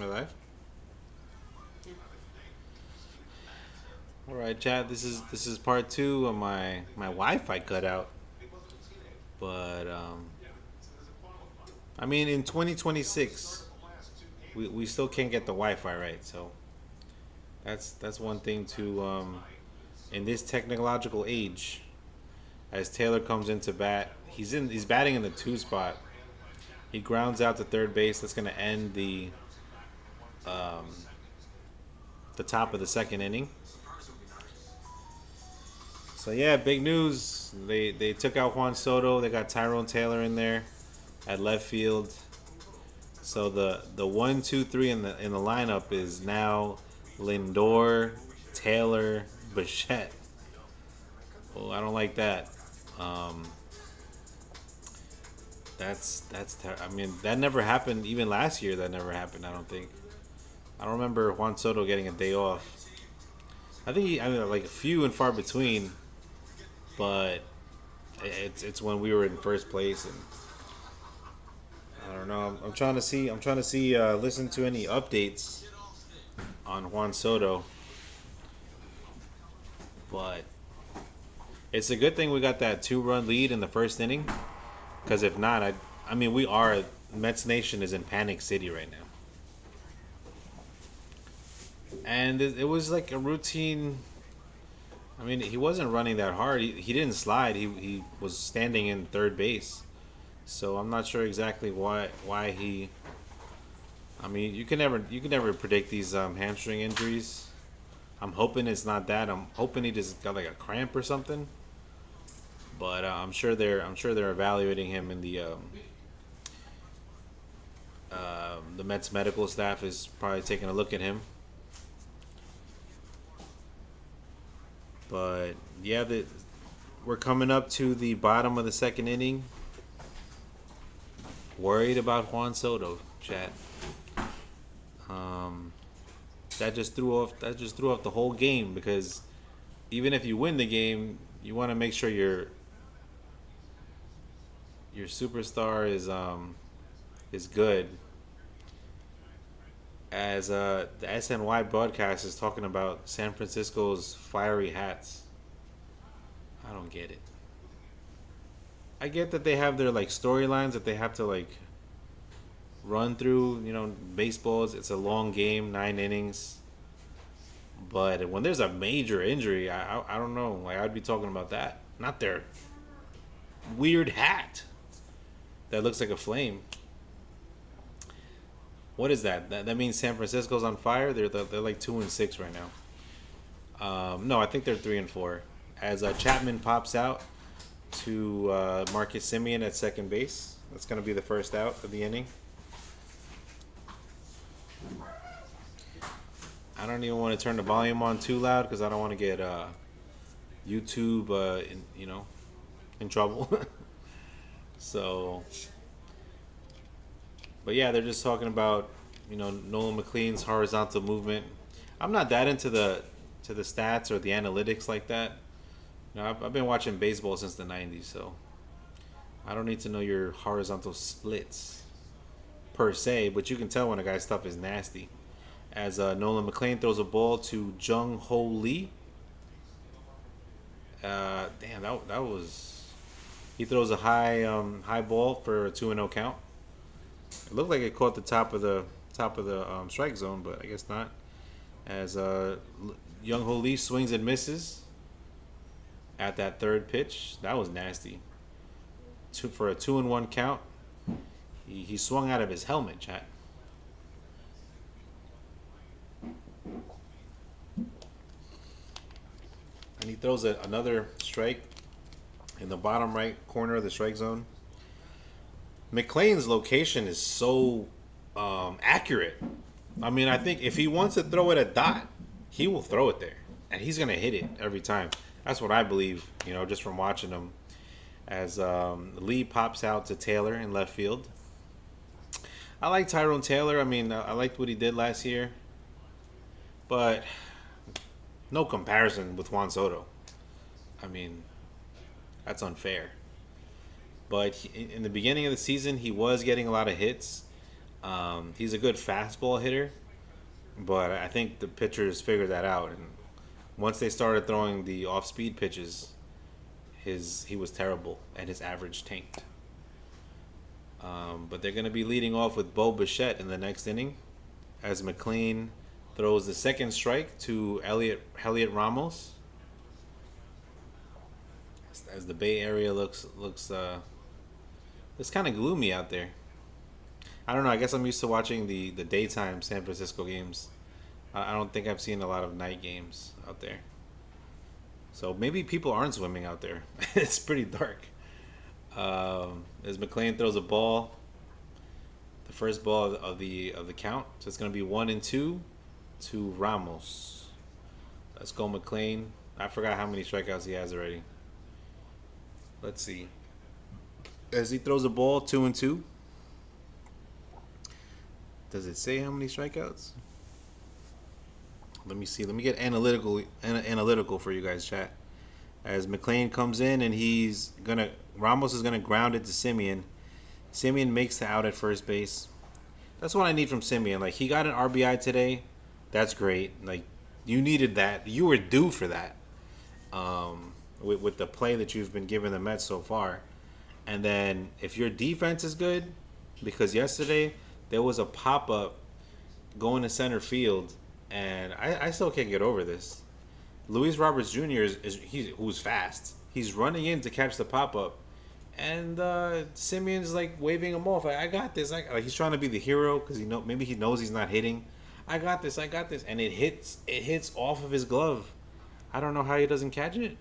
Am I live? All right, Chad. This is part two of my Wi-Fi cutout. But I mean, in 2026, we still can't get the Wi-Fi right. So that's one thing to in this technological age. As Taylor comes into bat, he's batting in the two spot. He grounds out to third base. That's going to end um, the top of the second inning. So yeah, big news. They took out Juan Soto. They got Tyrone Taylor in there at left field. So the 1, 2, 3 in the lineup is now Lindor, Taylor, Bichette. Oh, I don't like that. Um, I mean, that never happened. Even last year, that never happened. I don't think. I don't remember Juan Soto getting a day off. I mean, like few and far between. But it's when we were in first place, and I don't know. I'm trying to see. I'm trying to see. Listen to any updates on Juan Soto, but it's a good thing we got that 2-run lead in the first inning. Because if not, I mean, we are Mets Nation is in panic city right now, and it was like a routine. I mean, he wasn't running that hard. He didn't slide. He was standing in third base. So I'm not sure exactly why he. I mean, you can never predict these hamstring injuries. I'm hoping it's not that. I'm hoping he just got like a cramp or something. But I'm sure they're evaluating him in the Mets medical staff is probably taking a look at him. But yeah, we're coming up to the bottom of the second inning. Worried about Juan Soto, chat. Um, that just threw off the whole game because even if you win the game, you want to make sure your superstar is good. As the SNY broadcast is talking about San Francisco's fiery hats, I don't get it. I get that they have their like storylines that they have to like run through. Baseballs. It's a long game, 9 innings. But when there's a major injury, I don't know. Like I'd be talking about that, not their weird hat that looks like a flame. What is that? That means San Francisco's on fire. They're like 2-6 right now. No, I think they're 3-4. As Chapman pops out to Marcus Simeon at second base. That's going to be the first out of the inning. I don't even want to turn the volume on too loud because I don't want to get YouTube in trouble. So, but yeah, they're just talking about Nolan McLean's horizontal movement. I'm not that into the stats or the analytics like that. I've been watching baseball since the '90s, so I don't need to know your horizontal splits per se. But you can tell when a guy's stuff is nasty. As Nolan McLean throws a ball to Jung Ho Lee. Damn, that was. He throws a high ball for a 2-0 count. It looked like it caught the top of the strike zone, but I guess not. As Young Ho Lee swings and misses at that third pitch, that was nasty. For a 2-1 count, he swung out of his helmet, chat. And he throws another strike in the bottom right corner of the strike zone. McLean's location is so accurate. I mean, I think if he wants to throw it at dot, he will throw it there, and he's gonna hit it every time. That's what I believe. Just from watching him. As Lee pops out to Taylor in left field. I like Tyrone Taylor. I mean, I liked what he did last year, but no comparison with Juan Soto. I mean, that's unfair. But in the beginning of the season, he was getting a lot of hits. He's a good fastball hitter, but I think the pitchers figured that out. And once they started throwing the off-speed pitches, he was terrible and his average tanked. But they're going to be leading off with Bo Bichette in the next inning as McLean throws the second strike to Elliot Ramos. As the Bay Area it's kind of gloomy out there. I don't know. I guess I'm used to watching the daytime San Francisco games. I don't think I've seen a lot of night games out there. So maybe people aren't swimming out there. It's pretty dark. As McLean throws a ball, the first ball of the count. So it's going to be 1-2 to Ramos. Let's go McLean. I forgot how many strikeouts he has already. Let's see. As he throws a ball, 2-2. Does it say how many strikeouts? Let me see. Let me get analytical for you guys, chat. As McLean comes in and Ramos is gonna ground it to Simeon. Simeon makes the out at first base. That's what I need from Simeon. Like, he got an RBI today. That's great. Like, you needed that. You were due for that. With the play that you've been giving the Mets so far. And then if your defense is good, because yesterday there was a pop-up going to center field, and I still can't get over this. Luis Roberts Jr. who's fast. He's running in to catch the pop-up, and Simeon's like waving him off. I got this. Like, he's trying to be the hero because maybe he knows he's not hitting. I got this, and it hits off of his glove. I don't know how he doesn't catch it.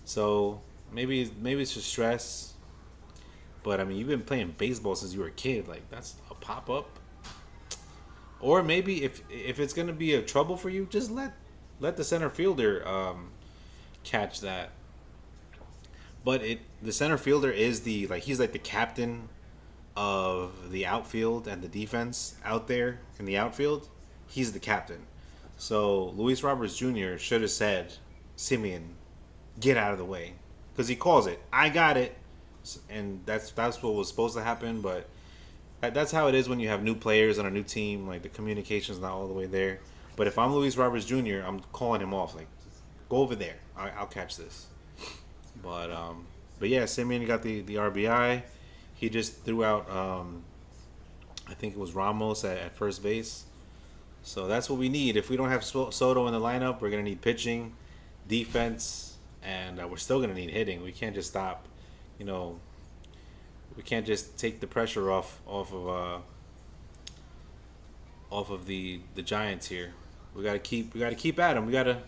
So maybe it's just stress. But I mean, you've been playing baseball since you were a kid. Like, that's a pop up. Or maybe if it's gonna be a trouble for you, just let the center fielder catch that. But the center fielder is he's like the captain of the outfield and the defense out there in the outfield. He's the captain. So Luis Roberts Jr. should have said, Simeon, get out of the way, because he calls it. I got it, and that's what was supposed to happen. But that's how it is when you have new players on a new team. Like, the communication's not all the way there. But if I'm Luis Roberts Jr., I'm calling him off. Like, go over there. I'll catch this. But yeah, Simeon got the RBI. He just threw out, I think it was Ramos at first base. So that's what we need. If we don't have Soto in the lineup, we're gonna need pitching, defense, and we're still gonna need hitting. We can't just stop. We can't just take the pressure off of the Giants here. We gotta keep at them. We gotta, you know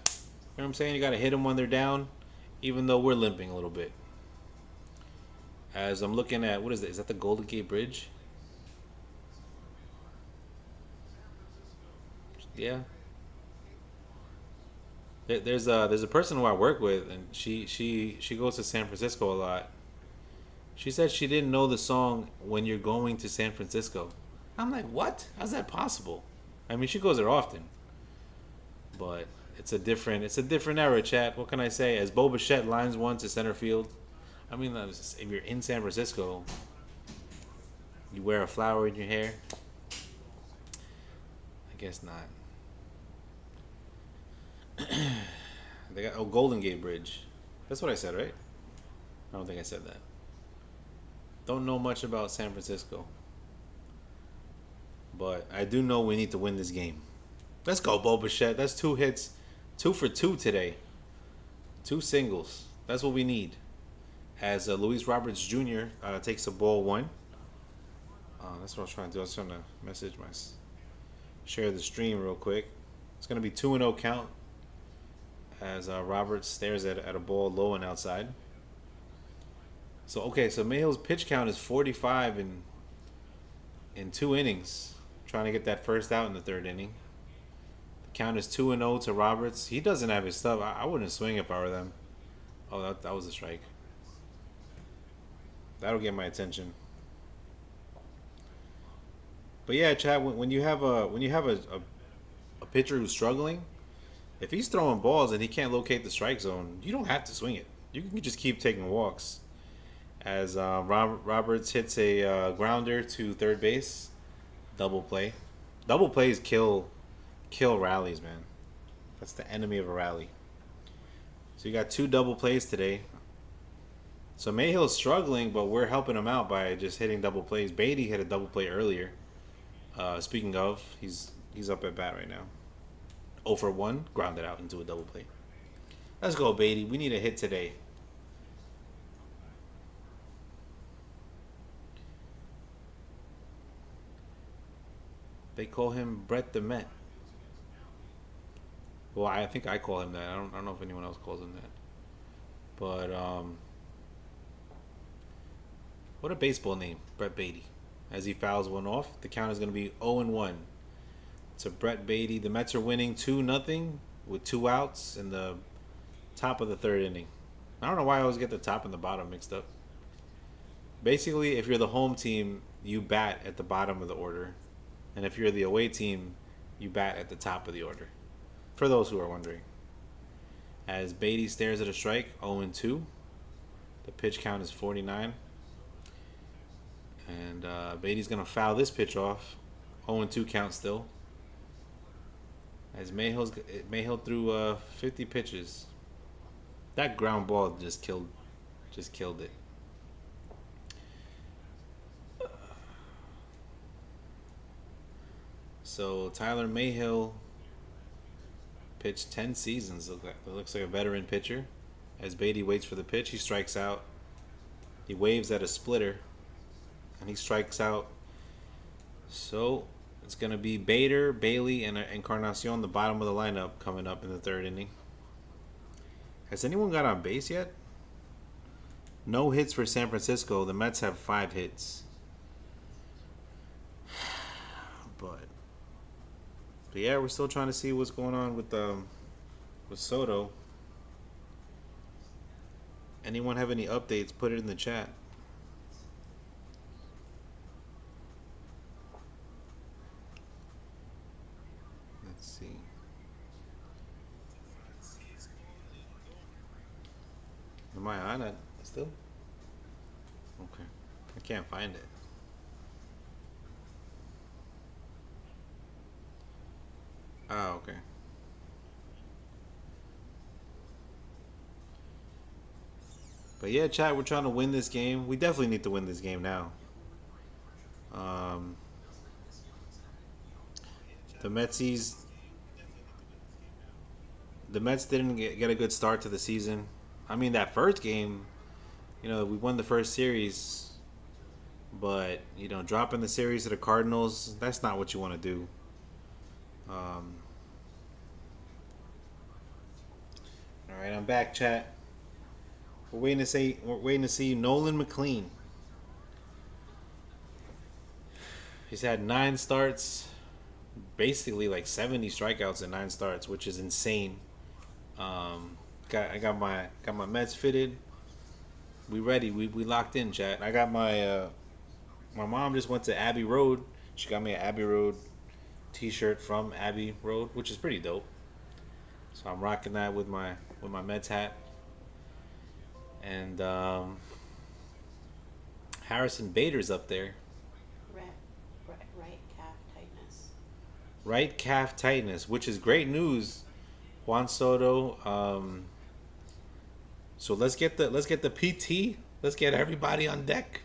what I'm saying? You gotta hit them when they're down, even though we're limping a little bit. As I'm looking at, what is that? Is that the Golden Gate Bridge? Yeah. There's a person who I work with, and she goes to San Francisco a lot. She said she didn't know the song "When You're Going to San Francisco." I'm like, what? How's that possible? I mean, she goes there often, but it's a different era, chat. What can I say? As Bo Bichette lines one to center field, I mean, if you're in San Francisco, you wear a flower in your hair. I guess not. They got Golden Gate Bridge. That's what I said, right? I don't think I said that. Don't know much about San Francisco, but I do know we need to win this game. Let's go, Bo Bichette. That's 2 hits, 2 for 2 today. 2 singles. That's what we need. As Luis Roberts Jr. Takes the ball 1. That's what I was trying to do. I was trying to share the stream real quick. It's going to be 2-0 count as Roberts stares at a ball low and outside. So Mayhill's pitch count is 45 in 2 innings, trying to get that first out in the 3rd inning. The count is 2-0 to Roberts. He doesn't have his stuff. I wouldn't swing if I were them. Oh, that was a strike. That'll get my attention. But yeah, Chad, when you have a pitcher who's struggling, if he's throwing balls and he can't locate the strike zone, you don't have to swing it. You can just keep taking walks. As Roberts hits a grounder to third base, double play. Double plays kill rallies, man. That's the enemy of a rally. So you got 2 double plays today. So Mayhill's struggling, but we're helping him out by just hitting double plays. Beatty hit a double play earlier. Speaking of, he's up at bat right now. 0 for 1, grounded out into a double play. Let's go, Beatty. We need a hit today. They call him Brett the Met. Well, I think I call him that. I don't know if anyone else calls him that. But what a baseball name, Brett Beatty. As he fouls one off, the count is going to be 0-1 to Brett Beatty. The Mets are winning 2-0 with 2 outs in the top of the 3rd inning. I don't know why I always get the top and the bottom mixed up. Basically, if you're the home team, you bat at the bottom of the order. And if you're the away team, you bat at the top of the order. For those who are wondering. As Beatty stares at a strike, 0-2. The pitch count is 49. And Beatty's going to foul this pitch off. 0-2 count still. As Mayhill threw 50 pitches. That ground ball just killed it. So Tyler Mayhill pitched 10 seasons. It looks like a veteran pitcher. As Beatty waits for the pitch, he strikes out. He waves at a splitter, and he strikes out. So it's going to be Bader, Bailey, and Encarnacion, the bottom of the lineup, coming up in the 3rd inning. Has anyone got on base yet? No hits for San Francisco. The Mets have 5 hits. But yeah, we're still trying to see what's going on with Soto. Anyone have any updates? Put it in the chat. Let's see. Am I on it still? Okay. I can't find it. Ah, okay. But yeah, chat, we're trying to win this game. We definitely need to win this game now. The Mets didn't get a good start to the season. I mean, that first game, we won the first series, but dropping the series to the Cardinals, that's not what you want to do. All right, I'm back, chat. We're waiting to see Nolan McLean. He's had 9 starts, basically like 70 strikeouts in 9 starts, which is insane. I got my Mets fitted. We ready. We locked in, chat. I got my mom just went to Abbey Road. She got me an Abbey Road t-shirt from Abbey Road, which is pretty dope. So I'm rocking that with my Mets hat. And Harrison Bader's up there. Right calf tightness. Right calf tightness, which is great news. Juan Soto. So let's get the PT. Let's get everybody on deck.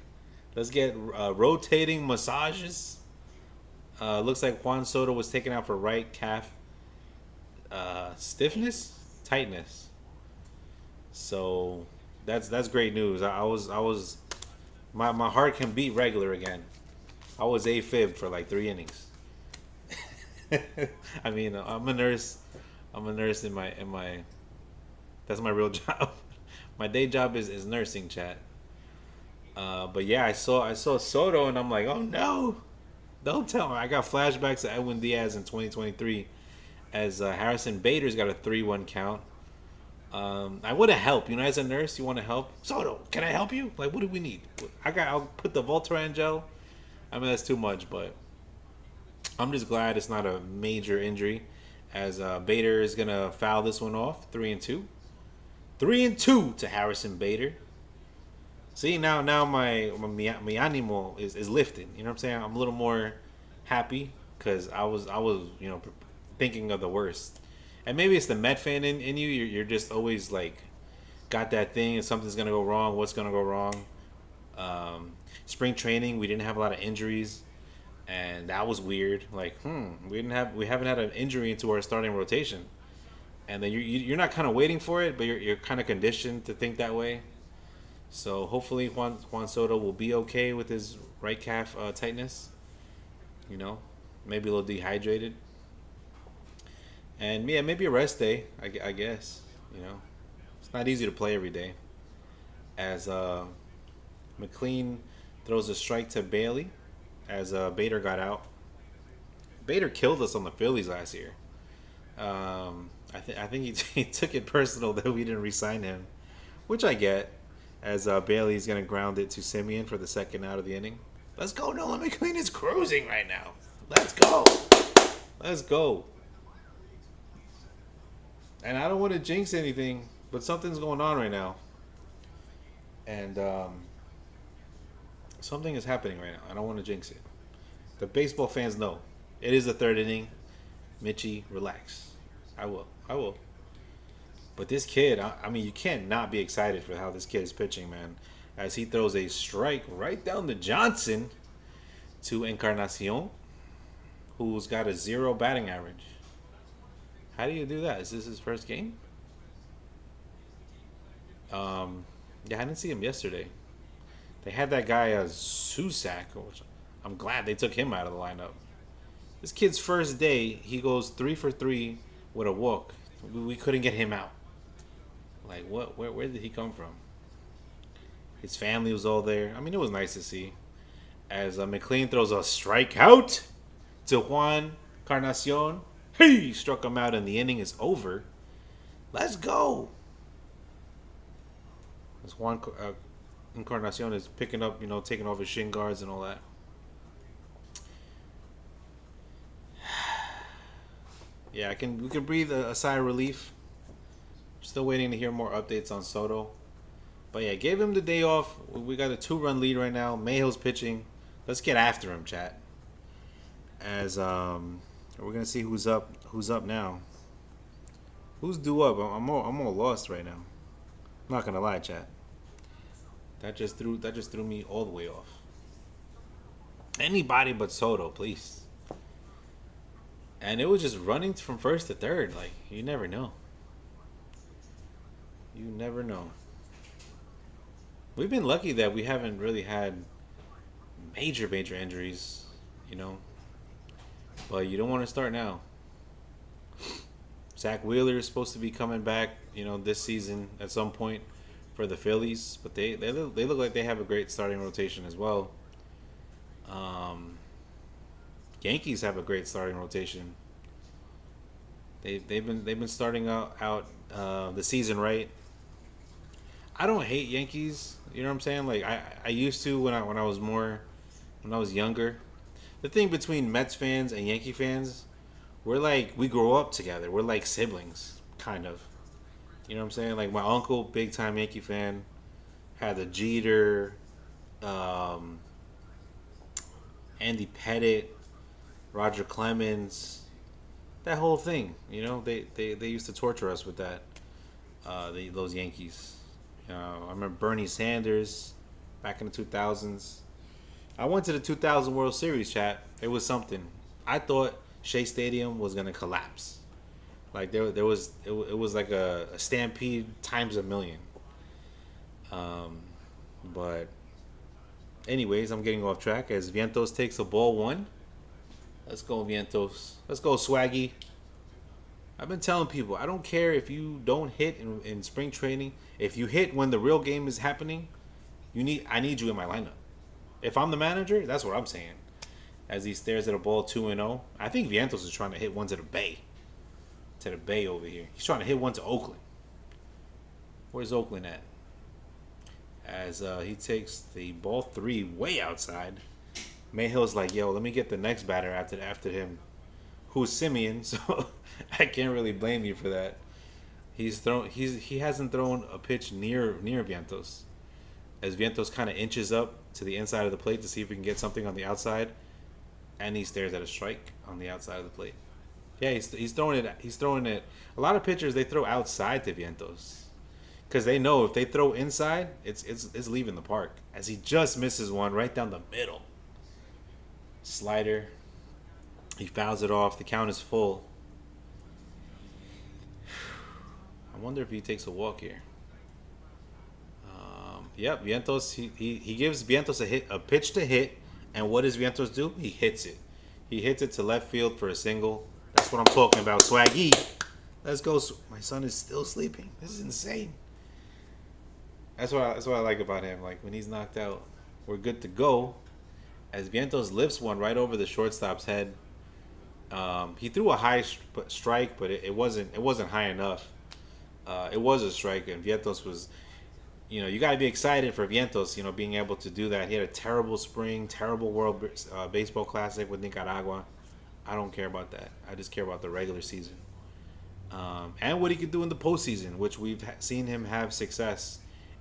Let's get rotating massages. Looks like Juan Soto was taken out for right calf tightness. So that's great news. My heart can beat regular again. I was AFib for like 3 innings. I mean, I'm a nurse. I'm a nurse in my. That's my real job. My day job is nursing, chat. But yeah, I saw Soto and I'm like, oh no, don't tell me. I got flashbacks to Edwin Diaz in 2023, as Harrison Bader's got a 3-1 count. I would have helped. As a nurse, you want to help. Soto, can I help you? Like, what do we need? I'll put the Voltaren gel. I mean, that's too much, but I'm just glad it's not a major injury, as Bader is gonna foul this one off. 3-2. 3-2 to Harrison Bader. See, now my animo is lifted. You know what I'm saying? I'm a little more happy because I was thinking of the worst. And maybe it's the Met fan in you. You're just always like got that thing and something's gonna go wrong. What's gonna go wrong? Spring training, we didn't have a lot of injuries, and that was weird. Like, we haven't had an injury into our starting rotation, and then you're not kind of waiting for it, but you're kind of conditioned to think that way. So hopefully Juan Soto will be okay with his right calf tightness. You know, maybe a little dehydrated, and yeah, maybe a rest day. I guess it's not easy to play every day. As McLean throws a strike to Bailey, as Bader got out. Bader killed us on the Phillies last year. I think he took it personal that we didn't re-sign him, which I get. As Bailey's gonna ground it to Simeon for the second out of the inning. Let's go, Nolan McLean is cruising right now. Let's go, let's go. And I don't want to jinx anything, but something's going on right now, and something is happening right now. I don't want to jinx it. The baseball fans know it is the third inning. Mitchie, relax. I will. I will. But this kid, I mean, you can't not be excited for how this kid is pitching, man. As he throws a strike right down to Johnson to Encarnacion, who's got a 0 batting average. How do you do that? Is this his first game? Yeah, I didn't see him yesterday. They had that guy Susak, which I'm glad they took him out of the lineup. This kid's first day, he goes 3 for 3 with a walk. We couldn't get him out. Like, what? Where did he come from? His family was all there. I mean, it was nice to see. As McLean throws a strikeout to Juan Carnacion. He struck him out and the inning is over. Let's go. As Juan Encarnacion is picking up, taking off his shin guards and all that. Yeah, we can breathe a sigh of relief. Still waiting to hear more updates on Soto. But yeah, gave him the day off. We got a 2-run lead right now. Mayhill's pitching. Let's get after him, chat. As we're gonna see who's up now. Who's due up? I'm all lost right now. I'm not gonna lie, chat. That just threw me all the way off. Anybody but Soto, please. And it was just running from first to third. Like, you never know. You never know. We've been lucky that we haven't really had major injuries, But you don't want to start now. Zach Wheeler is supposed to be coming back, this season at some point for the Phillies. But they look like they have a great starting rotation as well. Yankees have a great starting rotation. They've been starting out the season right. I don't hate Yankees. You know what I'm saying? Like I used to when I was younger. The thing between Mets fans and Yankee fans, we grow up together. We're like siblings, kind of. You know what I'm saying? Like my uncle, big time Yankee fan, had the Jeter, Andy Pettitte, Roger Clemens, that whole thing. They used to torture us with that. Those Yankees. I remember Bernie Sanders back in the 2000s. I went to the 2000 World Series, chat. It was something. I thought Shea Stadium was gonna collapse. Like it was like a stampede times a million. But anyways, I'm getting off track as Vientos takes a ball 1. Let's go, Vientos. Let's go, Swaggy. I've been telling people, I don't care if you don't hit in spring training. If you hit when the real game is happening, I need you in my lineup. If I'm the manager, that's what I'm saying. As he stares at a ball 2-0. I think Vientos is trying to hit one to the Bay. To the Bay over here. He's trying to hit one to Oakland. Where's Oakland at? As he takes the ball 3 way outside. Mayhill's like, yo, let me get the next batter after him. Who's Simeon, so I can't really blame you for that. He hasn't thrown a pitch near Vientos. As Vientos kind of inches up to the inside of the plate to see if we can get something on the outside. and he stares at a strike on the outside of the plate. Yeah, he's throwing it. He's throwing it. A lot of pitchers they throw outside to Vientos because they know if they throw inside, it's leaving the park. As he just misses one right down the middle. Slider. He fouls it off. The count is full. I wonder if he takes a walk here. Yep, Vientos. He gives Vientos a pitch to hit, and what does Vientos do? He hits it. He hits it to left field for a single. That's what I'm talking about, Swaggy. Let's go. My son is still sleeping. This is insane. That's what I like about him. Like when he's knocked out, we're good to go. As Vientos lifts one right over the shortstop's head. He threw a high strike, but it wasn't high enough. It was a strike, and Vientos was. You got to be excited for Vientos, being able to do that. He had a terrible spring, terrible World Baseball Classic with Nicaragua. I don't care about that. I just care about the regular season. And what he could do in the postseason, which we've seen him have success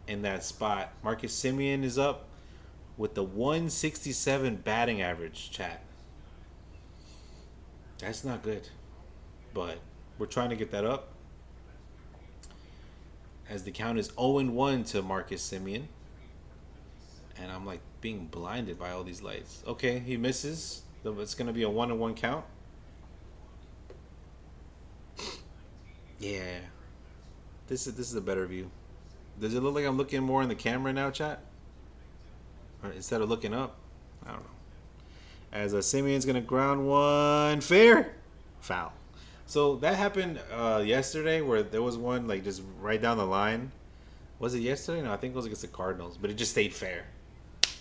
in that spot. Marcus Semien is up with the 167 batting average, chat. That's not good. But we're trying to get that up. As the count is 0-1 to Marcus Semien. And I'm like being blinded by all these lights. Okay, he misses. It's going to be a 1-1 count. Yeah. This is a better view. Does it look like I'm looking more in the camera now, chat? Or instead of looking up? I don't know. As Semien's going to ground one. Fair. Foul. So that happened yesterday where there was one like just right down the line. Was it yesterday? No, I think it was against the Cardinals, but it just stayed fair.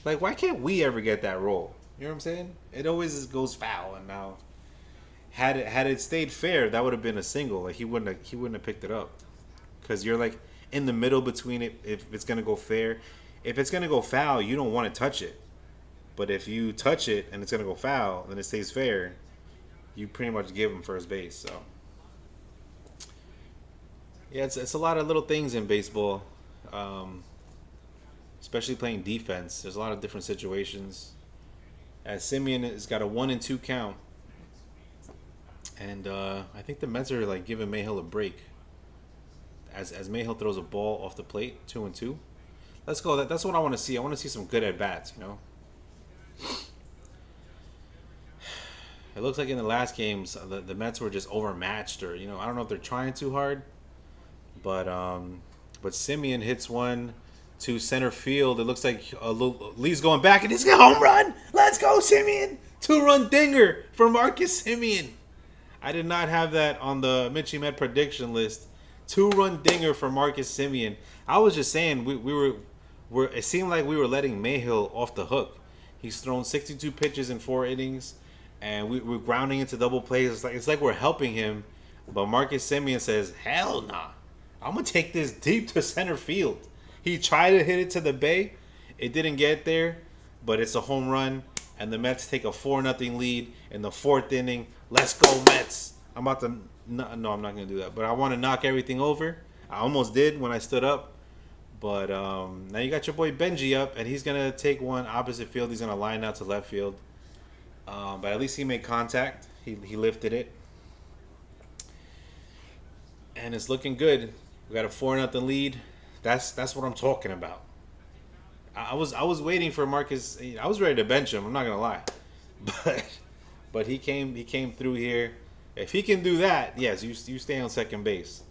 Like, why can't we ever get that roll? You know what I'm saying? It always goes foul, and now had it stayed fair, that would have been a single. Like he wouldn't have picked it up because you're like in the middle between it. If it's gonna go fair, if it's gonna go foul, you don't want to touch it. But if you touch it and it's gonna go foul, then it stays fair. You pretty much give him first base. So yeah, it's a lot of little things in baseball, especially playing defense. There's a lot of different situations. As Semien has got a 1-2 count, and I think the Mets are like giving Mayhill a break. As Mayhill throws a ball off the plate, 2-2. Let's go. That's what I want to see. I want to see some good at bats. It looks like in the last games, the Mets were just overmatched, or I don't know if they're trying too hard, but Semien hits one to center field. It looks like Lee's going back, and it's a home run. Let's go, Semien! 2-run dinger for Marcus Semien. I did not have that on the Mitchie Met prediction list. 2-run dinger for Marcus Semien. I was just saying we were it seemed like we were letting Mayhill off the hook. He's thrown 62 pitches in 4 innings. And we're grounding into double plays. It's like we're helping him. But Marcus Semien says, hell nah. I'm going to take this deep to center field. He tried to hit it to the bay. It didn't get there. But it's a home run. And the Mets take a 4-0 lead in the 4th inning. Let's go, Mets. I'm about to... No, I'm not going to do that. But I want to knock everything over. I almost did when I stood up. But now you got your boy Benji up. And he's going to take one opposite field. He's going to line out to left field. But at least he made contact. He lifted it. And it's looking good. We got a 4-0 lead. That's what I'm talking about. I was waiting for Marcus. I was ready to bench him. I'm not gonna lie, but he came through here. If he can do that, yes, you stay on second base.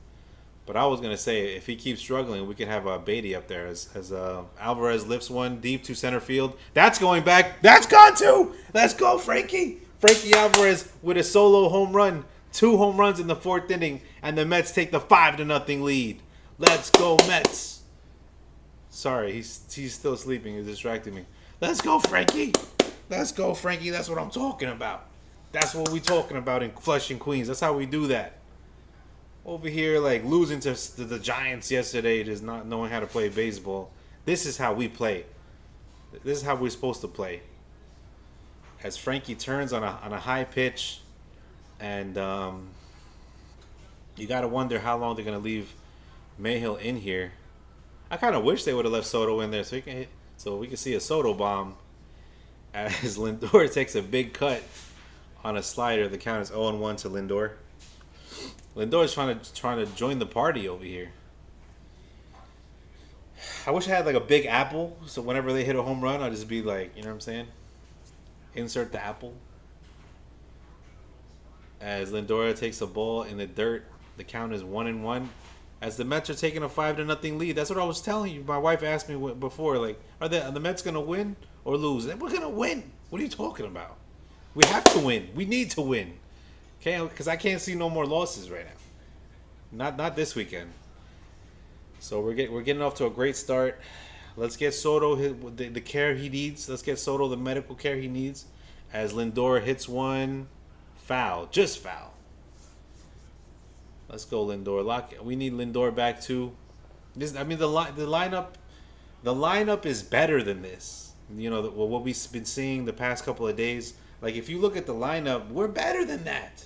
But I was gonna say if he keeps struggling, we could have Beatty up there as Alvarez lifts one deep to center field. That's going back. That's gone too. Let's go, Frankie. Frankie Alvarez with a solo home run. 2 home runs in the 4th inning, and the Mets take the 5-0 lead. Let's go, Mets. Sorry, he's still sleeping. He's distracting me. Let's go, Frankie. Let's go, Frankie. That's what I'm talking about. That's what we talking about in Flushing, Queens. That's how we do that. Over here, like, losing to the Giants yesterday, just not knowing how to play baseball. This is how we play. This is how we're supposed to play. As Frankie turns on a high pitch, and you got to wonder how long they're going to leave Mayhill in here. I kind of wish they would have left Soto in there so we can see a Soto bomb. as Lindor takes a big cut on a slider. The count is 0-1 to Lindor. Lindor's trying to join the party over here. I wish I had like a big apple, so whenever they hit a home run, I'd just be like, you know what I'm saying? Insert the apple. As Lindor takes a ball in the dirt, the count is 1-1. As the Mets are taking a 5-0 lead, that's what I was telling you. My wife asked me before, like, are the Mets gonna win or lose? We're gonna win. What are you talking about? We have to win. We need to win. Okay, because I can't see no more losses right now. Not this weekend. So we're getting off to a great start. Let's get Soto the care he needs. Let's get Soto the medical care he needs. As Lindor hits one, foul, just foul. Let's go Lindor. We need Lindor back too. The lineup is better than this. You know what we've been seeing the past couple of days. Like if you look at the lineup, we're better than that.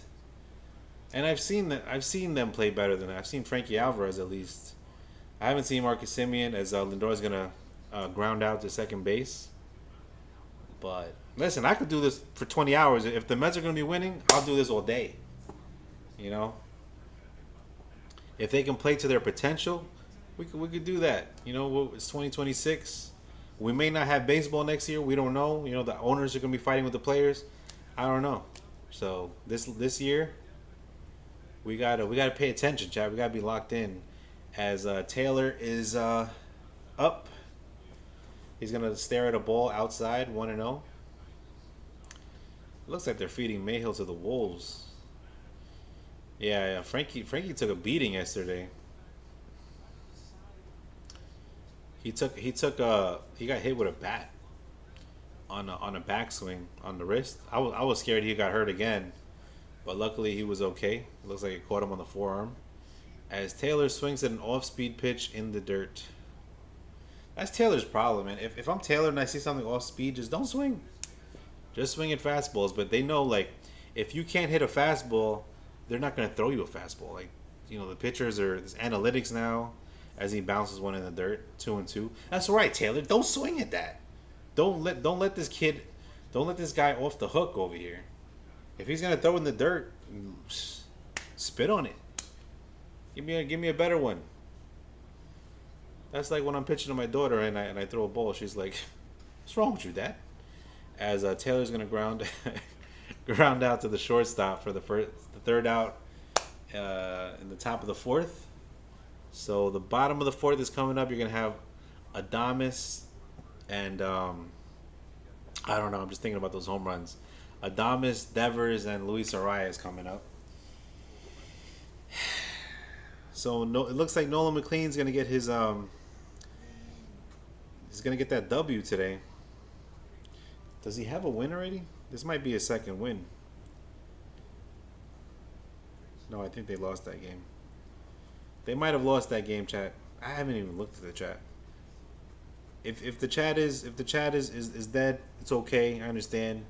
And I've seen them play better than that. I've seen Frankie Alvarez at least. I haven't seen Marcus Semien as Lindor is gonna ground out to second base. But listen, I could do this for 20 hours. If the Mets are gonna be winning, I'll do this all day. You know, if they can play to their potential, we could do that. You know, it's 2026. We may not have baseball next year. We don't know. You know, the owners are gonna be fighting with the players. I don't know. So this year, we gotta pay attention, Chad. We gotta be locked in. As Taylor is up, he's gonna stare at a ball outside, 1-0. Looks like they're feeding Mayhill to the Wolves. Yeah. Frankie took a beating yesterday. He got hit with a bat on a backswing on the wrist. I was scared he got hurt again, but luckily he was okay. It looks like it caught him on the forearm. As Taylor swings at an off-speed pitch in the dirt. That's Taylor's problem, man. If I'm Taylor and I see something off-speed, just don't swing. Just swing at fastballs. But they know, like, if you can't hit a fastball, they're not going to throw you a fastball. Like, you know, the pitchers there's analytics now as he bounces one in the dirt, 2-2. That's right, Taylor. Don't swing at that. Don't let this guy off the hook over here. If he's going to throw in the dirt, spit on it. Give me a better one. That's like when I'm pitching to my daughter and I throw a ball. She's like, "What's wrong with you, Dad?" As Taylor's gonna ground out to the shortstop for the third out in the top of the fourth. So the bottom of the fourth is coming up. You're gonna have Adames and I don't know. I'm just thinking about those home runs. Adames, Devers, and Luis Arias coming up. So no, it looks like Nolan McLean's gonna get his he's gonna get that W today. Does he have a win already? This might be his second win. No, I think they lost that game. They might have lost that game, chat. I haven't even looked at the chat. If the chat is dead, it's okay. I understand.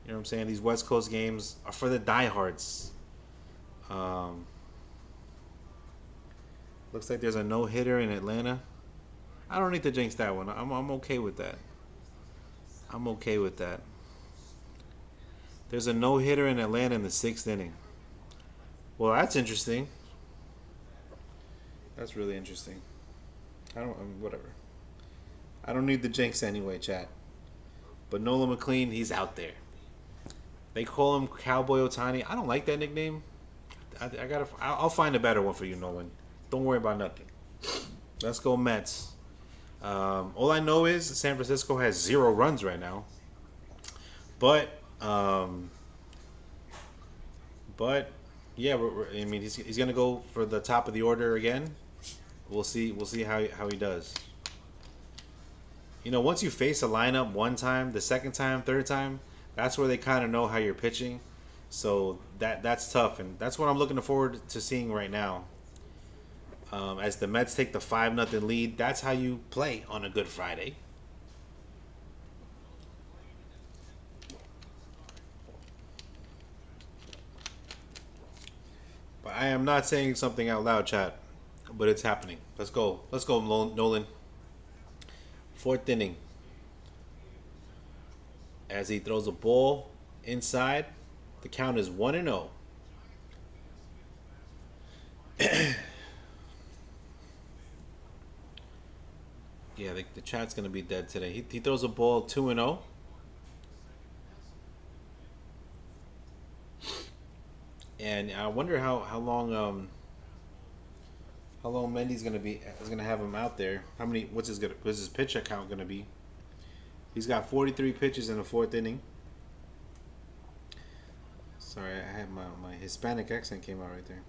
You know what I'm saying? These West Coast games are for the diehards. Looks like there's a no-hitter in Atlanta. I don't need to jinx that one. I'm okay with that. I'm okay with that. There's a no-hitter in Atlanta in the 6th inning. Well, that's interesting. That's really interesting. Whatever. I don't need the jinx anyway, chat. But Nolan McLean, he's out there. They call him Cowboy Ohtani. I don't like that nickname. I'll find a better one for you, Nolan. Don't worry about nothing. Let's go Mets. All I know is San Francisco has 0 runs right now. But yeah, I mean he's gonna go for the top of the order again. We'll see how he does. You know, once you face a lineup one time, the second time, third time, that's where they kind of know how you're pitching. So that's tough, and that's what I'm looking forward to seeing right now. As the Mets take the 5-0 lead, that's how you play on a Good Friday. But I am not saying something out loud, chat. But it's happening. Let's go, Nolan. 4th inning. as he throws a ball inside. The count is 1-0. Yeah, the chat's gonna be dead today. He throws a ball 2-0. And I wonder how long Mendy's gonna be is gonna have him out there. How many? What's his pitch count gonna be? He's got 43 pitches in the fourth inning. Sorry, I had my Hispanic accent came out right there.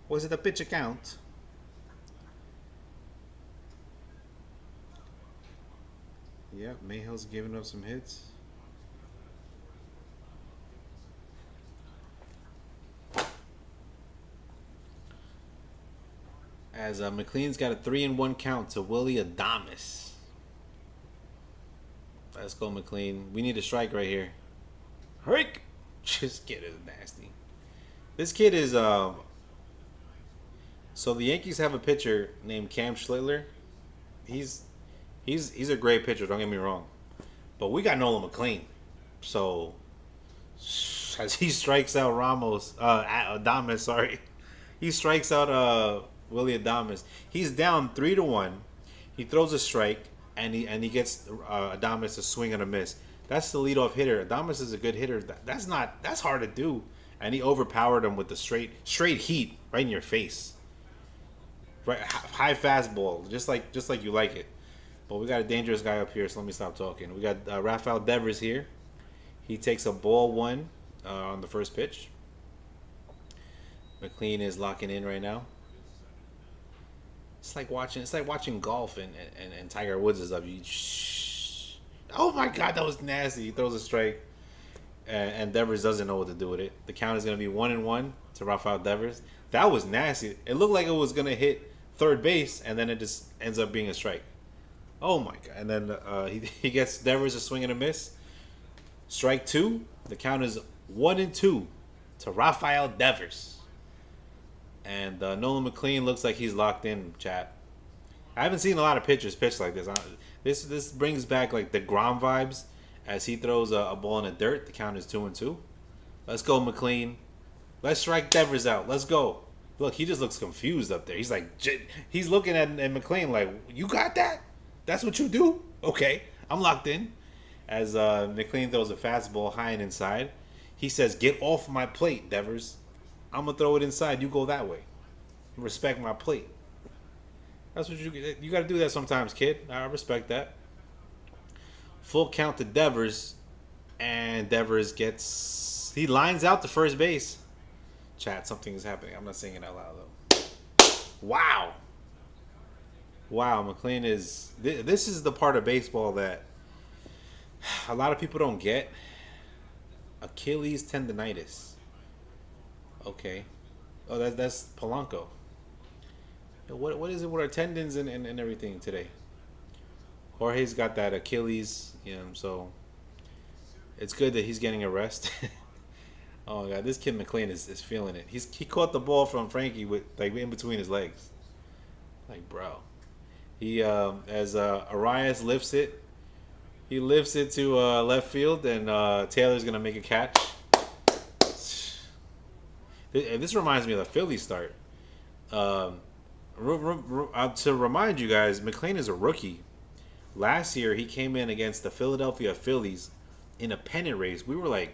Was it a pitch count? Yeah, Mayhill's giving up some hits. As McLean's got a 3-1 count to Willy Adames. Let's go, McLean. We need a strike right here. Hurry! This kid is nasty. This kid is So the Yankees have a pitcher named Cam Schlittler. He's a great pitcher. Don't get me wrong, but we got Nolan McLean. So as he strikes out Adames, sorry, he strikes out Willy Adames. He's down 3-1. He throws a strike and he gets Adames to swing and a miss. That's the leadoff hitter. Adames is a good hitter. That's hard to do. And he overpowered him with the straight heat right in your face. Right, high fastball, just like you like it. But we got a dangerous guy up here, so let me stop talking. We got Rafael Devers here. He takes a ball one on the first pitch. McLean is locking in right now. It's like watching golf and Tiger Woods is up. Oh my God, that was nasty. He throws a strike, and Devers doesn't know what to do with it. The count is going to be 1-1 to Rafael Devers. That was nasty. It looked like it was going to hit third base, and then it just ends up being a strike. Oh my God. And then he gets Devers a swing and a miss. Strike two. The count is 1-2 to Rafael Devers. And Nolan McLean looks like he's locked in, chat. I haven't seen a lot of pitchers pitch like this. This brings back like the Grom vibes as he throws a ball in the dirt. The count is 2-2. Let's go, McLean. Let's strike Devers out. Let's go. Look, he just looks confused up there. He's like, he's looking at McLean like, you got that? That's what you do? Okay, I'm locked in. As McLean throws a fastball high and inside. He says, get off my plate, Devers. I'm going to throw it inside. You go that way. Respect my plate. That's what you got to do that sometimes, kid. I respect that. Full count to Devers. And Devers he lines out to first base. Chat, something is happening. I'm not saying it out loud, though. Wow. Wow, McLean is... This is the part of baseball that a lot of people don't get. Achilles tendonitis. Okay. Oh, that's Polanco. What is it with our tendons and everything today? Jorge's got that Achilles, so it's good that he's getting a rest. Oh my God, this kid McLean is feeling it. He caught the ball from Frankie with like in between his legs. Like, bro. He as Arias lifts it. He lifts it to left field, and Taylor's gonna make a catch. This reminds me of the Phillies start. To remind you guys, McLean is a rookie. Last year, he came in against the Philadelphia Phillies in a pennant race. We were like,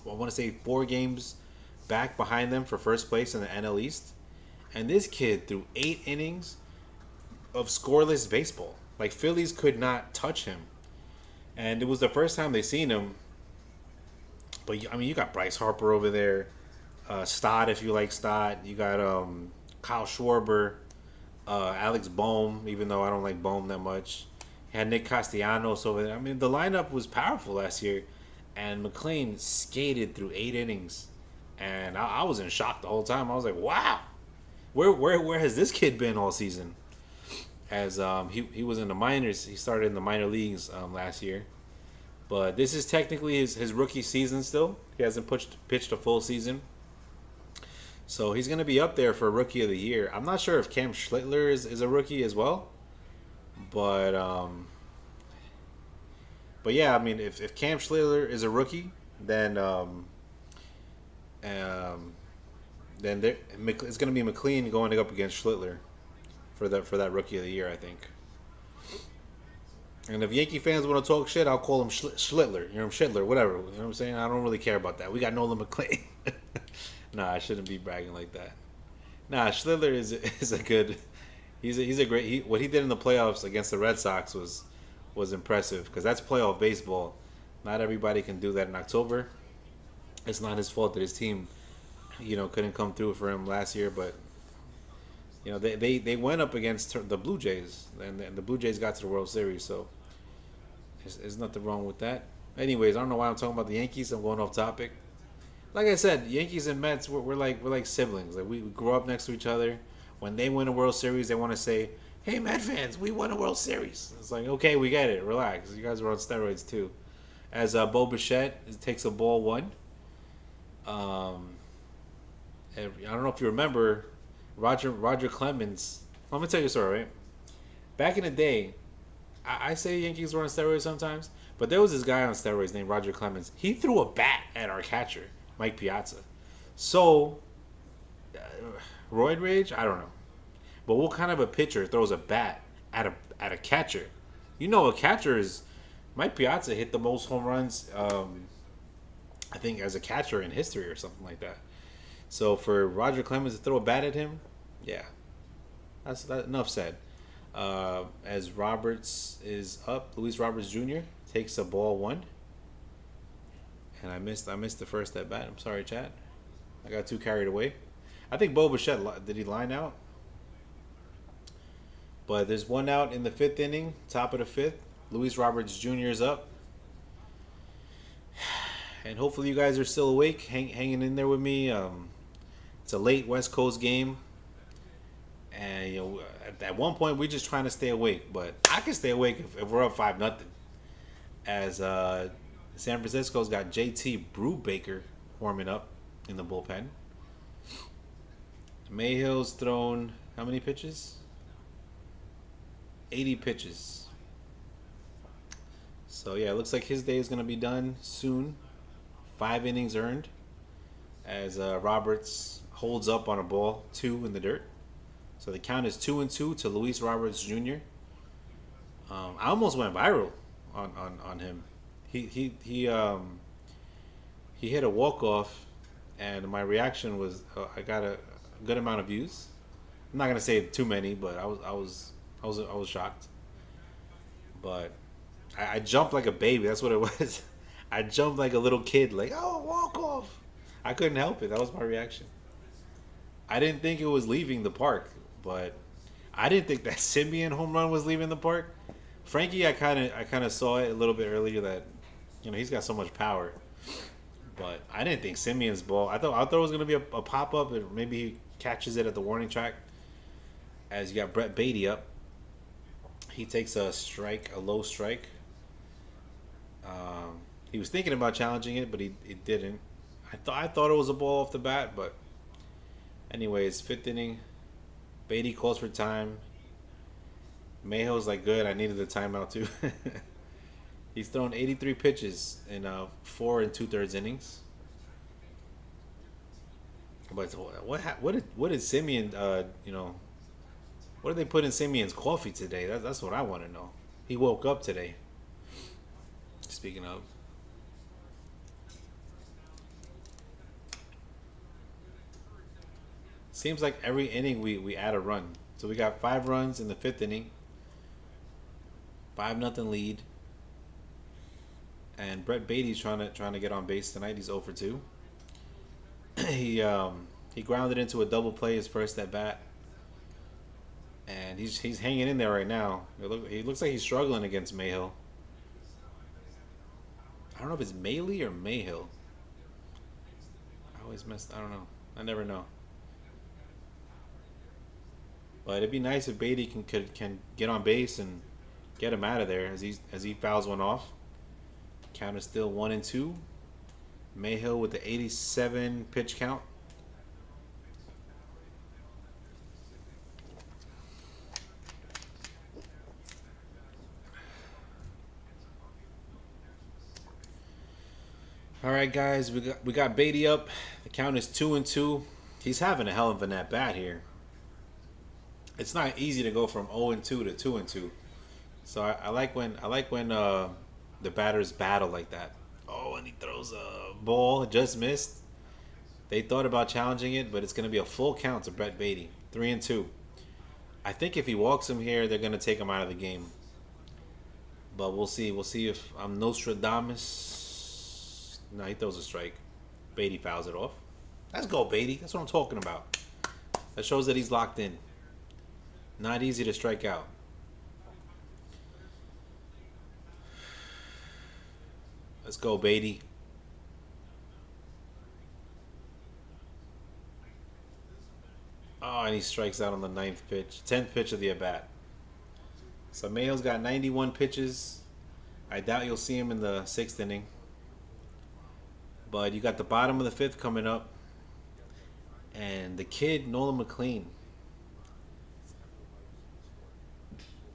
I want to say 4 games back behind them for first place in the NL East. And this kid threw 8 innings of scoreless baseball. Like, Phillies could not touch him. And it was the first time they seen him. But, I mean, you got Bryce Harper over there. Stott, if you like Stott. You got Kyle Schwarber. Alex Bohm, even though I don't like Bohm that much. You had Nick Castellanos over there. I mean, the lineup was powerful last year. And McLean skated through 8 innings. And I was in shock the whole time. I was like, wow. Where has this kid been all season? As he was in the minors. He started in the minor leagues last year. But this is technically his rookie season still. He hasn't pitched a full season. So he's going to be up there for Rookie of the Year. I'm not sure if Cam Schlittler is a rookie as well. But But yeah, I mean, if Cam Schlitter is a rookie, then um, then it's going to be McLean going up against Schlittler for that rookie of the year, I think. And if Yankee fans want to talk shit, I'll call him Schlittler, Schlittler, whatever. You know what I'm saying? I don't really care about that. We got Nolan McLean. Nah, I shouldn't be bragging like that. Nah, Schlittler is a good. He's a great. What he did in the playoffs against the Red Sox was impressive because that's playoff baseball. Not everybody can do that in October. It's not his fault that his team, couldn't come through for him last year, but they went up against the Blue Jays, and the Blue Jays got to the World Series, so there's nothing wrong with that. Anyways, I don't know why I'm talking about the Yankees. I'm going off topic. Like I said, Yankees and Mets, we're like siblings. Like we grew up next to each other. When they win a World Series, they want to say, "Hey, Met fans, we won a World Series." It's like, okay, we get it. Relax. You guys are on steroids too. As Bo Bichette takes a ball one. And I don't know if you remember Roger Clemens. Let me tell you a story. Right, back in the day, I say Yankees were on steroids sometimes, but there was this guy on steroids named Roger Clemens. He threw a bat at our catcher, Mike Piazza. So, uh, roid rage? I don't know. But what kind of a pitcher throws a bat at a catcher? A catcher is Mike Piazza hit the most home runs, I think, as a catcher in history or something like that. So for Roger Clemens to throw a bat at him, yeah, that's enough said. As Roberts is up, Luis Roberts Jr. takes a ball one, and I missed the first at bat. I'm sorry, Chad. I got too carried away. I think Bo Bichette did he line out? But there's one out in the fifth inning, top of the fifth. Luis Roberts Jr. is up, and hopefully you guys are still awake, hanging in there with me. It's a late West Coast game, and at one point we're just trying to stay awake. But I can stay awake if we're up 5-0. As San Francisco's got JT Brubaker warming up in the bullpen. Mayhill's thrown how many pitches? 80 pitches. So yeah, it looks like his day is gonna be done soon. 5 innings earned. As Roberts holds up on a ball, 2 in the dirt. So the count is 2-2 to Luis Roberts Jr. I almost went viral on him. He hit a walk off, and my reaction was I got a good amount of views. I'm not gonna say too many, but I was shocked. But I jumped like a baby. That's what it was. I jumped like a little kid, like walk off. I couldn't help it. That was my reaction. I didn't think it was leaving the park, but I didn't think that Simeon home run was leaving the park. Frankie, I kind of saw it a little bit earlier that he's got so much power, but I didn't think Simeon's ball. I thought it was gonna be a pop up, and maybe he catches it at the warning track. As you got Brett Beatty up, he takes a strike, a low strike. He was thinking about challenging it, but he didn't. I thought it was a ball off the bat, but anyways, fifth inning. Beatty calls for time. Mayhill's like, good. I needed the timeout too. He's thrown 83 pitches in 4 2/3 innings. But what did Simeon what did they put in Simeon's coffee today? That's what I want to know. He woke up today. Speaking of. Seems like every inning we add a run. So we got 5 runs in the fifth inning. 5-0 lead. And Brett Beatty's trying to get on base tonight. He's 0 for 2. He grounded into a double play his first at bat. And he's hanging in there right now. He looks like he's struggling against Mayhill. I don't know if it's Mayley or Mayhill. I don't know. I never know. But it'd be nice if Beatty can get on base and get him out of there as he fouls one off. Count is still 1-2. Mayhill with the 87 pitch count. All right, guys, we got Beatty up. The count is 2-2. He's having a hell of a net bat here. It's not easy to go from 0-2 to 2-2. So I like when the batters battle like that. Oh, and he throws a ball, just missed. They thought about challenging it, but it's going to be a full count to Brett Beatty. 3-2. I think if he walks him here, they're going to take him out of the game. But we'll see. We'll see if I'm Nostradamus. No, he throws a strike. Beatty fouls it off. Let's go, Beatty. That's what I'm talking about. That shows that he's locked in. Not easy to strike out. Let's go, Beatty. Oh, and he strikes out on the 9th pitch. 10th pitch of the at-bat. So Mayo's got 91 pitches. I doubt you'll see him in the 6th inning. But you got the bottom of the 5th coming up. And the kid, Nolan McLean.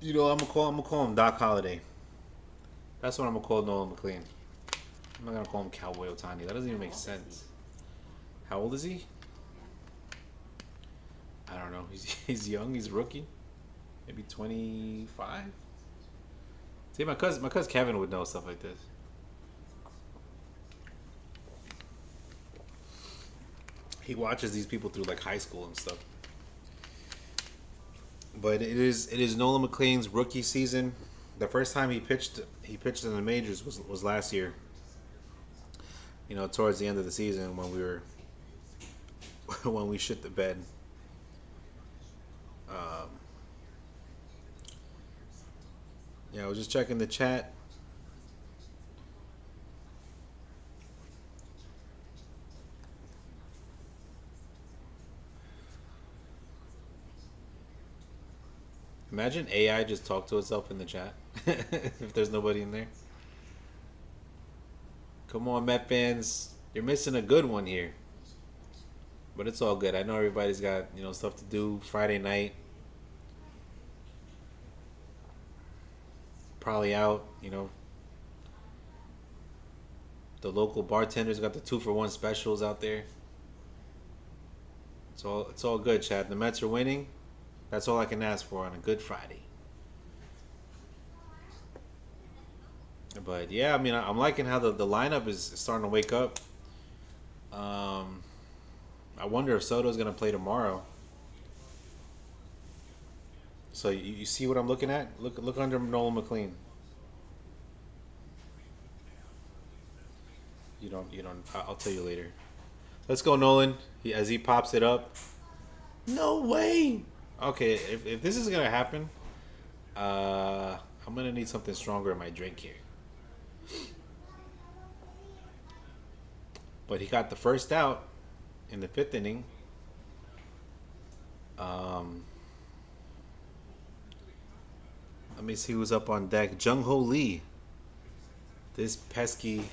You know, I'm gonna call him Doc Holliday. That's what I'm gonna call Nolan McLean. I'm not gonna call him Cowboy Otani. That doesn't even make sense. How old is he? I don't know. He's young. He's a rookie. Maybe 25. See, my cousin Kevin would know stuff like this. He watches these people through like high school and stuff. But it is Nolan McLean's rookie season. The first time he pitched in the majors was last year. You know, towards the end of the season when we shit the bed. Yeah, I was just checking the chat. Imagine AI just talk to itself in the chat if there's nobody in there. Come on, Met fans. You're missing a good one here. But it's all good. I know everybody's got, stuff to do Friday night. Probably out, The local bartenders got the 2-for-1 specials out there. It's all good, Chad. The Mets are winning. That's all I can ask for on a good Friday. But yeah, I mean, I'm liking how the lineup is starting to wake up. I wonder if Soto's gonna play tomorrow. So you see what I'm looking at? Look under Nolan McLean. You don't. I'll tell you later. Let's go, Nolan. As he pops it up. No way. Okay, if this is gonna happen, I'm gonna need something stronger in my drink here. But he got the first out in the 5th inning. Let me see who's up on deck. Jung Ho Lee. This pesky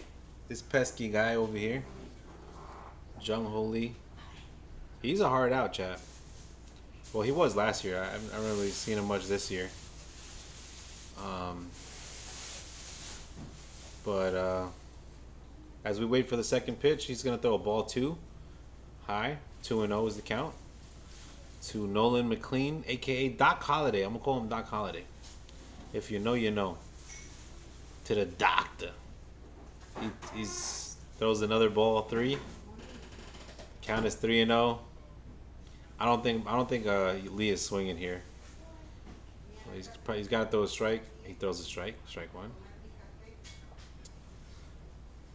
guy over here. Jung Ho Lee. He's a hard out, chat. Well, he was last year. I haven't really seen him much this year. But as we wait for the second pitch, he's going to throw a ball 2. High. 2-0 is the count. To Nolan McLean, a.k.a. Doc Holliday. I'm going to call him Doc Holliday. If you know, you know. To the doctor. He's throws another ball 3. Count is 3-0. I don't think Lee is swinging here. He's got to throw a strike. He throws a strike. Strike 1.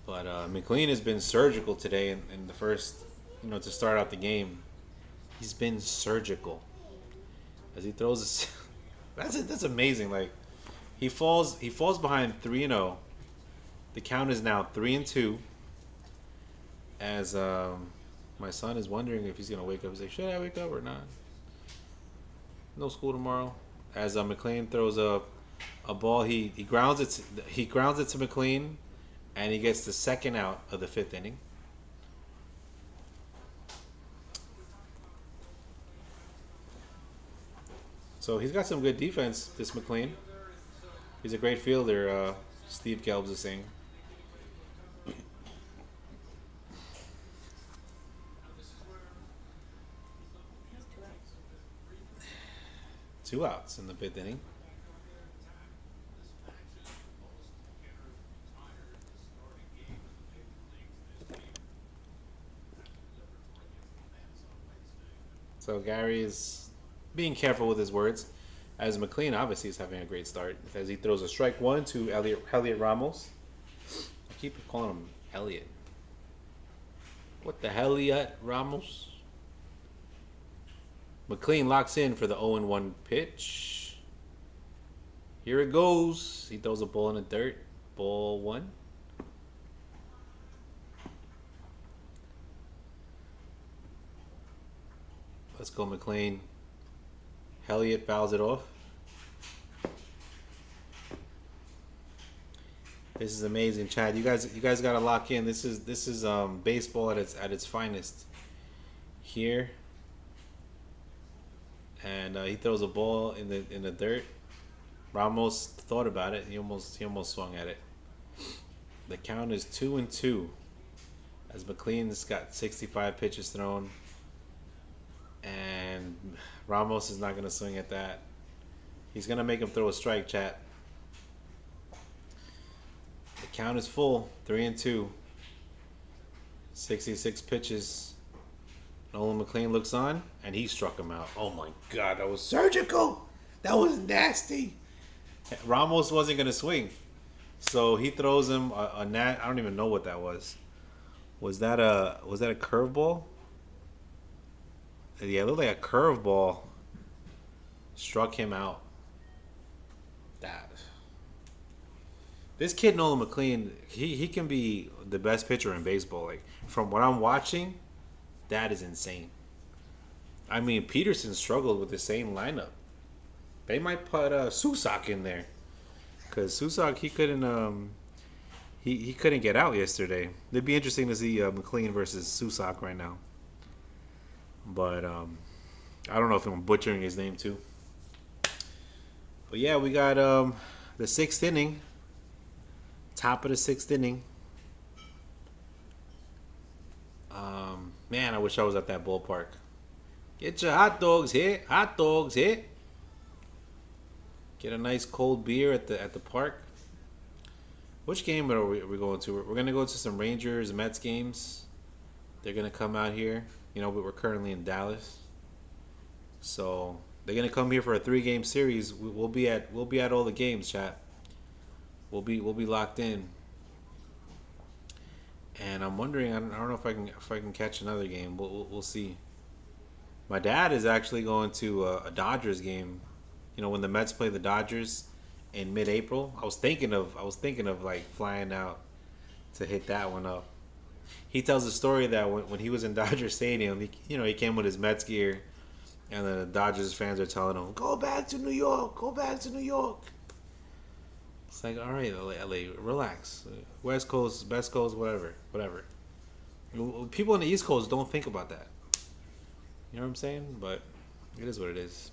But McLean has been surgical today in the first, to start out the game. He's been surgical as he throws. That's amazing. Like he falls behind 3-0. The count is now 3-2. As my son is wondering if he's gonna wake up. He's like, should I wake up or not? No school tomorrow. As McLean throws a ball, he grounds it to McLean, and he gets the second out of the 5th inning. So he's got some good defense, this McLean. He's a great fielder, Steve Gelbs is saying. 2 outs in the 5th inning. So Gary is being careful with his words, as McLean obviously is having a great start as he throws a strike one to Elliot Ramos. I keep calling him Elliot. What the hell, Elliot Ramos? McLean locks in for the 0-1 pitch. Here it goes. He throws a ball in the dirt. Ball 1. Let's go, McLean. Elliott fouls it off. This is amazing, Chad. You guys gotta lock in. This is baseball at its finest. Here, and he throws a ball in the dirt. Ramos thought about it. He almost swung at it. The count is 2-2, as McLean's got 65 pitches thrown, and Ramos is not gonna swing at that. He's gonna make him throw a strike, chat. The count is full, 3-2. 66 pitches. Nolan McLean looks on, and he struck him out. Oh my God, that was surgical. That was nasty. Ramos wasn't gonna swing, so he throws him a nat. I don't even know what that was. Was that a curveball? Yeah, it looked like a curveball. Struck him out. This kid Nolan McLean, he can be the best pitcher in baseball. Like, from what I'm watching, that is insane. I mean, Peterson struggled with the same lineup. They might put Susak in there, because Susak he couldn't get out yesterday. It'd be interesting to see McLean versus Susak right now. But I don't know if I'm butchering his name too. But yeah, we got the 6th inning. Top of the 6th inning. Man, I wish I was at that ballpark. Get your hot dogs here. Hot dogs here. Get a nice cold beer at the park. Which game are we going to? We're going to go to some Rangers Mets games. They're going to come out here. You know, we're currently in Dallas. So they're going to come here for a 3-game series. We'll be at all the games, chat. We'll be locked in, and I'm wondering. I don't know if I can catch another game. We'll see. My dad is actually going to a Dodgers game. You know, when the Mets play the Dodgers in mid-April. I was thinking of like flying out to hit that one up. He tells a story that when he was in Dodger Stadium, he came with his Mets gear, and the Dodgers fans are telling him, "Go back to New York. Go back to New York." It's like, all right, LA, relax. West Coast, Best Coast, whatever. People on the East Coast don't think about that. You know what I'm saying? But it is what it is.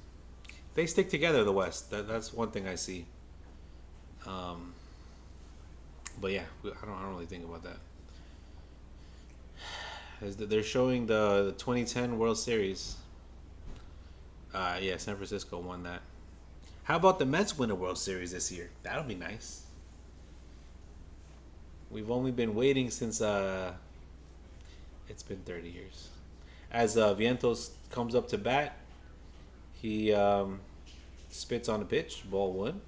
They stick together, the West. That's one thing I see. But yeah, I don't really think about that. They're showing the 2010 World Series. Yeah, San Francisco won that. How about the Mets win a World Series this year? That'll be nice. We've only been waiting since it's been 30 years. As Vientos comes up to bat, he spits on the pitch, ball 1.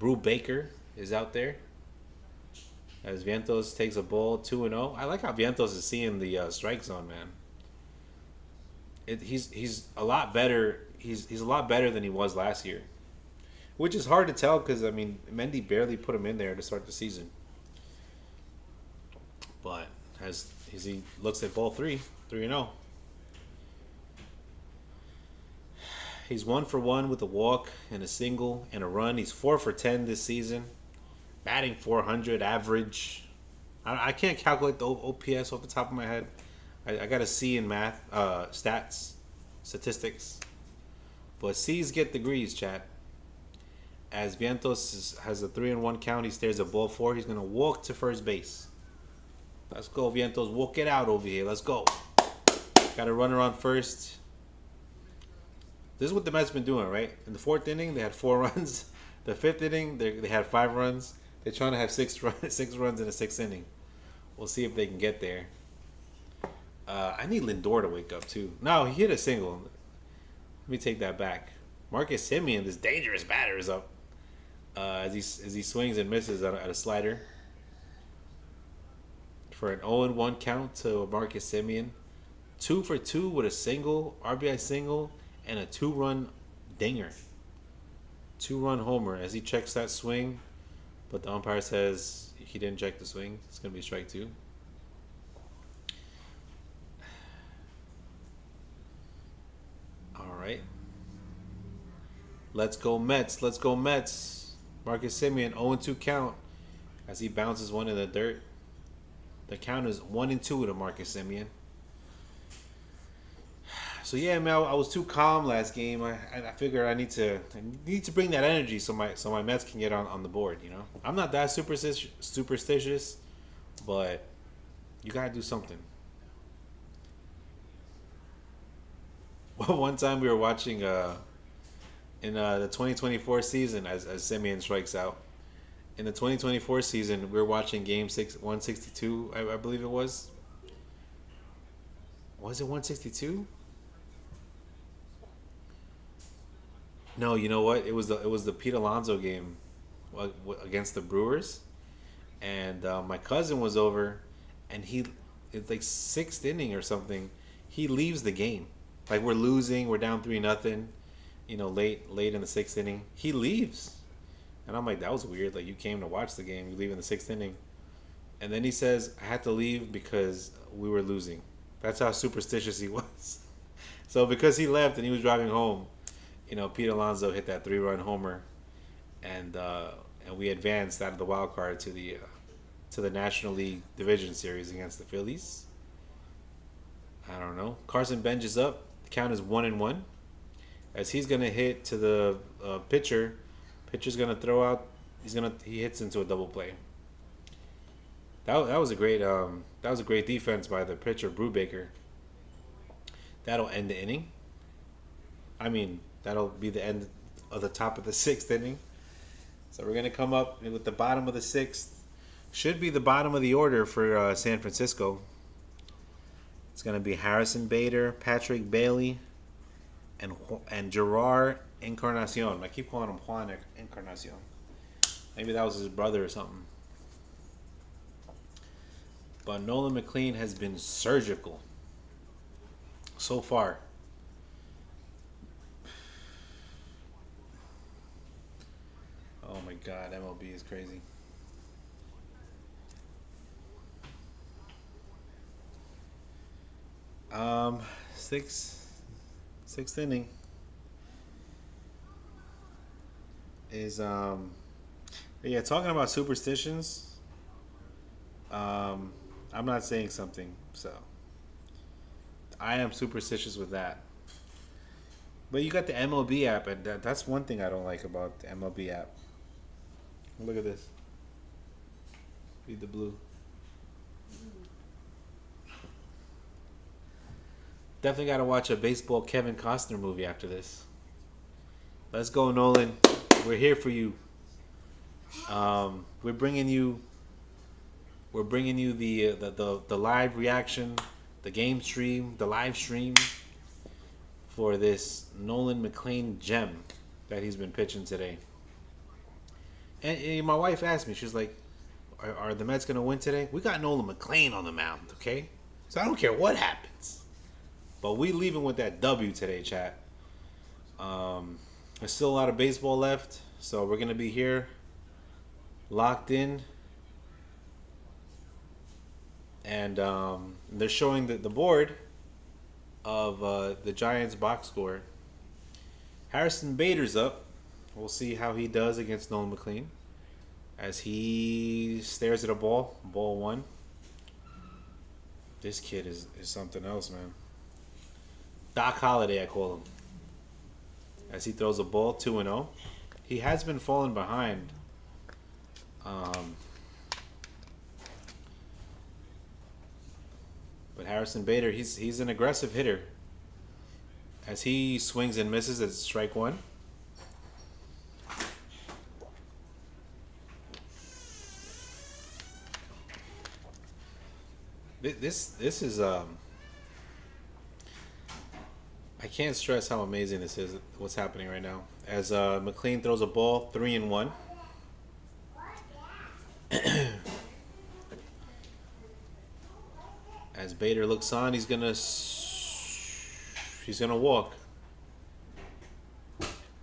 Brew Baker is out there. As Vientos takes a ball 2-0. I like how Vientos is seeing the strike zone, man. He's a lot better. He's a lot better than he was last year, which is hard to tell because Mendy barely put him in there to start the season. But as he looks at ball 3-0, he's 1 for 1 with a walk and a single and a run. He's 4 for 10 this season, batting .400 average. I can't calculate the OPS off the top of my head. I got a C in math, statistics. But C's get degrees, chat. As Vientos has a 3-1 count, he stares at ball 4. He's going to walk to first base. Let's go, Vientos. Walk it out over here. Let's go. Got a runner on first. This is what the Mets been doing, right? In the fourth inning, they had 4 runs. The fifth inning, they had 5 runs. They're trying to have 6 runs in the sixth inning. We'll see if they can get there. I need Lindor to wake up too. No, he hit a single. Let me take that back. Marcus Semien, this dangerous batter, is up as he swings and misses at a slider for an 0-1 count to Marcus Semien. 2 for 2 with a single, RBI single, and a 2-run dinger. 2-run homer as he checks that swing, but the umpire says he didn't check the swing. It's going to be strike 2. All right. Let's go Mets. Let's go Mets. Marcus Semien, 0-2 count as he bounces one in the dirt. The count is 1-2 to Marcus Semien. So yeah, man, I was too calm last game. I figured I need to bring that energy so my Mets can get on the board. You know, I'm not that superstitious, but you gotta do something. Well, one time we were watching in the 2024 season as Semien strikes out. In the 2024 season, we were watching Game 162. I believe it was. Was it 162? No, you know what? It was the Pete Alonso game against the Brewers, and my cousin was over, and it's like sixth inning or something. He leaves the game, like we're losing, we're down 3-0, you know, late in the sixth inning. He leaves, and I'm like, that was weird. Like you came to watch the game, you leave in the sixth inning, and then he says, I had to leave because we were losing. That's how superstitious he was. So because he left and he was driving home, you know, Pete Alonso hit that 3-run homer, and we advanced out of the wild card to the National League Division Series against the Phillies. I don't know. Carson Bench is up. The count is 1-1, as he's gonna hit to the pitcher. Pitcher's gonna throw out. He hits into a double play. That was a great defense by the pitcher Brubaker. That'll end the inning. I mean, that'll be the end of the top of the sixth inning. So we're going to come up with the bottom of the sixth. Should be the bottom of the order for San Francisco. It's going to be Harrison Bader, Patrick Bailey, and Gerard Encarnacion. I keep calling him Juan Encarnacion. Maybe that was his brother or something. But Nolan McLean has been surgical so far. Oh my God, MLB is crazy. Sixth inning is yeah, talking about superstitions. I'm not saying something, so I am superstitious with that. But you got the MLB app, and that's one thing I don't like about the MLB app. Look at this. Read the blue. Definitely got to watch a baseball Kevin Costner movie after this. Let's go, Nolan. We're here for you. We're bringing you the live reaction, the game stream, the live stream for this Nolan McLean gem that he's been pitching today. And my wife asked me, she's like, are the Mets going to win today? We got Nolan McLean on the mound, okay? So I don't care what happens. But we leaving with that W today, chat. There's still a lot of baseball left, so we're going to be here locked in. And they're showing the board of the Giants box score. Harrison Bader's up. We'll see how he does against Nolan McLean as he stares at a ball. Ball one. This kid is something else, man. Doc Holliday, I call him. As he throws a ball 2-0. He has been falling behind. But Harrison Bader, he's an aggressive hitter. As he swings and misses at strike one. This is I can't stress how amazing this is. What's happening right now? As McLean throws a ball, 3-1. As Bader looks on, he's gonna walk.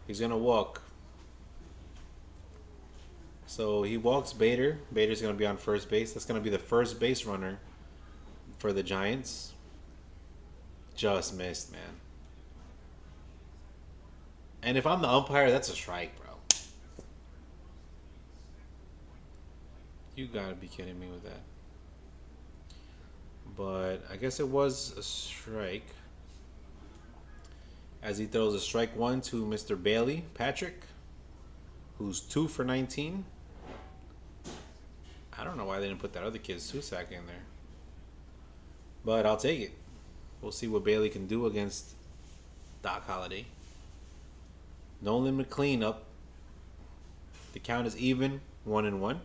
He's gonna walk. So he walks Bader. Bader's gonna be on first base. That's gonna be the first base runner for the Giants. Just missed, man. And if I'm the umpire, that's a strike, bro. You gotta be kidding me with that. But I guess it was a strike. As he throws a strike one to Mr. Bailey Patrick, who's 2 for 19. I don't know why they didn't put that other kid, Susak, in there. But I'll take it. We'll see what Bailey can do against Doc Holliday. Nolan McLean up. The count is even, 1-1.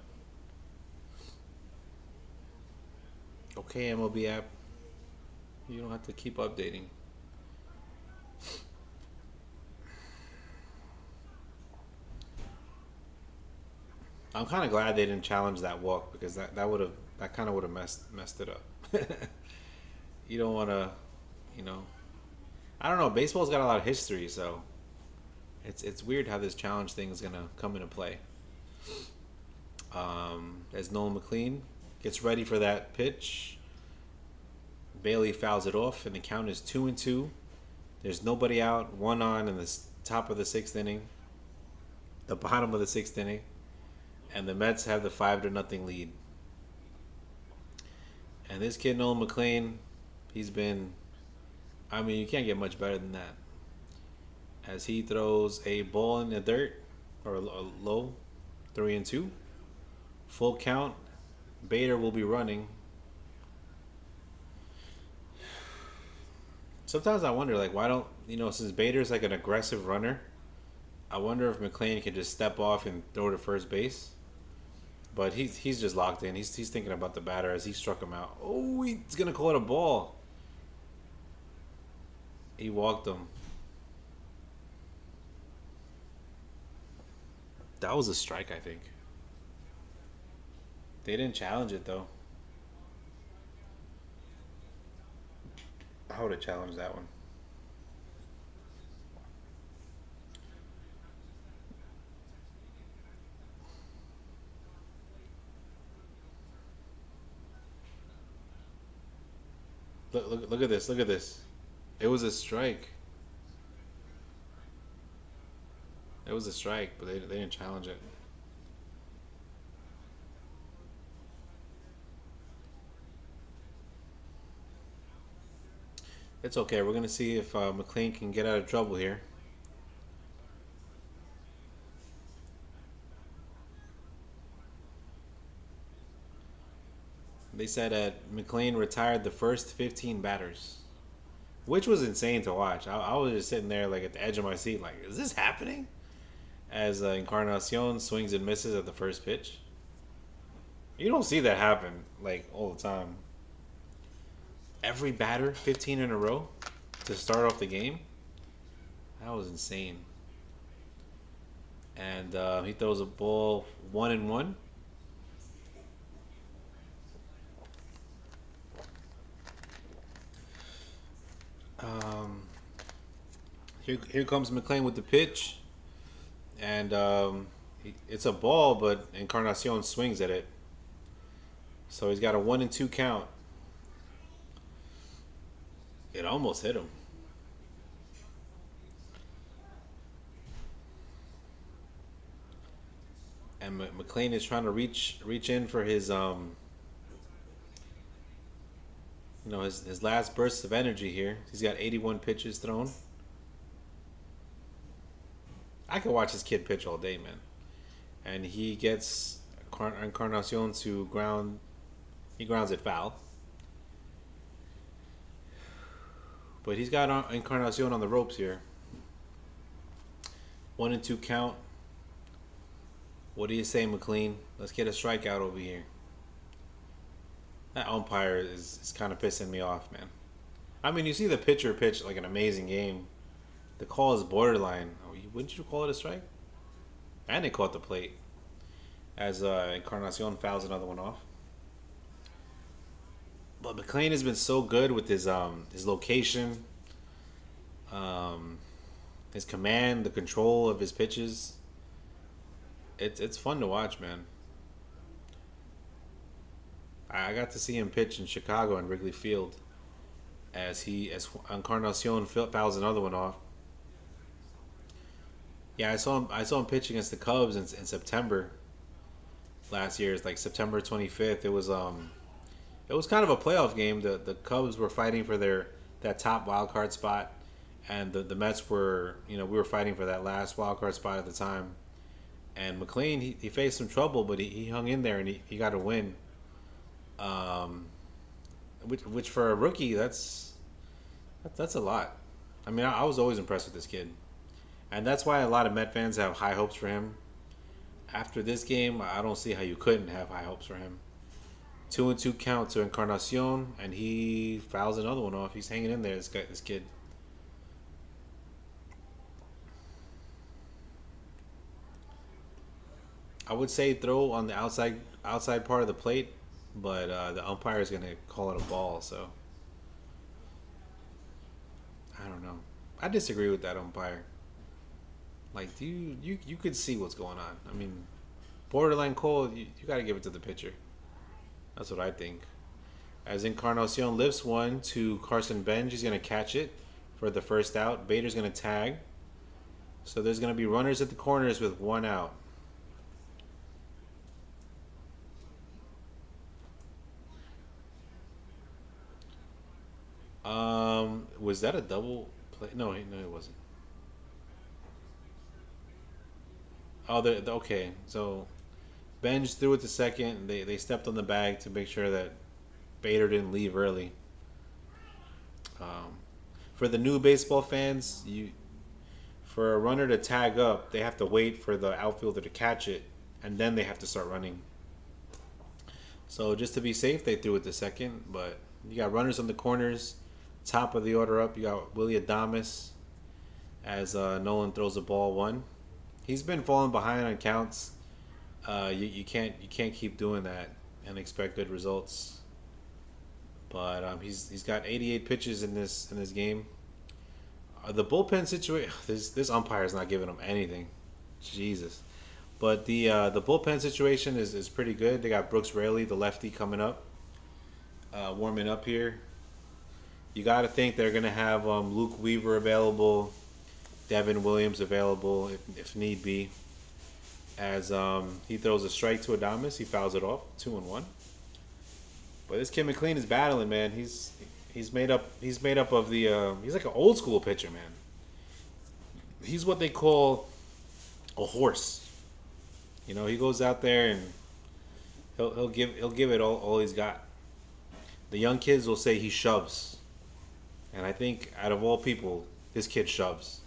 Okay, MLB app. You don't have to keep updating. I'm kind of glad they didn't challenge that walk because that kind of would have messed it up. You don't want to, you know. I don't know. Baseball's got a lot of history, so it's weird how this challenge thing is gonna come into play. As Nolan McLean gets ready for that pitch, Bailey fouls it off, and the count is 2-2. There's nobody out, 1 on in the top of the 6th inning, the bottom of the 6th inning, and the Mets have the 5-0 lead. And this kid Nolan McLean, he's been, I mean, you can't get much better than that. As he throws a ball in the dirt, or a low, 3-2. Full count. Bader will be running. Sometimes I wonder, like, why don't, since Bader's like an aggressive runner, I wonder if McLean can just step off and throw to first base. But he's just locked in. He's thinking about the batter as he struck him out. Oh, he's going to call it a ball. He walked him. That was a strike, I think. They didn't challenge it, though. I would have challenged that one. Look at this. Look at this. It was a strike. It was a strike, but they didn't challenge it. It's okay. We're going to see if McLean can get out of trouble here. They said that McLean retired the first 15 batters, which was insane to watch. I was just sitting there like at the edge of my seat like, is this happening? As Encarnacion swings and misses at the first pitch. You don't see that happen like all the time. Every batter, 15 in a row to start off the game. That was insane. And he throws a ball 1-1. Here comes McLean with the pitch. And it's a ball, but Encarnacion swings at it. So he's got a 1-2 count. It almost hit him. And McLean is trying to reach in for his his last burst of energy here. He's got 81 pitches thrown. I could watch this kid pitch all day, man. And he gets Encarnacion to ground. He grounds it foul. But he's got Encarnacion on the ropes here. 1-2 count. What do you say, McLean? Let's get a strikeout over here. That umpire is kind of pissing me off, man. I mean, you see the pitcher pitch like an amazing game. The call is borderline. Wouldn't you call it a strike? And they caught the plate as Encarnacion fouls another one off. But McLean has been so good with his location, um, his command, the control of his pitches. It's fun to watch, man. I got to see him pitch in Chicago in Wrigley Field as Encarnacion fouls another one off. Yeah, I saw him pitch against the Cubs in September last year. It's like September 25th. It was kind of a playoff game. The Cubs were fighting for that top wild card spot, and the Mets were, we were fighting for that last wild card spot at the time. And McLean, he faced some trouble, but he hung in there and he got a win. Um, which for a rookie, that's a lot. I mean, I was always impressed with this kid, and that's why a lot of Met fans have high hopes for him. After this game, I don't see how you couldn't have high hopes for him. 2-2 count to Encarnacion, and he fouls another one off. He's hanging in there. This kid. I would say throw on the outside part of the plate, but the umpire is gonna call it a ball. So I don't know. I disagree with that umpire. Like, do you could see what's going on. I mean, borderline call. You got to give it to the pitcher. That's what I think. As Encarnacion lifts one to Carson Benj, he's gonna catch it for the first out. Bader's gonna tag. So there's gonna be runners at the corners with one out. Was that a double play? No, it wasn't. Oh, okay. So Benj threw it to second. They stepped on the bag to make sure that Bader didn't leave early. Um, for the new baseball fans, for a runner to tag up, they have to wait for the outfielder to catch it, and then they have to start running. So just to be safe, they threw it to second. But you got runners on the corners, top of the order up. You got Willie Adames as Nolan throws the ball one. He's been falling behind on counts. You can't keep doing that and expect good results. But he's got 88 pitches in this game. The bullpen situation. This umpire is not giving him anything. Jesus. But the bullpen situation is pretty good. They got Brooks Raley, the lefty, coming up, warming up here. You got to think they're gonna have Luke Weaver available, Devin Williams available if need be. As he throws a strike to Adames, he fouls it off, 2-1. But this kid McLean is battling, man. He's made up of the he's like an old school pitcher, man. He's what they call a horse. He goes out there and he'll give it all he's got. The young kids will say he shoves, and I think out of all people, this kid shoves.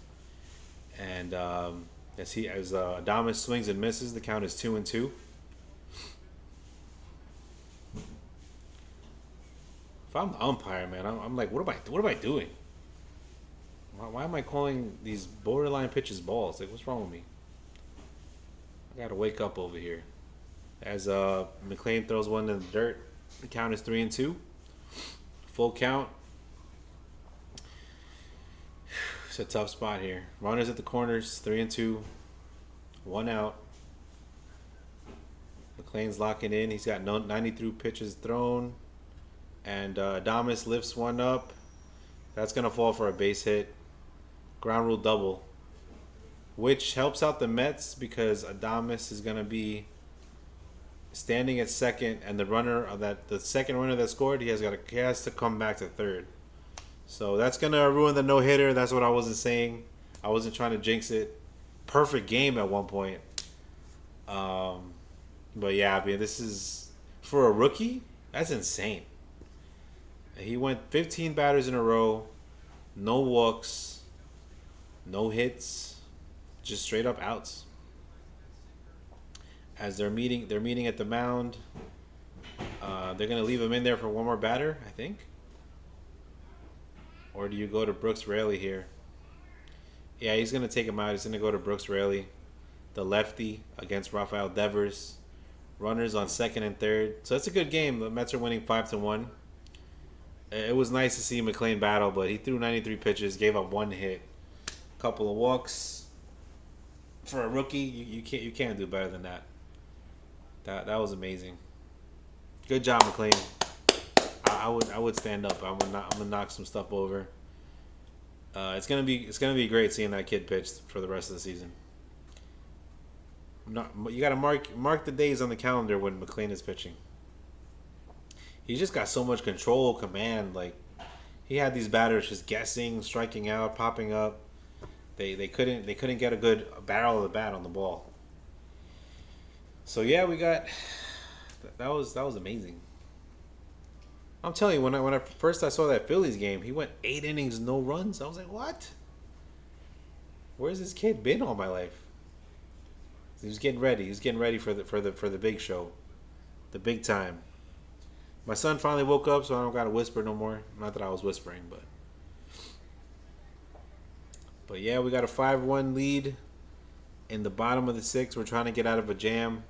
And as Adames swings and misses, the count is 2-2. If I'm the umpire, man, I'm like, what am I doing? Why am I calling these borderline pitches balls? Like, what's wrong with me? I gotta wake up over here. As McLean throws one in the dirt, the count is 3-2. Full count. It's a tough spot here. Runners at the corners, 3-2. One out. McLean's locking in. He's got 93 pitches thrown. And Adames lifts one up. That's going to fall for a base hit. Ground rule double. Which helps out the Mets because Adames is going to be standing at second. And the second runner that scored, he has to come back to third. So that's going to ruin the no-hitter. That's what I wasn't saying. I wasn't trying to jinx it. Perfect game at one point. But yeah, I mean, this is, for a rookie, that's insane. He went 15 batters in a row, No walks, no hits, just straight up outs. As they're meeting at the mound. They're gonna leave him in there for one more batter, I think. Or do you go to Brooks Raley here? Yeah, he's gonna take him out. He's gonna go to Brooks Raley, the lefty, against Rafael Devers. Runners on second and third. So that's a good game. The Mets are winning 5-1. It was nice to see McLean battle, but he threw 93 pitches, gave up one hit, a couple of walks. For a rookie, you can't do better than that. That was amazing. Good job, McLean. I would stand up. I'm gonna knock some stuff over. It's gonna be great seeing that kid pitch for the rest of the season. You gotta mark the days on the calendar when McLean is pitching. He's just got so much control, command. Like he had these batters just guessing, striking out, popping up. They couldn't get a good barrel of the bat on the ball. So yeah, we got that was amazing. I'm telling you, when I first I saw that Phillies game, he went 8 innings, no runs. I was like, what? Where's this kid been all my life? He was getting ready. He was getting ready for the big show, the big time. My son finally woke up, so I don't gotta whisper no more. Not that I was whispering, but yeah, we got a 5-1 lead in the bottom of the sixth. We're trying to get out of a jam.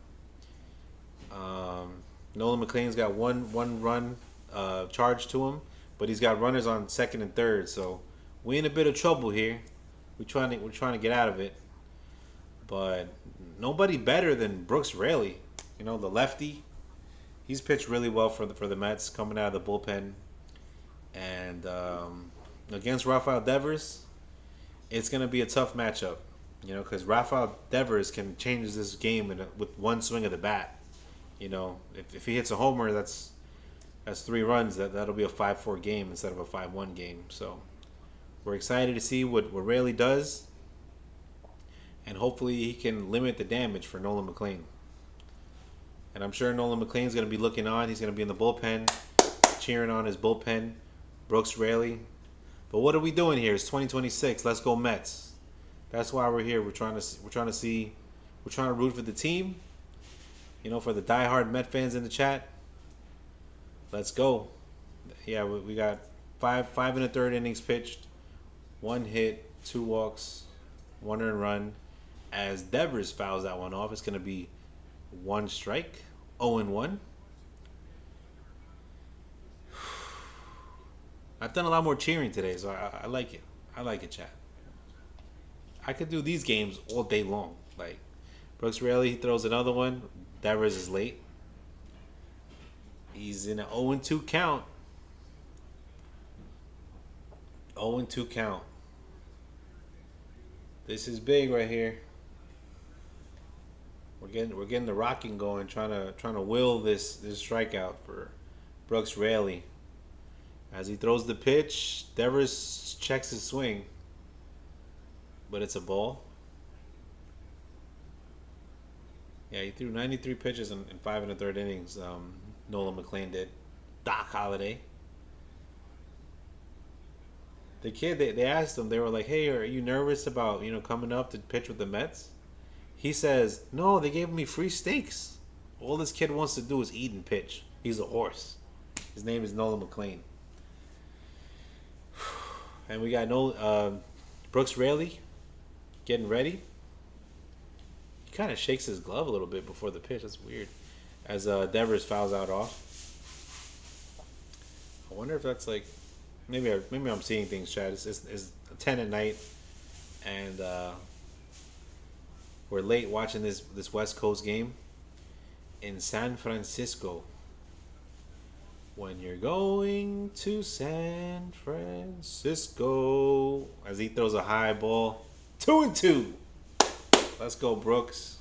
Nolan McLean's got one run charged to him, but he's got runners on second and third, so we're in a bit of trouble here. We're trying to get out of it, but nobody better than Brooks Raley. You know, the lefty. He's pitched really well for the Mets coming out of the bullpen, and against Rafael Devers, it's gonna be a tough matchup. You know, because Rafael Devers can change this game with one swing of the bat. You know, if he hits a homer, that's 3 runs. That'll be a 5-4 game instead of a 5-1 game. So we're excited to see what Raley does, and hopefully he can limit the damage for Nolan McLean. And I'm sure Nolan McLean's going to be looking on. He's going to be in the bullpen, cheering on his bullpen, Brooks Raley. But what are we doing here? It's 2026. Let's go Mets. That's why we're here. We're trying to root for the team. You know, for the diehard Met fans in the chat. Let's go. Yeah, we got five and a third innings pitched, 1 hit, 2 walks, 1 earned run. As Devers fouls that one off, it's going to be 1 strike, 0-1. I've done a lot more cheering today, so I like it. I like it, chat. I could do these games all day long. Like Brooks Raley, he throws another one. Devers is late. He's in an 0-2 count. 0-2 count. This is big right here. We're getting the rocking going, trying to will this strikeout for Brooks Raley. As he throws the pitch, Devers checks his swing, but it's a ball. Yeah, he threw 93 pitches in 5 1/3 innings. Nolan McLean did. Doc Holliday. The kid, they asked him, they were like, hey, are you nervous about, coming up to pitch with the Mets? He says, no, they gave me free steaks. All this kid wants to do is eat and pitch. He's a horse. His name is Nolan McLean. And we got Brooks Raley getting ready. He kind of shakes his glove a little bit before the pitch. That's weird. As Devers fouls out off. I wonder if that's like, maybe I'm seeing things, Chad. It's 10 at night, and we're late watching this West Coast game in San Francisco. When you're going to San Francisco, as he throws a high ball, 2-2. Let's go, Brooks.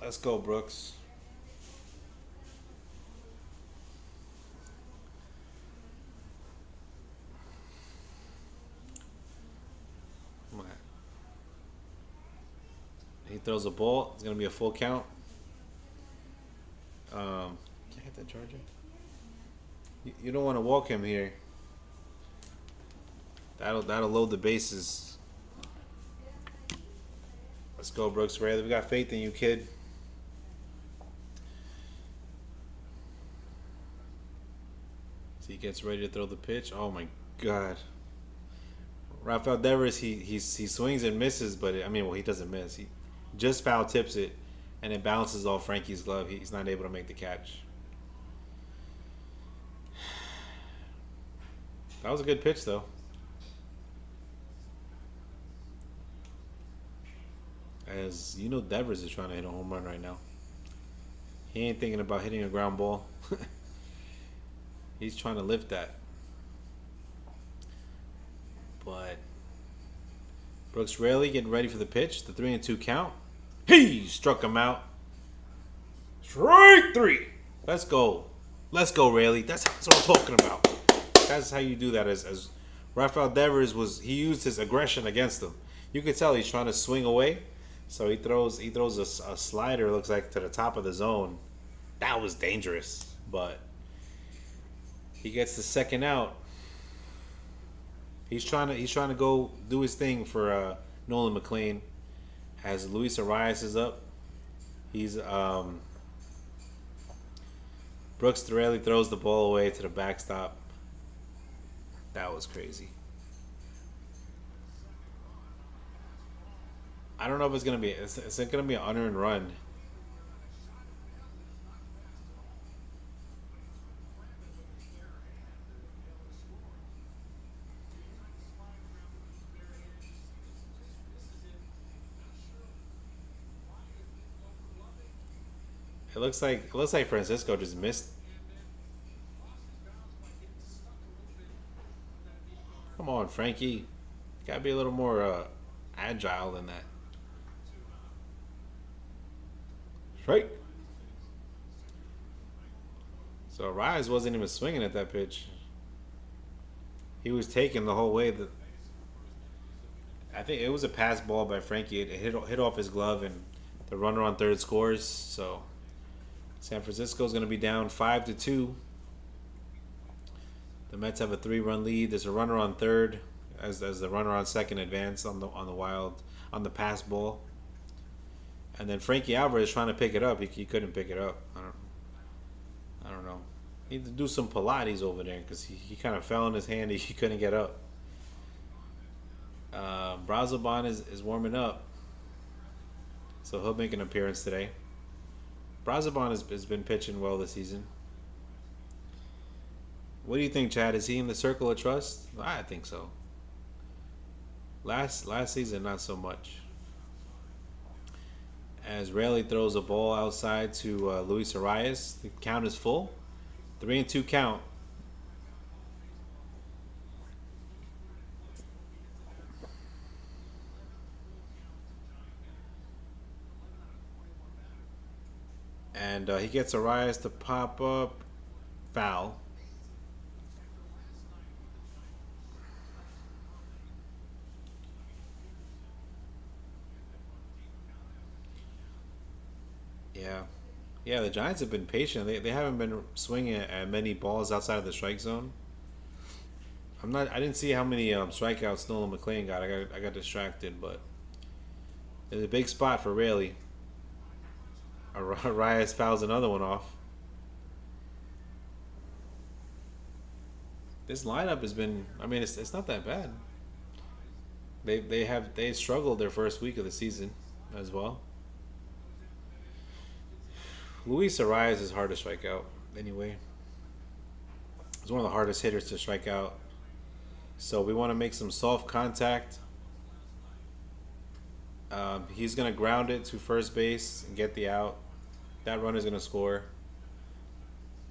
Let's go, Brooks. He throws a ball. It's gonna be a full count. Can I hit that charger? You don't want to walk him here. That'll load the bases. Let's go, Brooks Raley. We got faith in you, kid. So he gets ready to throw the pitch. Oh my God. Rafael Devers, he swings and misses, but he doesn't miss. He just foul tips it, and it bounces off Frankie's glove. He's not able to make the catch. That was a good pitch, though. As you know, Devers is trying to hit a home run right now. He ain't thinking about hitting a ground ball. He's trying to lift that. But Brooks Raley getting ready for the pitch. The 3-2 count. He struck him out. Strike 3. Let's go. Let's go, Raley. That's what I'm talking about. That's how you do that. As Rafael Devers he used his aggression against him. You can tell he's trying to swing away. So he throws a slider, looks like, to the top of the zone. That was dangerous. But he gets the second out. He's trying to go do his thing for Nolan McLean. As Luis Arias is up, he's Brooks Raley throws the ball away to the backstop. That was crazy. I don't know if it's gonna be. It's gonna be an unearned run. It looks like Francisco just missed. Come on, Frankie. You gotta be a little more agile than that. Right. So Rise wasn't even swinging at that pitch. He was taking the whole way. I think it was a pass ball by Frankie. It hit off his glove, and the runner on third scores. So San Francisco's going to be down 5-2. The Mets have a 3-run lead. There's a runner on third as the runner on second advance on the pass ball. And then Frankie Alvarez trying to pick it up. He couldn't pick it up. I don't know. Need to do some Pilates over there because he kind of fell on his hand. He couldn't get up. Brazoban is warming up, so he'll make an appearance today. Brazoban has been pitching well this season. What do you think, Chad? Is he in the circle of trust? I think so. Last season, not so much. As Raley throws a ball outside to Luis Arias. The count is full. 3-2 count. And he gets Arias to pop up. Foul. Yeah, the Giants have been patient. They haven't been swinging at many balls outside of the strike zone. I didn't see how many strikeouts Nolan McLean got. I got distracted, but it's a big spot for Raley. Arias fouls another one off. This lineup has been. It's not that bad. They struggled their first week of the season as well. Luis Arias is hard to strike out anyway. He's one of the hardest hitters to strike out. So we want to make some soft contact. He's going to ground it to first base and get the out. That runner's going to score.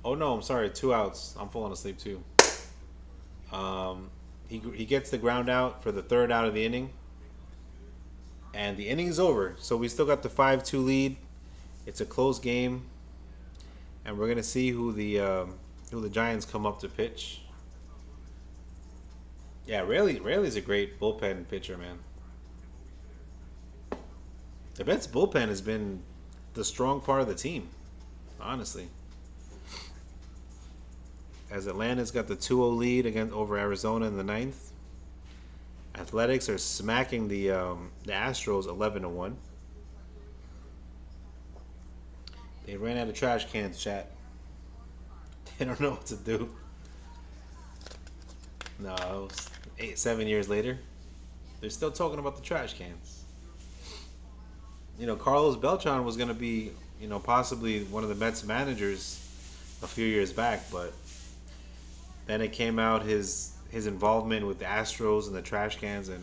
Oh no, I'm sorry, 2 outs. I'm falling asleep too. He gets the ground out for the 3rd out of the inning. And the inning's over. So we still got the 5-2 lead. It's a close game, and we're gonna see who the Giants come up to pitch. Yeah, Raley's a great bullpen pitcher, man. The Mets bullpen has been the strong part of the team, honestly. As Atlanta's got the 2-0 lead over Arizona in the 9th. Athletics are smacking the Astros 11-1. They ran out of trash cans, chat. They don't know what to do. No, 7 years later, they're still talking about the trash cans. Carlos Beltran was going to be, possibly one of the Mets managers a few years back, but then it came out his involvement with the Astros and the trash cans, and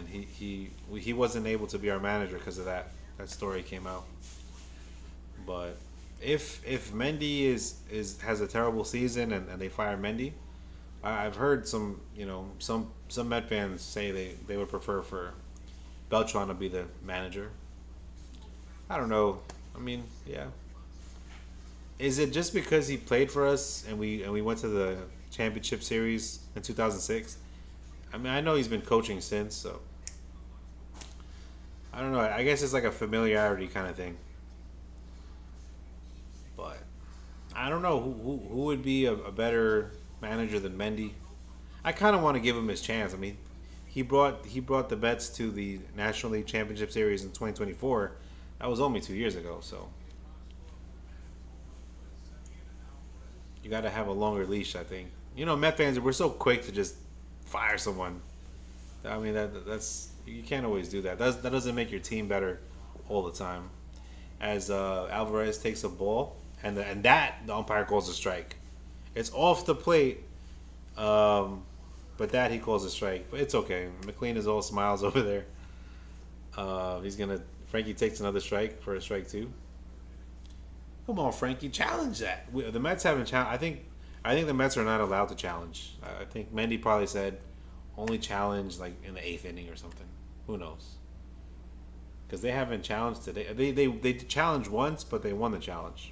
he wasn't able to be our manager because of that. That story came out. But if Mendy has a terrible season and they fire Mendy, I've heard some Met fans say they would prefer for Beltran to be the manager. I don't know. I mean, yeah. Is it just because he played for us and we went to the championship series in 2006? I mean, I know he's been coaching since, so I don't know. I guess it's like a familiarity kind of thing. But I don't know who would be a better manager than Mendy. I kind of want to give him his chance. I mean, he brought the Mets to the National League Championship Series in 2024. That was only 2 years ago, so you got to have a longer leash, I think. Met fans, we're so quick to just fire someone. I mean, that's you can't always do that. That doesn't make your team better all the time. As Alvarez takes a ball, and the umpire calls a strike. It's off the plate, but that he calls a strike. But it's okay. McLean is all smiles over there. Frankie takes another strike for a strike two. Come on, Frankie, challenge that. The Mets haven't challenged. I think the Mets are not allowed to challenge. I think Mendy probably said only challenge like in the eighth inning or something. Who knows? Because they haven't challenged today. They challenged once, but they won the challenge.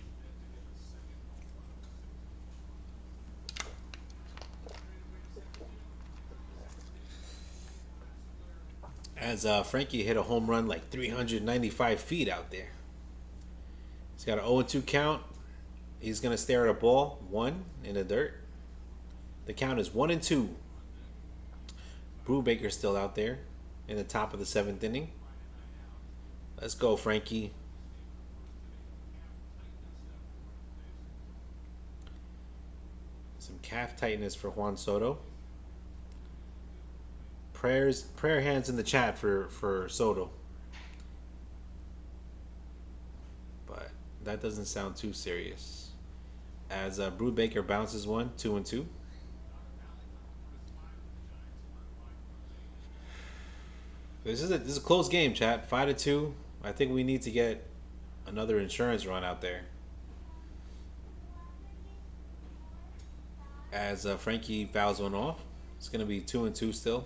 As Frankie hit a home run like 395 feet out there. He's got an 0-2 count. He's going to stare at a ball, one in the dirt. The count is 1-2. Brubaker's still out there in the top of the seventh inning. Let's go, Frankie. Some calf tightness for Juan Soto. Prayer hands in the chat for Soto. But that doesn't sound too serious. As Brubaker bounces one, 2-2. This is a close game, chat. 5-2. I think we need to get another insurance run out there. As Frankie fouls one off, it's going to be 2-2 still.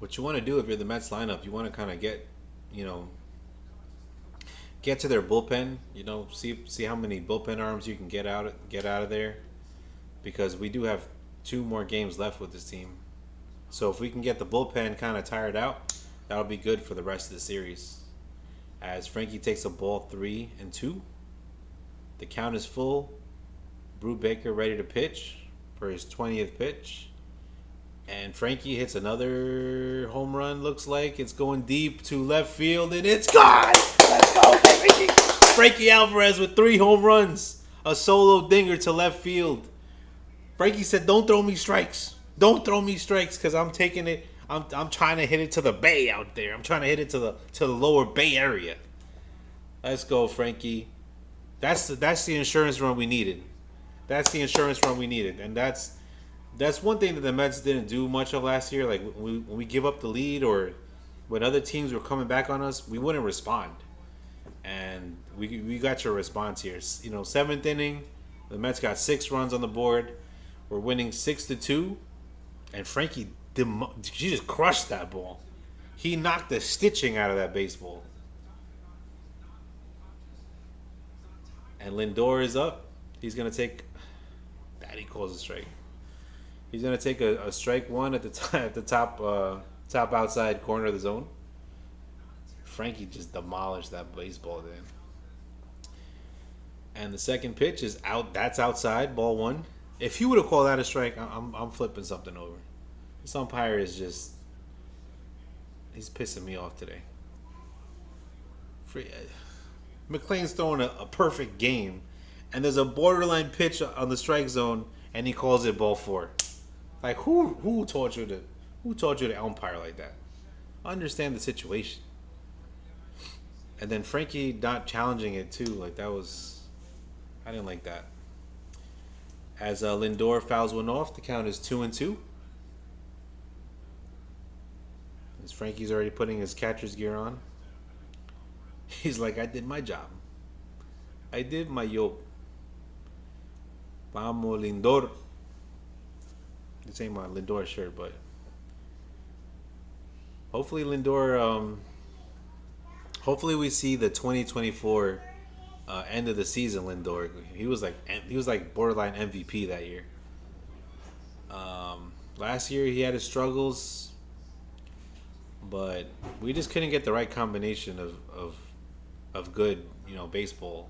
What you want to do if you're the Mets lineup, you want to kind of get to their bullpen. See how many bullpen arms you can get out of there, because we do have 2 more games left with this team. So if we can get the bullpen kind of tired out, that'll be good for the rest of the series. As Frankie takes a ball 3-2, the count is full. Brubaker ready to pitch for his 20th pitch. And Frankie hits another home run. Looks like it's going deep to left field, and it's gone. Let's go, baby. Frankie Alvarez with 3 home runs, a solo dinger to left field. Frankie said, "Don't throw me strikes. Don't throw me strikes, because I'm taking it. I'm trying to hit it to the bay out there. I'm trying to hit it to the lower Bay Area." Let's go, Frankie. That's the insurance run we needed. That's the insurance run we needed, and that's one thing that the Mets didn't do much of last year. Like when we give up the lead, or when other teams were coming back on us, we wouldn't respond. And we got your response here. 7th inning, the Mets got 6 runs on the board. We're winning 6-2, and Frankie she just crushed that ball. He knocked the stitching out of that baseball. And Lindor is up. He's gonna take. That he calls a strike. He's gonna take a strike one at the top outside corner of the zone. Frankie just demolished that baseball then. And the second pitch is out. That's outside. Ball one. If you would have called that a strike, I'm flipping something over. This umpire is just he's pissing me off today. Free, McLean's throwing a perfect game, and there's a borderline pitch on the strike zone, and he calls it ball four. Like who taught you to umpire like that? Understand the situation. And then Frankie not challenging it too, like that was I didn't like that. As Lindor fouls one off, the count is 2-2. As Frankie's already putting his catcher's gear on. He's like, I did my job. I did my job. Vamos Lindor. This ain't my Lindor shirt, but hopefully Lindor. Hopefully we see the 2024 end of the season. Lindor. He was like borderline MVP that year. Last year he had his struggles, but we just couldn't get the right combination of good, baseball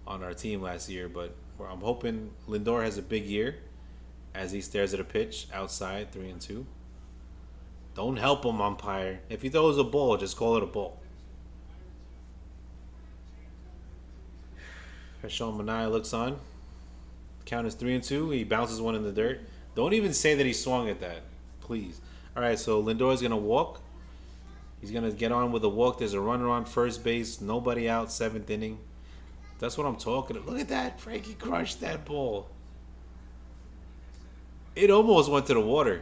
on our team last year. But I'm hoping Lindor has a big year as he stares at a pitch outside, 3-2. Don't help him, umpire. If he throws a ball, just call it a ball. As Sean Manaea looks on, count is 3-2. He bounces one in the dirt. Don't even say that he swung at that, please. All right, so Lindor's gonna walk. He's gonna get on with a walk. There's a runner on first base. Nobody out. 7th inning. That's what I'm talking about. Look at that. Frankie crushed that ball. It almost went to the water.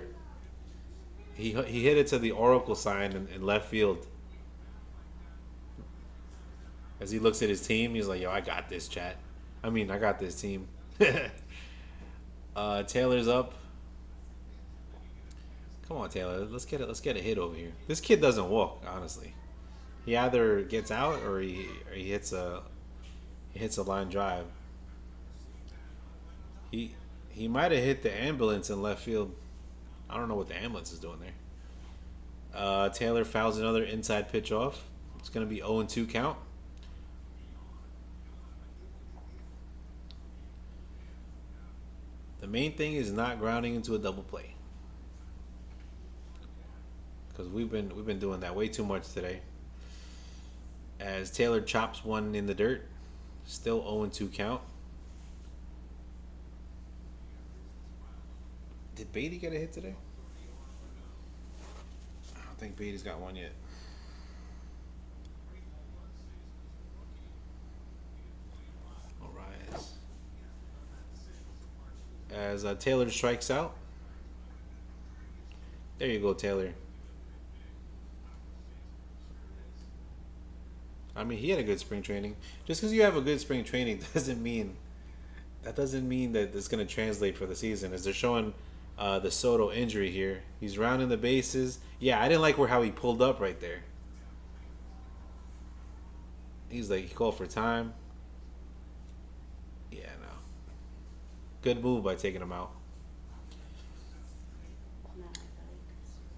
He hit it to the Oracle sign in left field. As he looks at his team, he's like, "Yo, I got this, chat. I got this team." Taylor's up. Come on, Taylor. Let's get a hit over here. This kid doesn't walk, honestly. He either gets out or he hits a line drive. He might have hit the ambulance in left field. I don't know what the ambulance is doing there. Taylor fouls another inside pitch off. It's going to be 0-2 count. The main thing is not grounding into a double play, because we've been doing that way too much today. As Taylor chops one in the dirt, still 0-2 count. Did Beatty get a hit today? I don't think Beatty's got one yet. All right. As Taylor strikes out. There you go, Taylor. He had a good spring training. Just because you have a good spring training doesn't mean that it's going to translate for the season. As they're showing the Soto injury here, he's rounding the bases. Yeah, I didn't like how he pulled up right there. He's like, he called for time. Yeah, no. Good move by taking him out.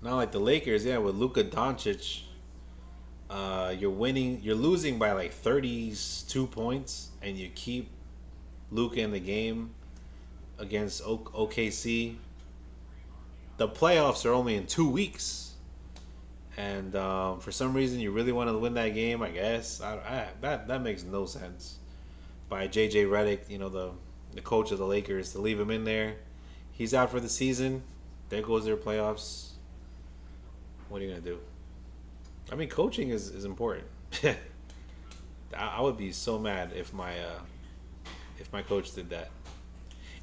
Not like the Lakers, yeah, with Luka Doncic. You're losing by like 32 points, and you keep Luka in the game against OKC. The playoffs are only in 2 weeks, and for some reason you really want to win that game. I guess that makes no sense. By JJ Redick, the coach of the Lakers, to leave him in there. He's out for the season. There goes their playoffs. What are you gonna do? Coaching is important. I would be so mad if my coach did that.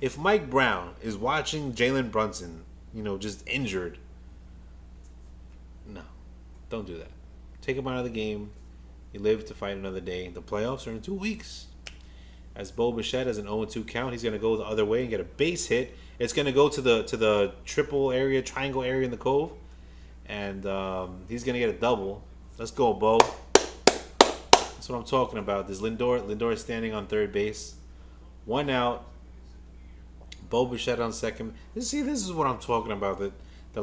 If Mike Brown is watching Jalen Brunson, just injured, no, don't do that. Take him out of the game. You live to fight another day. The playoffs are in 2 weeks. As Bo Bichette has an 0-2 count, he's going to go the other way and get a base hit. It's going to go to the triple area, triangle area in the Cove. And he's going to get a double. Let's go, Bo. That's what I'm talking about. There's Lindor is standing on third base. 1 out. Bo Bichette on second. This is what I'm talking about. The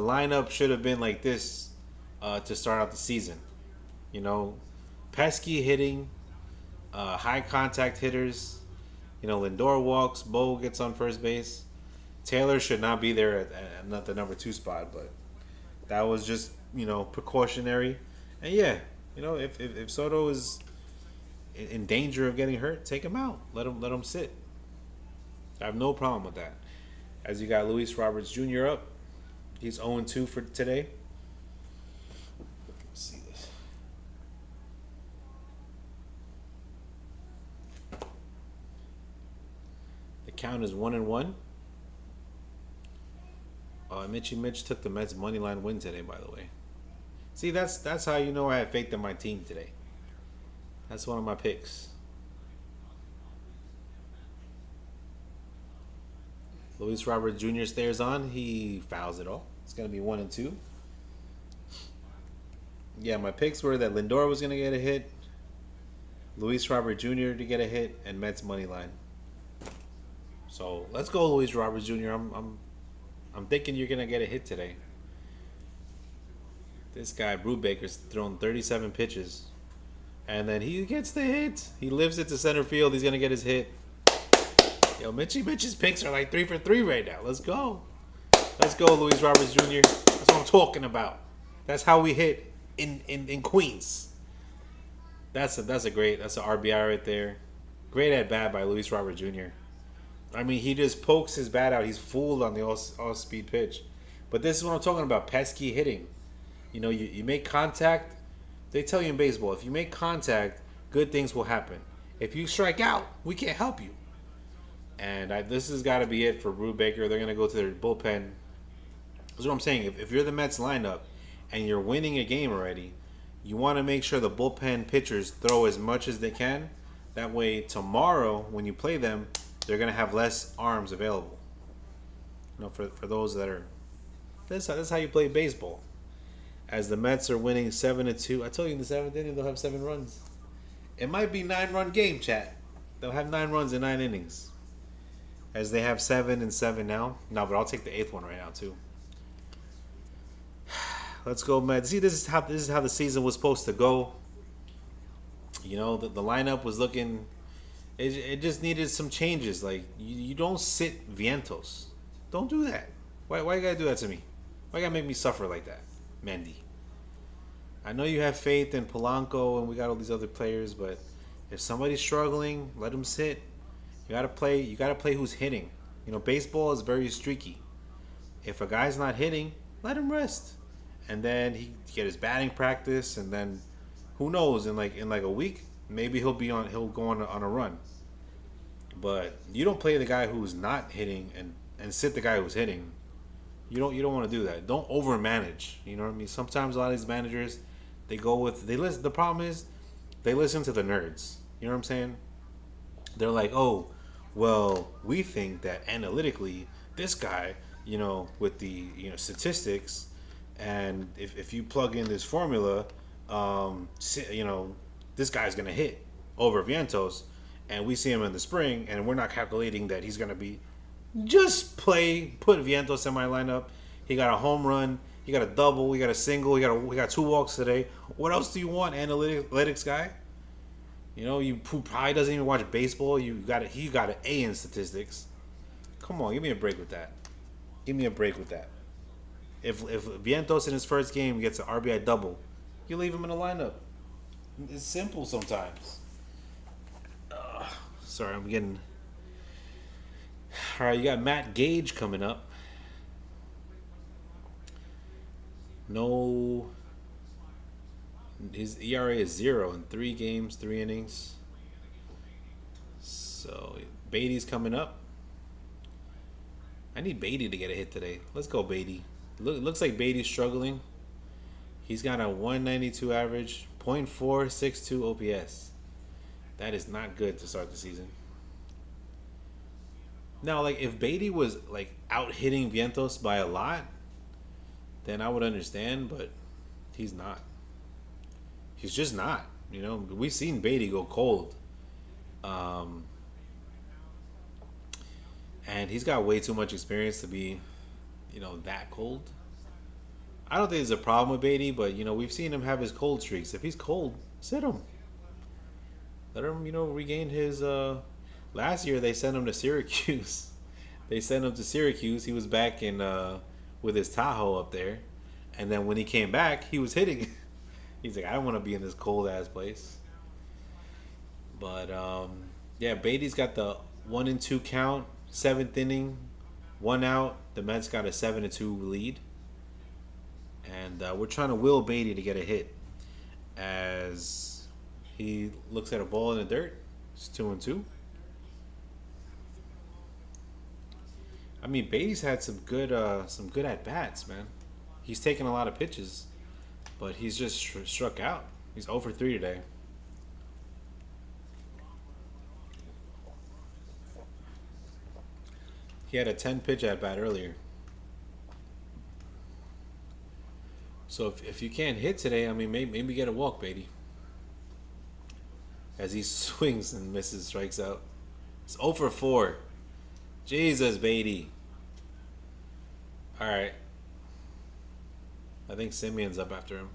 lineup should have been like this to start out the season. Pesky hitting, high contact hitters. Lindor walks, Bo gets on first base. Taylor should not be there at not the number 2 spot, but that was just precautionary. And yeah, if Soto is in danger of getting hurt, take him out. Let him sit. I have no problem with that. As you got Luis Roberts Jr. up, he's 0-2 for today. Let's see this. The count is 1-1. Mitchie Mitch took the Mets money line win today, by the way. See, that's how you know I have faith in my team today. That's one of my picks. Luis Robert Jr. stares on. He fouls it all. It's going to be 1-2. Yeah, my picks were that Lindor was going to get a hit, Luis Robert Jr. to get a hit, and Mets money line. So let's go, Luis Robert Jr. I'm thinking you're going to get a hit today. This guy, Brubaker's thrown 37 pitches. And then he gets the hit. He lifts it to center field. He's going to get his hit. Yo, Mitch's picks are like 3 for 3 right now. Let's go. Let's go, Luis Roberts Jr. That's what I'm talking about. That's how we hit in Queens. That's an RBI right there. Great at bat by Luis Robert Jr. I mean, he just pokes his bat out. He's fooled on the all speed pitch. But this is what I'm talking about. Pesky hitting. You make contact. They tell you in baseball, if you make contact, good things will happen. If you strike out, we can't help you. And this has got to be it for Brubaker. They're going to go to their bullpen. That's what I'm saying. If you're the Mets lineup and you're winning a game already, you want to make sure the bullpen pitchers throw as much as they can. That way, tomorrow, when you play them, they're going to have less arms available. For those that are... That's how you play baseball. As the Mets are winning 7-2. I told you in the 7th inning they'll have 7 runs. It might be 9-run game, chat. They'll have 9 runs in 9 innings. As they have 7-7 now. No, but I'll take the 8th one right now too. Let's go, Mets. See, this is how the season was supposed to go. The lineup was looking. It just needed some changes. Like you don't sit Vientos. Don't do that. Why you gotta do that to me? Why you gotta make me suffer like that, Mendy? I know you have faith in Polanco and we got all these other players, but if somebody's struggling, let them sit. You gotta play. You gotta play who's hitting. Baseball is very streaky. If a guy's not hitting, let him rest, and then he get his batting practice, and then who knows? In like a week, maybe he'll go on a run. But you don't play the guy who's not hitting and sit the guy who's hitting. You don't want to do that. Don't overmanage. You know what I mean? Sometimes a lot of these managers, they listen. The problem is they listen to the nerds. You know what I'm saying? They're like, oh, well, we think that analytically, this guy, with the statistics, and if you plug in this formula, this guy's gonna hit over Vientos, and we see him in the spring, and we're not calculating that he's gonna be. Just put Vientos in my lineup. He got a home run. He got a double. He got a single. He got 2 walks today. What else do you want, analytics guy? You probably doesn't even watch baseball. He got an A in statistics. Come on, give me a break with that. Give me a break with that. If Vientos in his first game gets an RBI double, you leave him in the lineup. It's simple sometimes. Sorry, I'm getting... All right, you got Matt Gage coming up. No... His ERA is 0 in 3 games, 3 innings. So, Beatty's coming up. I need Beatty to get a hit today. Let's go, Beatty. Looks like Beatty's struggling. He's got a 192 average, .462 OPS. That is not good to start the season. Now, if Beatty was, out hitting Vientos by a lot, then I would understand, but he's not. He's just not. We've seen Beatty go cold. And he's got way too much experience to be, that cold. I don't think there's a problem with Beatty, but, we've seen him have his cold streaks. If he's cold, sit him. Let him, regain his... Last year they sent him to Syracuse. They sent him to Syracuse. He was back in with his Tahoe up there, and then when he came back, he was hitting. He's like, I don't want to be in this cold ass place. But yeah, Beatty's got the 1-2 count, seventh inning, one out. The Mets got a 7-2 lead, and we're trying to will Beatty to get a hit as he looks at a ball in the dirt. It's 2-2. I mean, Beatty's had some good at bats, man. He's taken a lot of pitches, but he's just struck out. He's 0 for 3 today. He had a 10 pitch at bat earlier. So if you can't hit today, I mean, maybe get a walk, Beatty. As he swings and misses, strikes out. It's 0 for 4. Jesus, Beatty. All right. I think Simeon's up after him.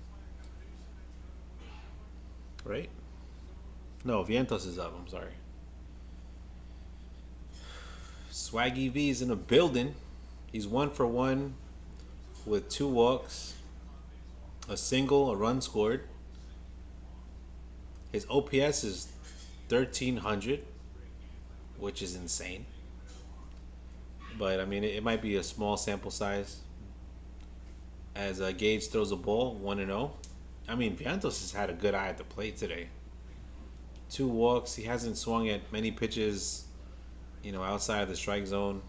Right? No, Vientos is up. I'm sorry. Swaggy V's in the building. He's 1 for 1 with 2 walks, a single, a run scored. His OPS is 1,300, which is insane. But I mean, it might be a small sample size. As Gage throws a ball, 1-0. I mean, Vientos has had a good eye at the plate today. 2 walks. He hasn't swung at many pitches, outside of the strike zone.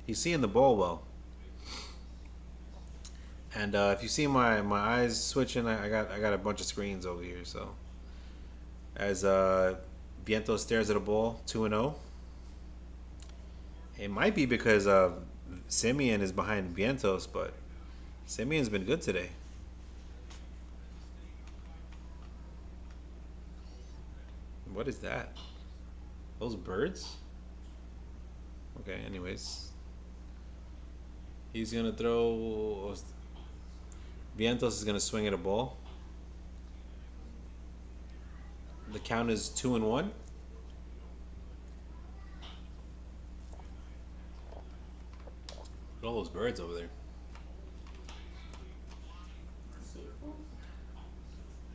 He's seeing the ball well. And if you see my eyes switching, I got a bunch of screens over here. So as Vientos stares at a ball, 2-0. It might be because Simeon is behind Vientos, but Simeon's been good today. What is that? Those birds? Okay, anyways. He's going to throw... Vientos is going to swing at a ball. The count is 2-1. Look at all those birds over there.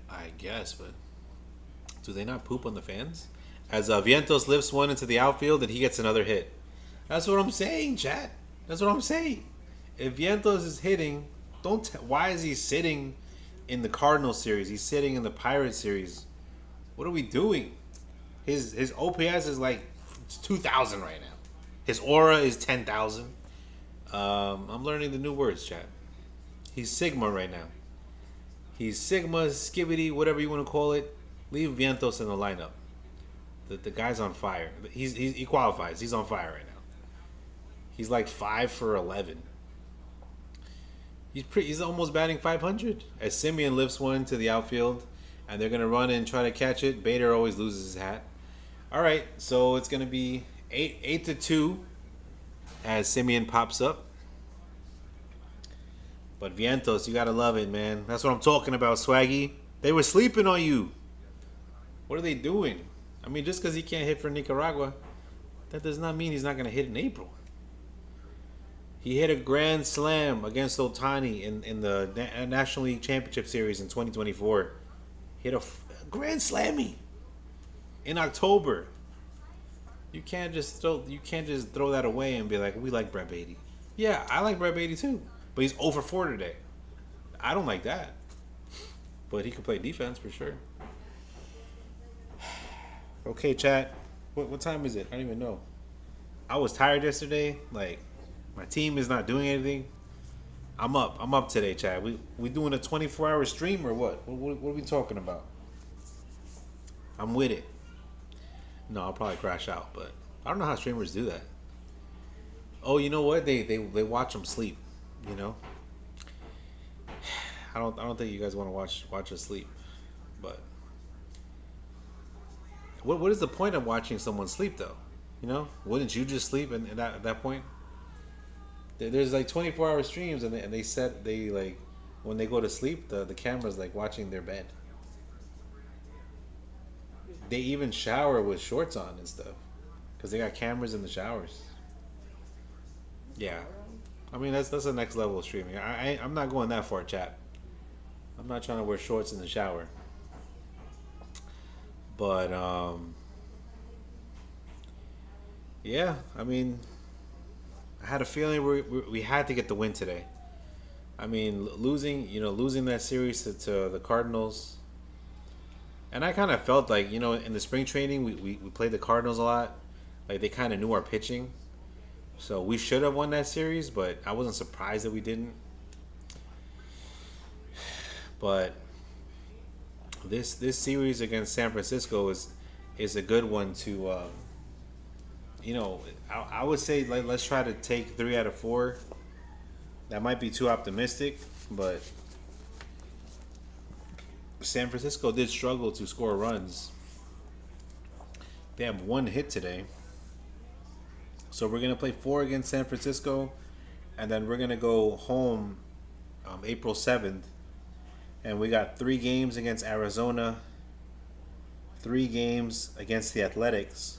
I guess, but do they not poop on the fans? As Vientos lifts one into the outfield and he gets another hit. That's what I'm saying, chat. That's what I'm saying. If Vientos is hitting, why is he sitting in the Cardinals series? He's sitting in the Pirates series. What are we doing? His OPS is like 2,000 right now. His aura is 10,000. I'm learning the new words, chat. He's Sigma right now. He's Sigma, Skibbity, whatever you want to call it. Leave Vientos in the lineup. The guy's on fire. He qualifies. He's on fire right now. He's like 5 for 11. He's almost batting 500. As Simeon lifts one to the outfield, and they're gonna run and try to catch it. Bader always loses his hat. All right, so it's gonna be 8-2 as Simeon pops up. But Vientos, you gotta love it, man. That's what I'm talking about, Swaggy. They were sleeping on you. What are they doing? I mean, just because he can't hit for Nicaragua, that does not mean he's not gonna hit in April. He hit a grand slam against Ohtani in the National League Championship Series in 2024. Hit a grand slammy in October. You can't just throw that away and be like, we like Brett Baty. Yeah, I like Brett Baty too, but he's 0 for 4 today. I don't like that, but he can play defense for sure. Okay, chat. What time is it? I don't even know. I was tired yesterday. Like, my team is not doing anything. I'm up today, chat. We doing a 24-hour stream or what? What are we talking about? I'm with it. No, I'll probably crash out, but I don't know how streamers do that. Oh, you know what? They watch them sleep. You know. I don't think you guys want to watch us sleep, but what is the point of watching someone sleep though? You know, wouldn't you just sleep at that point? There's like 24-hour streams, and they like when they go to sleep, the camera's like watching their bed. They even shower with shorts on and stuff. because they got cameras in the showers. Yeah, I mean that's the next level of streaming. I'm not going that far, chat. I'm not trying to wear shorts in the shower, but yeah. I mean, I had a feeling we had to get the win today. I mean, losing that series to the Cardinals, and I kind of felt like in the spring training we played the Cardinals a lot. Like they kind of knew our pitching, so we should have won that series. But I wasn't surprised that we didn't. But this series against San Francisco is a good one to I would say let's try to take 3 out of 4. That might be too optimistic, but San Francisco did struggle to score runs. They have 1 hit today. So we're going to play 4 against San Francisco, and then we're going to go home April 7th. And we got 3 games against Arizona, 3 games against the Athletics,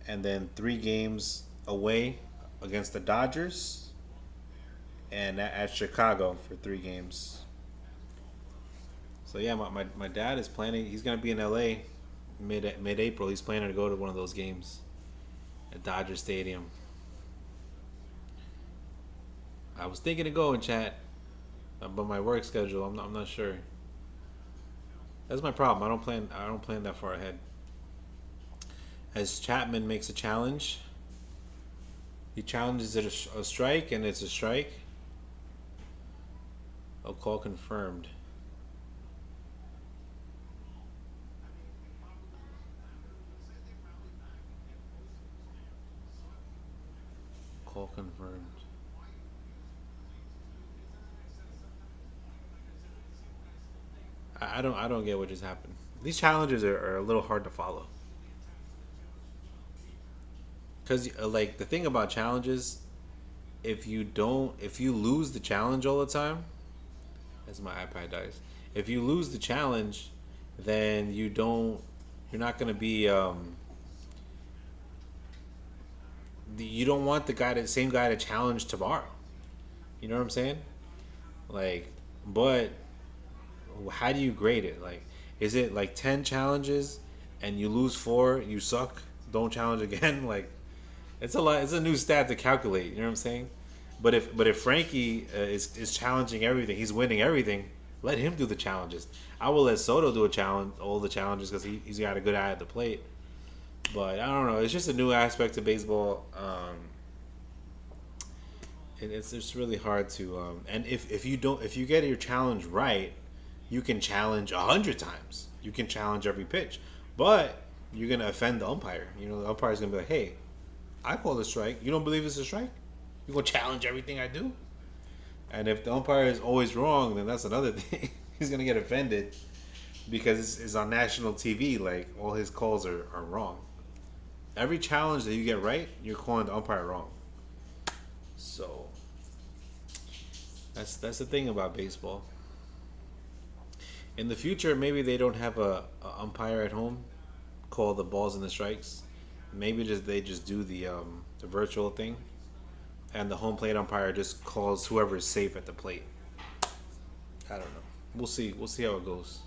and then 3 games away against the Dodgers, and at Chicago for 3 games. So yeah, my dad is planning. He's gonna be in LA mid April. He's planning to go to one of those games at Dodger Stadium. I was thinking of going, chat, but my work schedule, I'm not sure. That's my problem. I don't plan that far ahead. As Chapman makes a challenge, he challenges it a strike, and it's a strike. A call confirmed. Call confirmed. I don't get what just happened. These challenges are a little hard to follow. Cause like the thing about challenges, if you lose the challenge all the time, as my iPad dies, if you lose the challenge, then you're not gonna be you don't want the same guy to challenge tomorrow. You know what I'm saying? Like, but how do you grade it? Like, is it like 10 challenges and you lose 4, you suck, don't challenge again? Like, it's a lot. It's a new stat to calculate. You know what I'm saying? But if Frankie is challenging everything, he's winning everything. Let him do the challenges. I will let Soto do all the challenges because he's got a good eye at the plate. But I don't know. It's just a new aspect to baseball. It's just really hard to. And if you get your challenge right, you can challenge 100 times. You can challenge every pitch, but you're gonna offend the umpire. The umpire's gonna be like, "Hey, I call a strike. You don't believe it's a strike? You gonna challenge everything I do?" And if the umpire is always wrong, then that's another thing. He's gonna get offended because it's on national TV. Like all his calls are wrong. Every challenge that you get right, you're calling the umpire wrong. So that's the thing about baseball. In the future, maybe they don't have a umpire at home call the balls and the strikes. Maybe they just do the virtual thing, and the home plate umpire just calls whoever is safe at the plate. I don't know. We'll see. We'll see how it goes.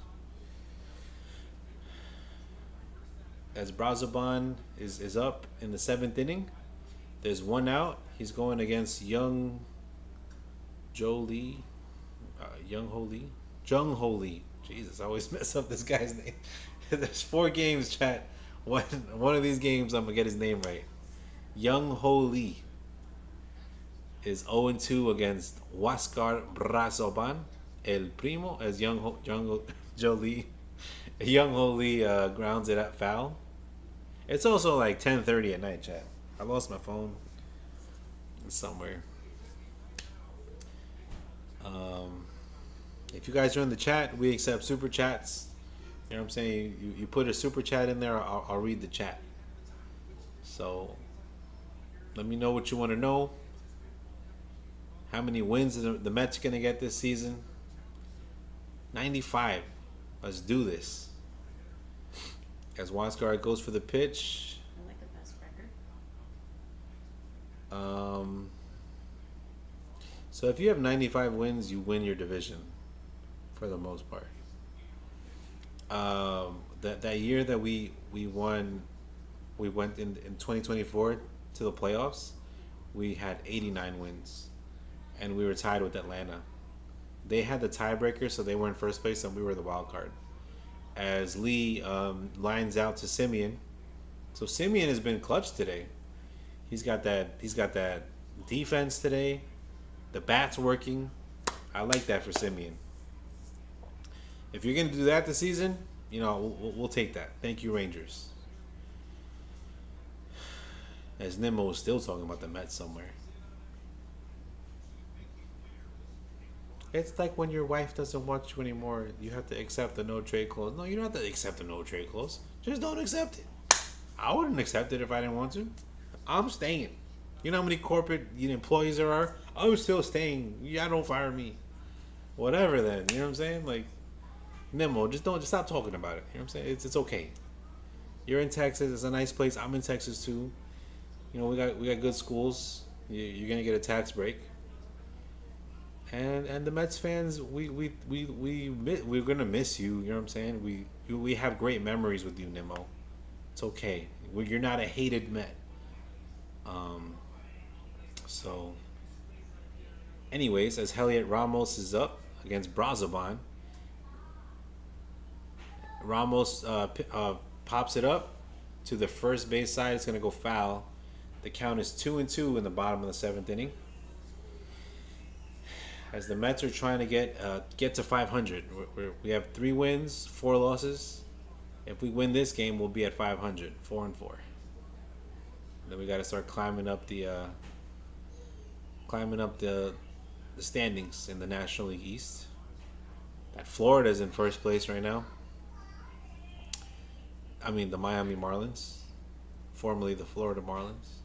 As Brazoban is up in the 7th inning, there's 1 out. He's going against Young Jolie, Young Holy, Jung Holy. Jesus, I always mess up this guy's name. There's 4 games, chat. One of these games, I'm gonna get his name right. Young Ho Lee is 0-2 against Huáscar Brazoban. El Primo, as Young Jolie. Young Ho Lee grounds it at foul. It's also like 10:30 at night, chat. I lost my phone. It's somewhere. If you guys are in the chat, we accept super chats. You know what I'm saying? You put a super chat in there, I'll read the chat. So let me know what you want to know. How many wins the Mets going to get this season? 95. Let's do this. As Huáscar goes for the pitch. Um, so if you have 95 wins, you win your division for the most part. That year that we won, we went in 2024 to the playoffs. We had 89 wins, and we were tied with Atlanta. They had the tiebreaker, so they were in first place, and we were the wild card. As Lee lines out to Simeon, so Simeon has been clutch today. He's got that. He's got that defense today. The bat's working. I like that for Simeon. If you're gonna do that this season, we'll take that. Thank you, Rangers. As Nimmo is still talking about the Mets somewhere. It's like when your wife doesn't want you anymore, you have to accept the no trade clause. No, you don't have to accept the no trade clause. Just don't accept it. I wouldn't accept it if I didn't want to. I'm staying. You know how many corporate employees there are? I'm still staying. Yeah, don't fire me. Whatever then. You know what I'm saying? Like, Nemo, just stop talking about it. You know what I'm saying? It's okay. You're in Texas. It's a nice place. I'm in Texas too. We got good schools. You're gonna get a tax break. And the Mets fans, we're gonna miss you. You know what I'm saying? We have great memories with you, Nemo. It's okay. You're not a hated Met. Um. So, anyways, as Heliot Ramos is up against Brazoban, Ramos pops it up to the first base side. It's gonna go foul. The count is 2-2 in the bottom of the seventh inning. As the Mets are trying to get to 500, we have 3 wins, 4 losses. If we win this game, we'll be at 500, 4-4. Then we got to start climbing up the standings in the National League East. That Florida's in first place right now. I mean the Miami Marlins, formerly the Florida Marlins.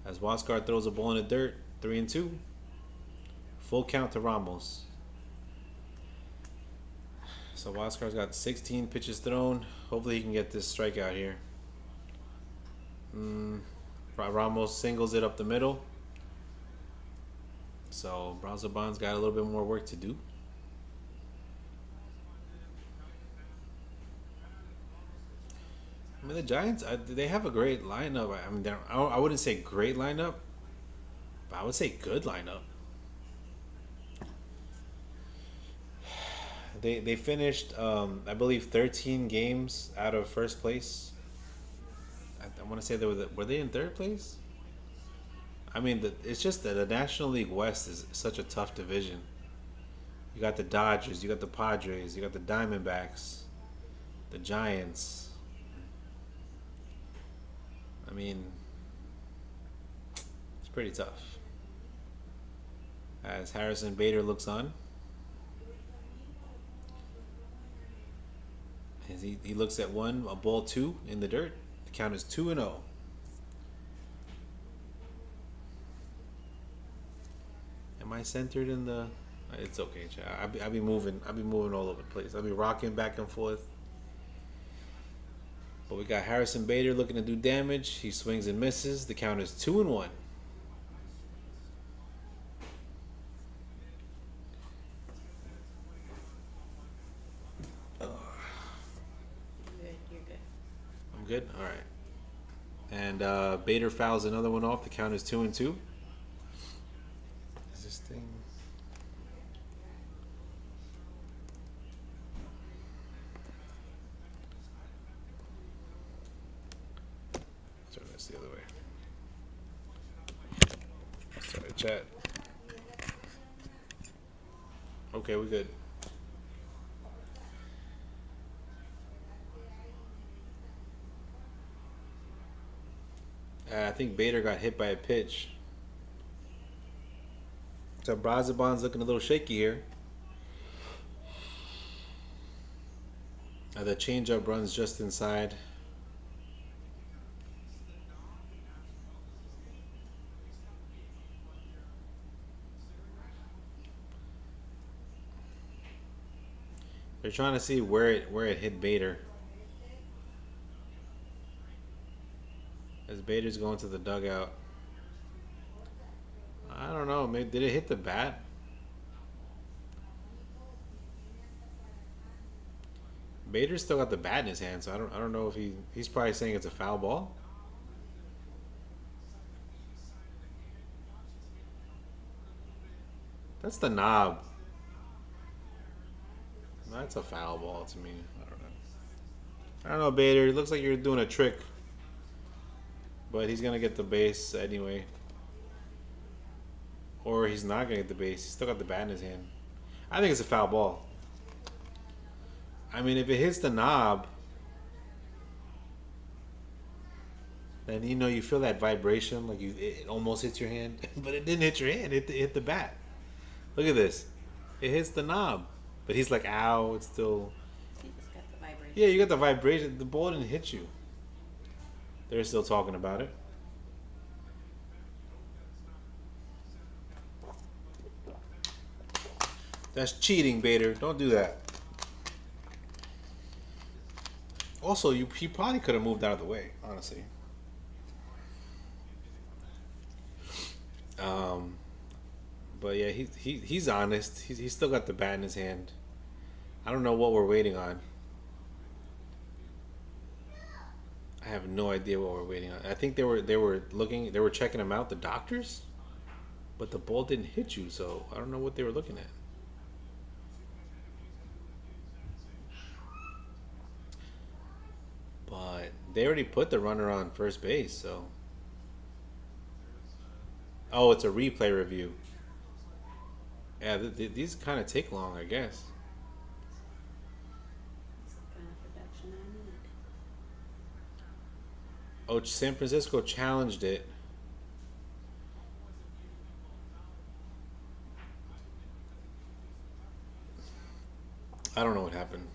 As Huascar throws a ball in the dirt, 3-2. Full count to Ramos. So Huascar's got 16 pitches thrown. Hopefully he can get this strikeout here. Ramos singles it up the middle. So Brazoban's got a little bit more work to do. I mean, the Giants, they have a great lineup. I mean, I wouldn't say great lineup, but I would say good lineup. They finished, I believe, 13 games out of first place. I want to say were they in third place? I mean, it's just that the National League West is such a tough division. You got the Dodgers, you got the Padres, you got the Diamondbacks, the Giants. I mean, it's pretty tough. As Harrison Bader looks on. As he looks at a ball 2 in the dirt. The count is 2-0. Am I centered in the? It's okay, Chad. I'll be moving. I'll be moving all over the place. I'll be rocking back and forth. But we got Harrison Bader looking to do damage. He swings and misses. The count is 2-1. You're good. I'm good. All right. And Bader fouls another one off. The count is 2-2. Is this thing? Turn this the other way. Sorry, chat. Okay, we're good. I think Bader got hit by a pitch. So Brazoban's looking a little shaky here. The changeup runs just inside. They're trying to see where it hit Bader. As Bader's going to the dugout. don't know. Maybe did it hit the bat? Bader still got the bat in his hand, so I don't know if he's probably saying it's a foul ball. That's the knob. That's a foul ball to me. I don't know. I don't know, Bader. It looks like you're doing a trick, but he's gonna get the base anyway. Or he's not gonna get the base. He's still got the bat in his hand. I think it's a foul ball. I mean, if it hits the knob, then you feel that vibration, like it almost hits your hand, but it didn't hit your hand. It hit the bat. Look at this. It hits the knob, but he's like, "Ow!" It's still. You just got the vibration. Yeah, you got the vibration. The ball didn't hit you. They're still talking about it. That's cheating, Bader. Don't do that. Also, he probably could have moved out of the way, honestly. Um, but yeah, he's honest. He's still got the bat in his hand. I don't know what we're waiting on. I have no idea what we're waiting on. I think they were checking him out, the doctors, but the ball didn't hit you, so I don't know what they were looking at. But they already put the runner on first base, so. Oh, it's a replay review. Yeah, these kind of take long, I guess. It's the kind of production I need. Oh, San Francisco challenged it. I don't know what happened.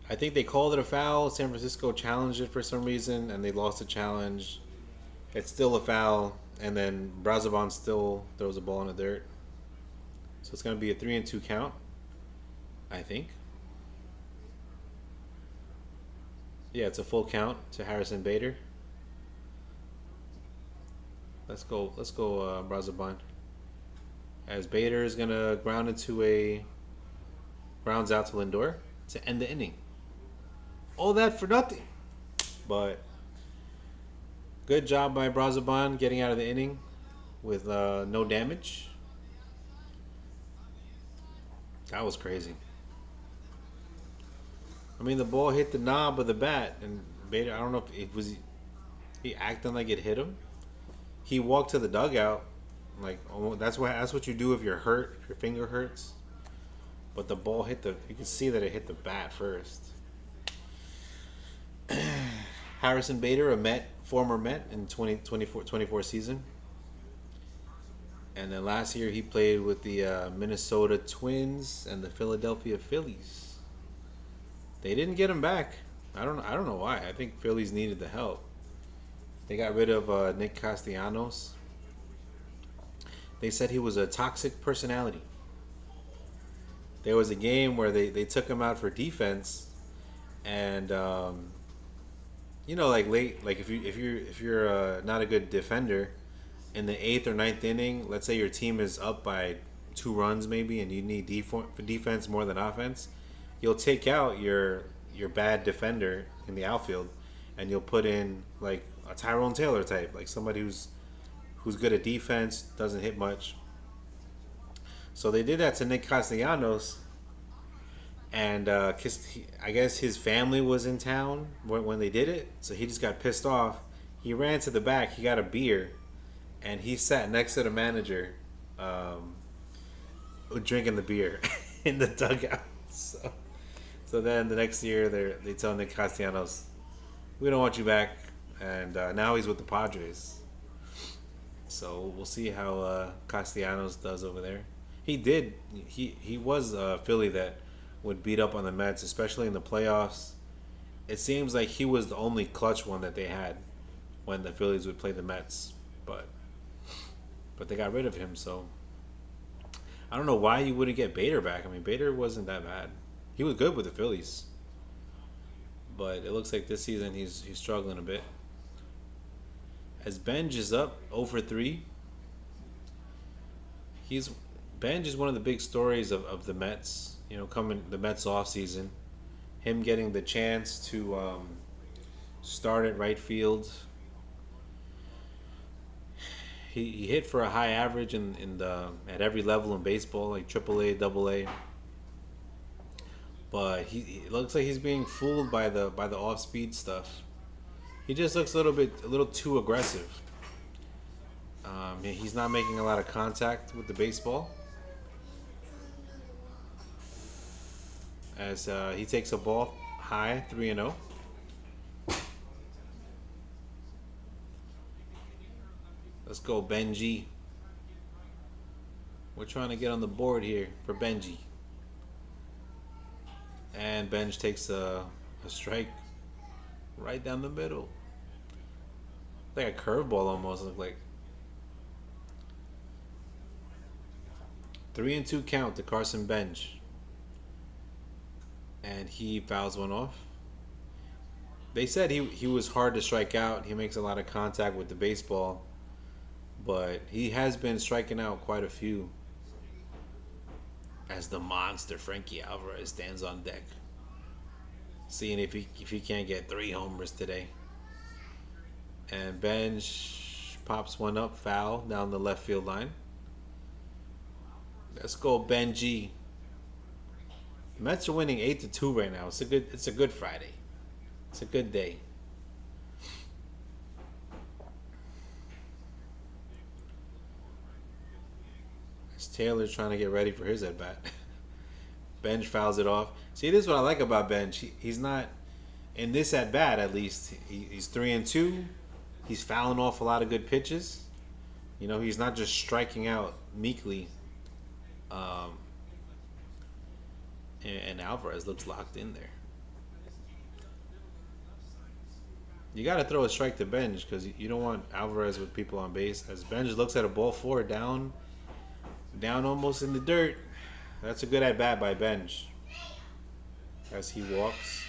I think they called it a foul. San Francisco challenged it for some reason, and they lost the challenge. It's still a foul, and then Brazoban still throws a ball in the dirt. So it's going to be a 3-2 count, I think. Yeah, it's a full count to Harrison Bader. Let's go, Brazoban. As Bader is going to grounds out to Lindor to end the inning. All that for nothing. But good job by Brazoban getting out of the inning with no damage. That was crazy. I mean, the ball hit the knob of the bat, and Bader, I don't know if it was he acting like it hit him. He walked to the dugout, like that's what you do if you're hurt, if your finger hurts. But the ball hit you can see that it hit the bat first. Harrison Bader, former Met in 2024 season. And then last year he played with the Minnesota Twins and the Philadelphia Phillies. They didn't get him back. I don't know why. I think Phillies needed the help. They got rid of Nick Castellanos. They said he was a toxic personality. There was a game where they took him out for defense, and like late, like if you're not a good defender in the 8th or ninth inning, let's say your team is up by 2 runs maybe, and you need defense more than offense, you'll take out your bad defender in the outfield, and you'll put in like a Tyrone Taylor type, like somebody who's good at defense, doesn't hit much. So they did that to Nick Castellanos, and I guess his family was in town when they did it, so he just got pissed off. He ran to the back, he got a beer, and he sat next to the manager, drinking the beer in the dugout. So then the next year they tell Nick Castellanos, we don't want you back, and now he's with the Padres. So we'll see how Castellanos does over there. He was a Philly that would beat up on the Mets, especially in the playoffs. It seems like he was the only clutch one that they had when the Phillies would play the Mets, but they got rid of him. So I don't know why you wouldn't get Bader back. I mean, Bader wasn't that bad. He was good with the Phillies, but it looks like this season he's struggling a bit. As Benj is up 0 for 3 He's Benj is one of the big stories of the Mets. You know, coming the Mets off season, him getting the chance to start at right field. He hit for a high average in the at every level in baseball, like AAA, AA. But it looks like he's being fooled by the off speed stuff. He just looks a little too aggressive. He's not making a lot of contact with the baseball. As he takes a ball high, 3-0. Let's go, Benji. We're trying to get on the board here for Benji. And Benj takes a strike right down the middle. Like a curveball almost, look like. 3-2 count to Carson Benj. And he fouls one off. They said he was hard to strike out. He makes a lot of contact with the baseball. But he has been striking out quite a few. As the monster Frankie Alvarez stands on deck. Seeing if he can't get 3 homers today. And Benj pops one up, foul down the left field line. Let's go, Benji. The Mets are winning 8-2 right now. It's a good Friday. It's a good day. As Taylor's trying to get ready for his at bat. Benj fouls it off. See, this is what I like about Benj. He's not in this at bat at least. He's 3-2. He's fouling off a lot of good pitches. You know, he's not just striking out meekly. And Alvarez looks locked in there. You got to throw a strike to Benj because you don't want Alvarez with people on base. As Benj looks at a ball 4 down almost in the dirt. That's a good at bat by Benj. As he walks.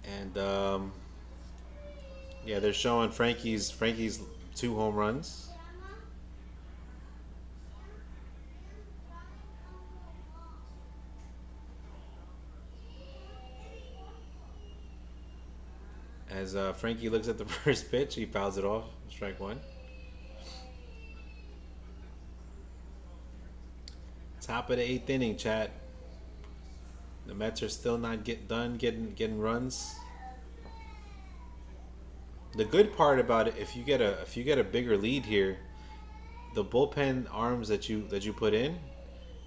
And yeah, they're showing Frankie's 2 home runs. As Frankie looks at the first pitch, he fouls it off. Strike 1. Top of the 8th inning, chat. The Mets are still not getting runs. The good part about it, if you get a bigger lead here, the bullpen arms that you put in,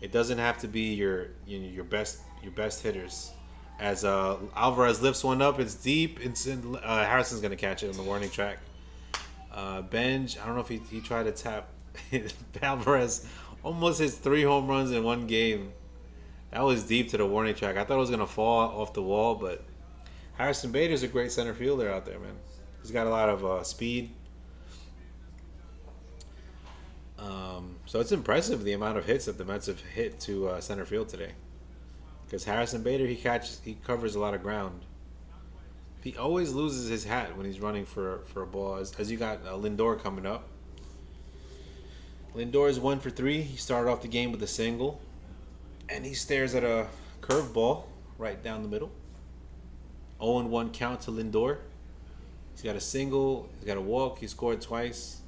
it doesn't have to be your best hitters. As Alvarez lifts one up, it's deep. Harrison's gonna catch it on the warning track. Benj, I don't know if he tried to tap. Alvarez almost hits 3 home runs in one game. That was deep to the warning track. I thought it was gonna fall off the wall, but Harrison Bader's a great center fielder out there, man. He's got a lot of speed. So it's impressive the amount of hits that the Mets have hit to center field today. Because Harrison Bader, he covers a lot of ground. He always loses his hat when he's running for a ball. As you got Lindor coming up. Lindor is 1 for 3. He started off the game with a single. And he stares at a curveball right down the middle. 0-1 count to Lindor. He's got a single. He's got a walk. He scored twice.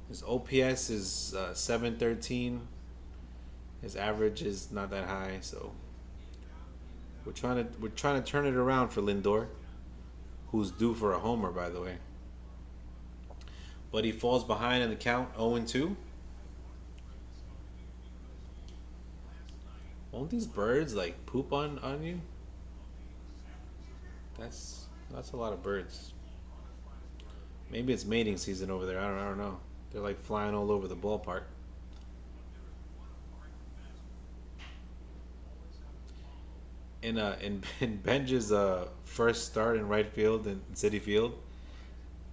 His OPS is 713. His average is not that high, so we're trying to turn it around for Lindor, who's due for a homer, by the way. But he falls behind in the count, 0-2. Won't these birds like poop on you? That's a lot of birds. Maybe it's mating season over there. I don't know. They're like flying all over the ballpark. In Benj's first start in right field in Citi Field,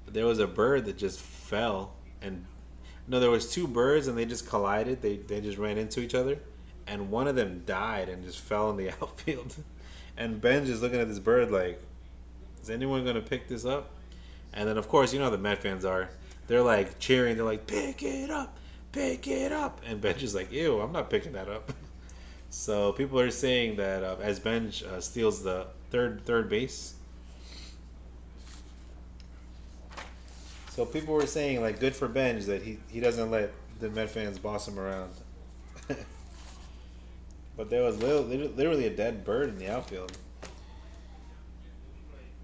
there was a bird that just fell, and no, there was 2 birds and they just collided. They just ran into each other, and one of them died and just fell in the outfield. And Benj is looking at this bird like, is anyone gonna pick this up? And then of course you know how the Met fans are. they're like cheering. They're like, pick it up, and Benj is like, ew, I'm not picking that up. So people are saying that as Benj steals the third base. So people were saying like, good for Benj that he doesn't let the Met fans boss him around. But there was literally a dead bird in the outfield.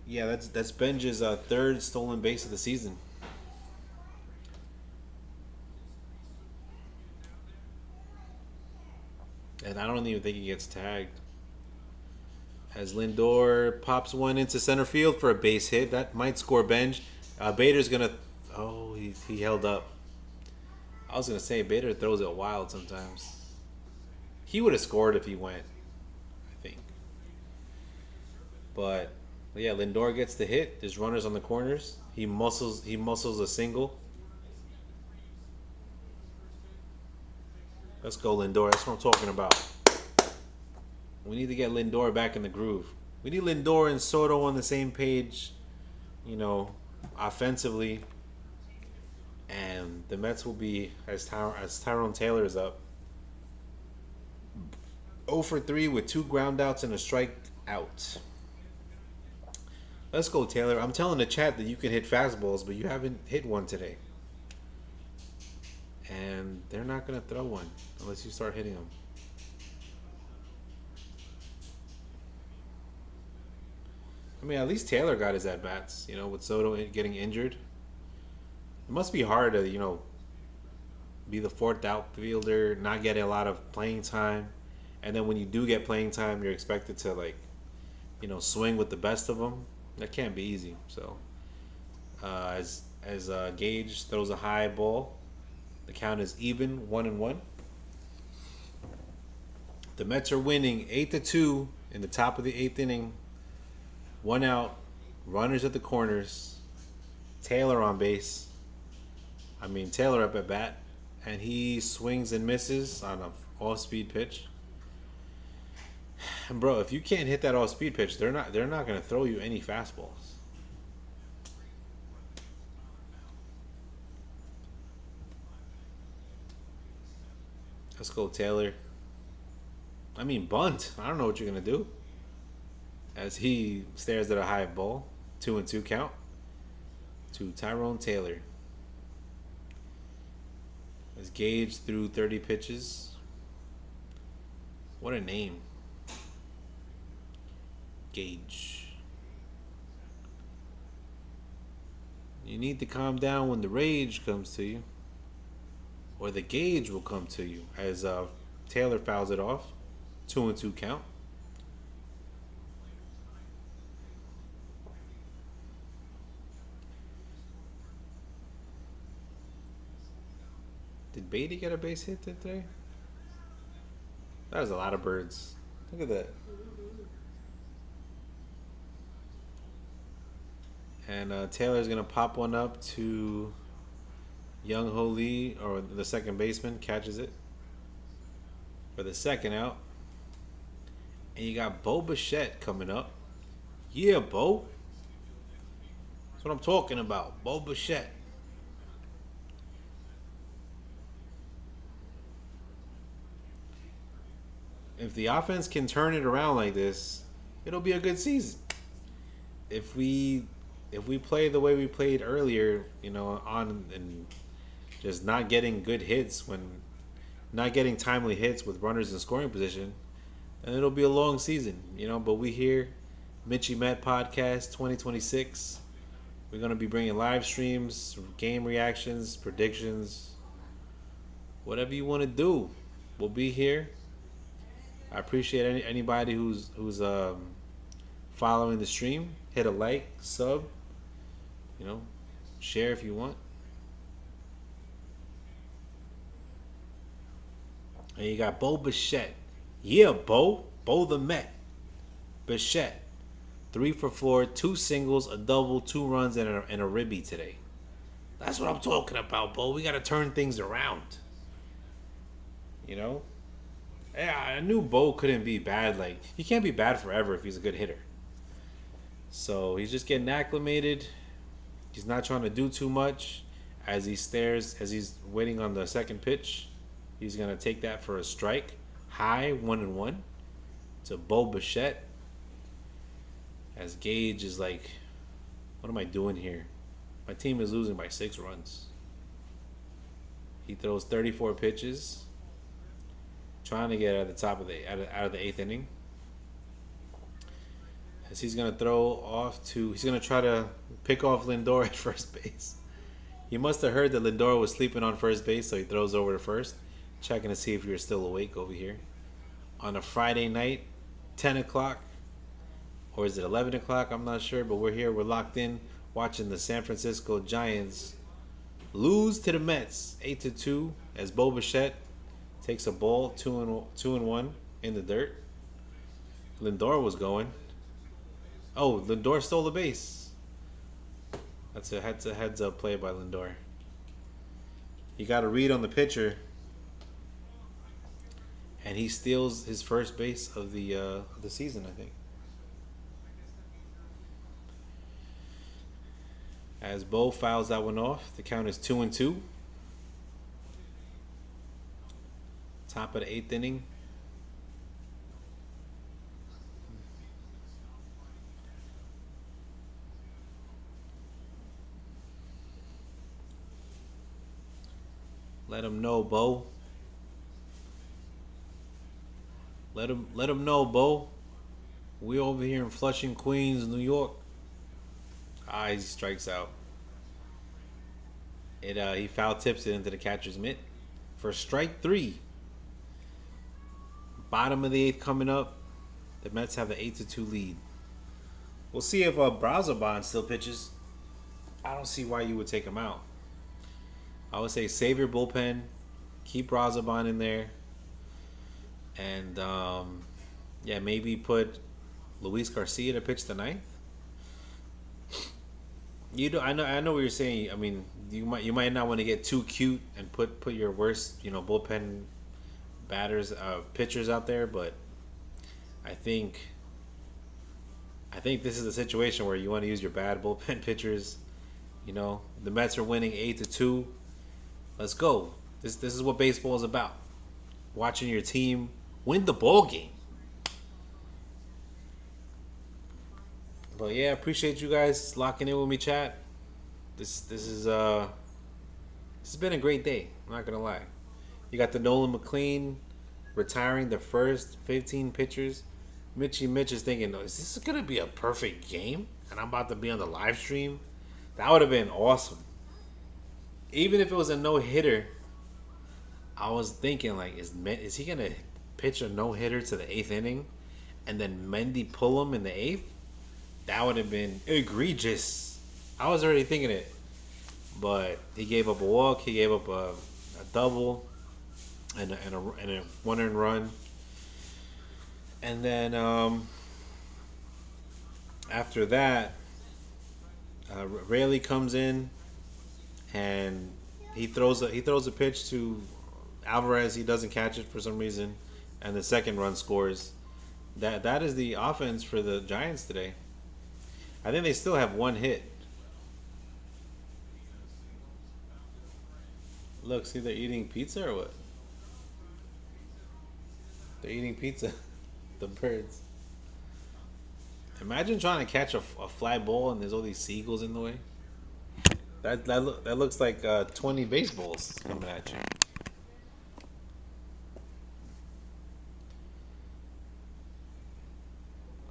Yeah, that's Benj's third stolen base of the season. And I don't even think he gets tagged. As Lindor pops one into center field for a base hit, that might score Benj. Bader's gonna. Oh, he held up. I was gonna say Bader throws it wild sometimes. He would have scored if he went, I think. But yeah, Lindor gets the hit. There's runners on the corners. He muscles a single. Let's go, Lindor. That's what I'm talking about. We need to get Lindor back in the groove. We need Lindor and Soto on the same page, offensively. And the Mets will be, as Tyrone Taylor is up, 0 for 3 with 2 ground outs and a strikeout. Let's go, Taylor. I'm telling the chat that you can hit fastballs, but you haven't hit one today. And they're not going to throw one unless you start hitting them. I mean, at least Taylor got his at-bats, with Soto getting injured. It must be hard to, be the fourth outfielder, not getting a lot of playing time. And then when you do get playing time, you're expected to, swing with the best of them. That can't be easy. So, as Gage throws a high ball, the count is even, 1-1. The Mets are winning 8-2 in the top of the 8th inning. 1 out, runners at the corners, Taylor on base. Taylor up at bat, and he swings and misses on an off-speed pitch. And bro, if you can't hit that off-speed pitch, they're not going to throw you any fastballs. Let's go, Taylor. Bunt. I don't know what you're going to do. As he stares at a high ball, 2-2 count to Tyrone Taylor. As Gage threw 30 pitches. What a name. Gage. You need to calm down when the rage comes to you, or the gauge will come to you. As Taylor fouls it off, 2-2 count. Did Beatty get a base hit today? That was a lot of birds. Look at that. And Taylor's going to pop one up to Young Ho Lee, or the second baseman, catches it for the second out. And you got Bo Bichette coming up. Yeah, Bo. That's what I'm talking about. Bo Bichette. If the offense can turn it around like this, it'll be a good season. If we play the way we played earlier, on and just not getting good hits, not getting timely hits with runners in scoring position, then it'll be a long season, But we here, Mitchie Met Podcast 2026. We're gonna be bringing live streams, game reactions, predictions, whatever you want to do. We'll be here. I appreciate anybody who's following the stream. Hit a like, sub, share if you want. And you got Bo Bichette. Yeah, Bo the Met. Bichette, 3 for 4, 2 singles, a double, 2 runs, and a ribby today. That's what I'm talking about, Bo. We got to turn things around. Yeah, I knew Bo couldn't be bad. He can't be bad forever if he's a good hitter. So he's just getting acclimated. He's not trying to do too much. As he's waiting on the second pitch, he's gonna take that for a strike. High 1-1 to Bo Bichette. As Gage is like, what am I doing here? My team is losing by 6 runs. He throws 34 pitches, trying to get at the top of the out of the 8th inning. As he's gonna he's gonna try to pick off Lindor at first base. He must have heard that Lindor was sleeping on first base, so he throws over to first, checking to see if you're still awake over here. On a Friday night, 10 o'clock, or is it 11 o'clock? I'm not sure, but we're here. We're locked in, watching the San Francisco Giants lose to the Mets, 8-2, as Bo Bichette takes a ball, 2-1 in the dirt. Lindor was going. Oh, Lindor stole the base. That's a heads up play by Lindor. He got a read on the pitcher, and he steals his first base of the season, I think. As Bo fouls that one off, the count is 2-2. Top of the 8th inning. Let him know, Bo. Let him know, Bo. We over here in Flushing, Queens, New York. He strikes out. He foul tips it into the catcher's mitt for strike 3. Bottom of the 8th coming up. The Mets have the 8-2 lead. We'll see if Brazoban still pitches. I don't see why you would take him out. I would say save your bullpen, keep Brazoban in there, and maybe put Luis Garcia to pitch the 9th. I know what you're saying. I mean, you might not want to get too cute and put your worst bullpen pitchers out there, but I think this is a situation where you want to use your bad bullpen pitchers. The Mets are winning 8-2. Let's go. This is what baseball is about. Watching your team win the ball game. But yeah, appreciate you guys locking in with me, chat. This has been a great day. I'm not gonna lie. You got the Nolan McLean retiring the first 15 pitchers. Mitch is thinking, is this gonna be a perfect game? And I'm about to be on the live stream. That would have been awesome. Even if it was a no-hitter, I was thinking, like, is he going to pitch a no-hitter to the 8th inning and then Mendy pull him in the 8th? That would have been egregious. I was already thinking it. But he gave up a walk. He gave up a double and a one-earned run. And then after that, Raley comes in. And he throws a pitch to Alvarez. He doesn't catch it for some reason, and the second run scores. That is the offense for the Giants today. I think they still have one hit. Look, see, they're eating pizza or what? They're eating pizza. The birds. Imagine trying to catch a fly ball and there's all these seagulls in the way. That looks like 20 baseballs coming at you.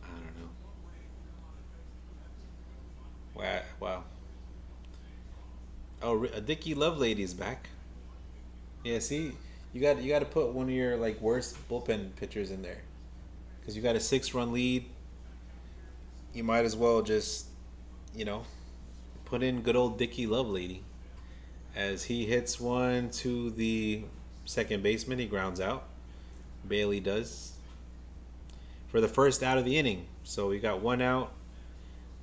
I don't know. Wow. Oh, Dickie Lovelady's back. Yeah, see, you got to put one of your worst bullpen pitchers in there, because you got a 6-run lead. You might as well just, put in good old Dickie Lovelady, as he hits one to the second baseman. He grounds out. Bailey does. For the first out of the inning. So we got one out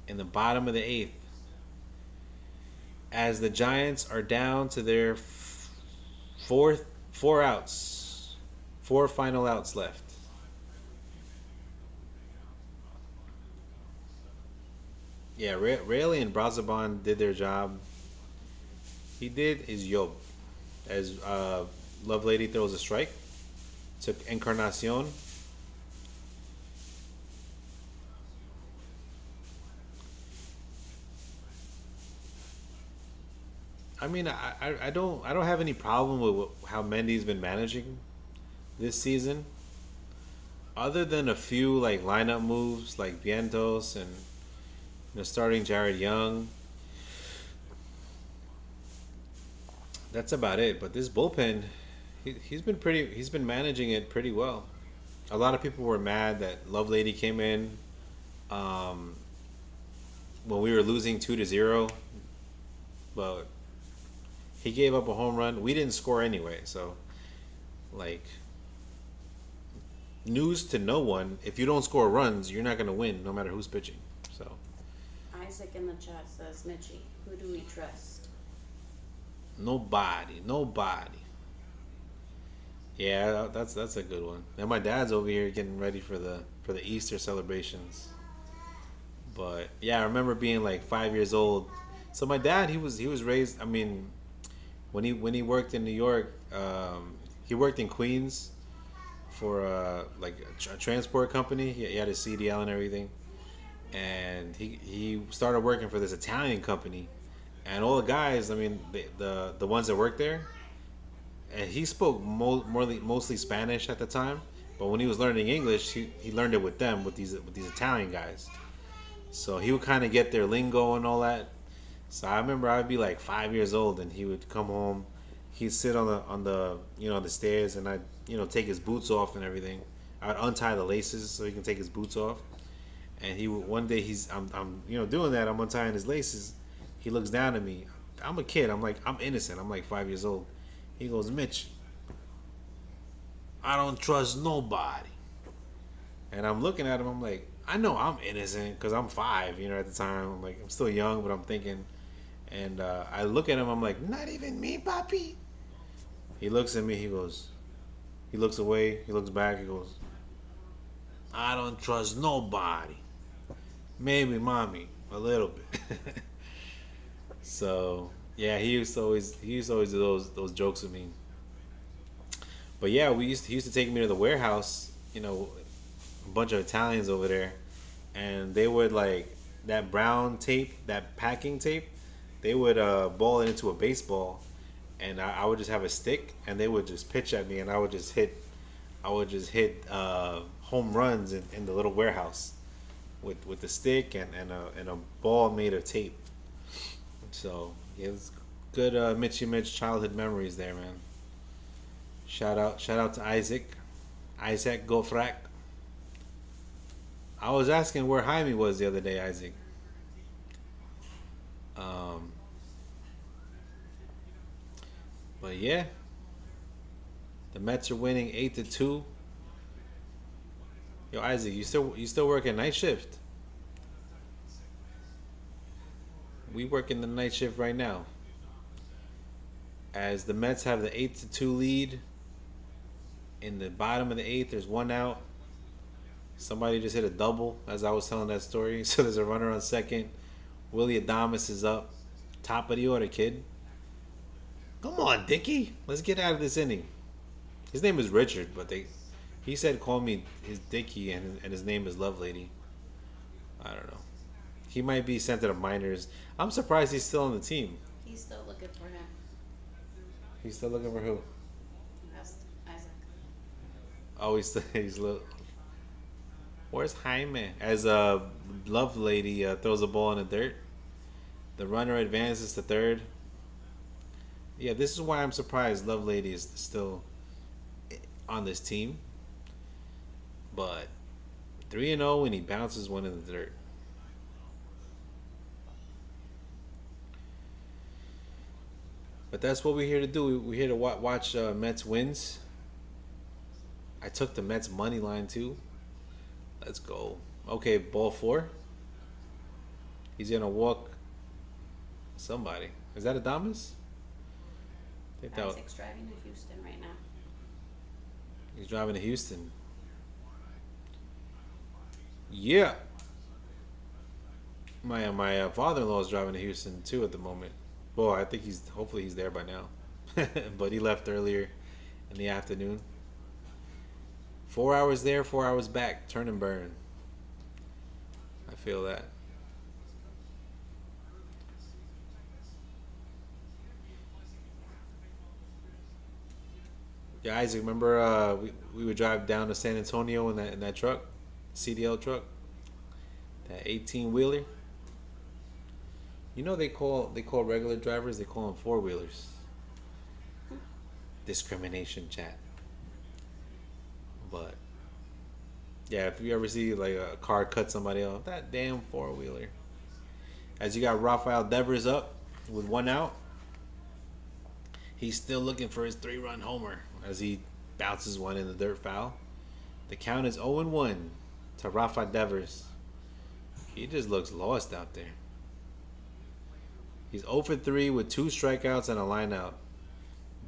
in the bottom of the 8th. As the Giants are down to their four outs. 4 final outs left. Yeah, Raley and Brazoban did their job. he did is Yob. As Love Lady throws a strike, took Encarnacion. I mean, I don't have any problem with how Mendy's been managing this season, other than a few like lineup moves like Vientos and starting Jared Young. That's about it. But this bullpen, he's been managing it pretty well. A lot of people were mad that Lovelady came in um, when we were losing 2-0, but he gave up a home run. We didn't score anyway, so like news to no one. If you don't score runs, you're not gonna win, no matter who's pitching. So Isaac in the chat says, Mitchie, who do we trust? nobody, nobody. Yeah, that's a good one. And my dad's over here getting ready for the Easter celebrations. But yeah, I remember being like 5 years old. So my dad, he was raised. I mean, when he worked in New York, he worked in Queens for like a transport company. He had a CDL and everything, and he started working for this Italian company, and all the guys. I mean, the ones that worked there, and he spoke mostly Spanish at the time. But when he was learning English, he learned it with them, with these Italian guys. So he would kind of get their lingo and all that. So I remember I'd be like 5 years old, and he would come home. He'd sit on the the stairs, and I'd take his boots off and everything. I'd untie the laces so he can take his boots off. And he would, one day I'm doing that. I'm untying his laces. He looks down at me. I'm a kid. I'm innocent. I'm like 5 years old. He goes, Mitch, I don't trust nobody. And I'm looking at him. I'm like, I know I'm innocent because I'm 5. At the time, I'm like, I'm still young, but I'm thinking. And I look at him. I'm like, not even me, papi. He looks at me. He goes. He looks away. He looks back. He goes, I don't trust nobody. Maybe mommy a little bit. So yeah, he used to always do those jokes with me. But yeah, he used to take me to the warehouse. A bunch of Italians over there, and they would like that brown tape, that packing tape. They would ball it into a baseball, and I would just have a stick, and they would just pitch at me, and I would just hit. Home runs in the little warehouse with the stick and a ball made of tape. So yeah, it was good Mitchy Mitch childhood memories there, man. Shout out to Isaac Gofrak. I was asking where Jaime was the other day, Isaac. Um, but yeah, the Mets are winning 8-2. Yo, Isaac, you still working night shift? We work in the night shift right now. As the Mets have the 8-2 lead. In the bottom of the eighth, there's one out. Somebody just hit a double as I was telling that story. So there's a runner on second. Willie Adames is up. Top of the order, kid. Come on, Dickie. Let's get out of this inning. His name is Richard, but he said call me his Dickie, and his name is Lovelady. I don't know. He might be sent to the minors. I'm surprised he's still on the team. He's still looking for him. He's still looking for who? That's Isaac. Oh, he's look. Where's Jaime? As a Lovelady throws a ball in the dirt, the runner advances to third. Yeah, this is why I'm surprised Lovelady is still on this team. But 3-0 and he bounces one in the dirt. But that's what we're here to do. We're here to watch Mets wins. I took the Mets money line too. Let's go. Okay, ball 4. He's gonna walk somebody. Is that Adames? I think that was, Isaac's driving to Houston right now. he's driving to Houston. Yeah. My father-in-law is driving to Houston too at the moment. Well, I think he's hopefully he's there by now, but he left earlier in the afternoon. 4 hours there, 4 hours back. Turn and burn. I feel that. Yeah, Isaac. Remember, we would drive down to San Antonio in that truck, CDL truck, that 18 wheeler. You know they call regular drivers, they call them four wheelers. Discrimination, chat. But yeah, if you ever see like a car cut somebody off, that damn four wheeler. As you got Rafael Devers up with one out, he's still looking for his 3-run homer as he bounces one in the dirt foul. The count is 0-1 to Rafa Devers. He just looks lost out there. He's 0 for 3 with 2 strikeouts and a line out.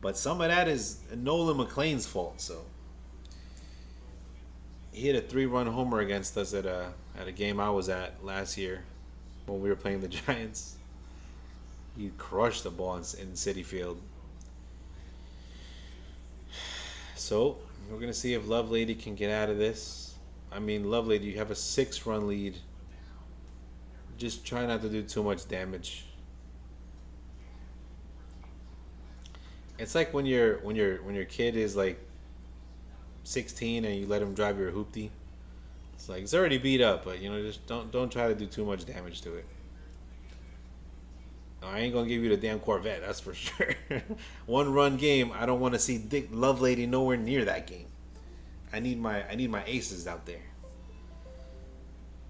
But some of that is Nolan McLean's fault. So he hit a 3-run homer against us at a game I was at last year when we were playing the Giants. He crushed the ball in Citi Field. So we're gonna see if Lovelady can get out of this. I mean, Lovelady, you have a 6-run lead. Just try not to do too much damage. It's like when your kid is like 16 and you let him drive your hoopty. It's like it's already beat up, but just don't try to do too much damage to it. I ain't gonna give you the damn Corvette, that's for sure. 1-run game. I don't want to see Dick Lovelady nowhere near that game. I need my aces out there.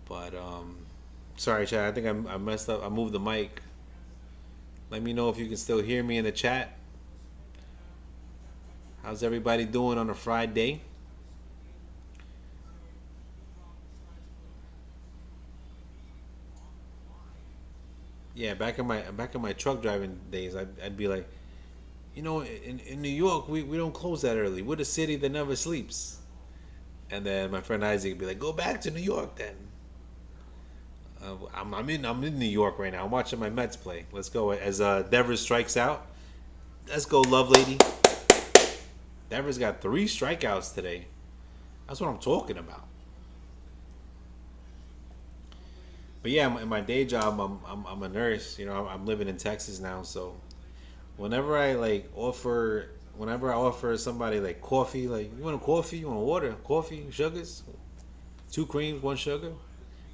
But sorry, chat. I think I messed up. I moved the mic. Let me know if you can still hear me in the chat. How's everybody doing on a Friday? Yeah, back in my truck driving days, I'd be like, in New York we don't close that early. We're the city that never sleeps. And then my friend Isaac would be like, go back to New York then. I'm in New York right now. I'm watching my Mets play. Let's go as Devers strikes out. Let's go, Lovelady. Devers got 3 strikeouts today. That's what I'm talking about. But yeah, in my day job, I'm a nurse. I'm living in Texas now, so whenever I offer somebody like coffee, like you want a coffee, you want water, coffee, sugars, 2 creams, 1 sugar,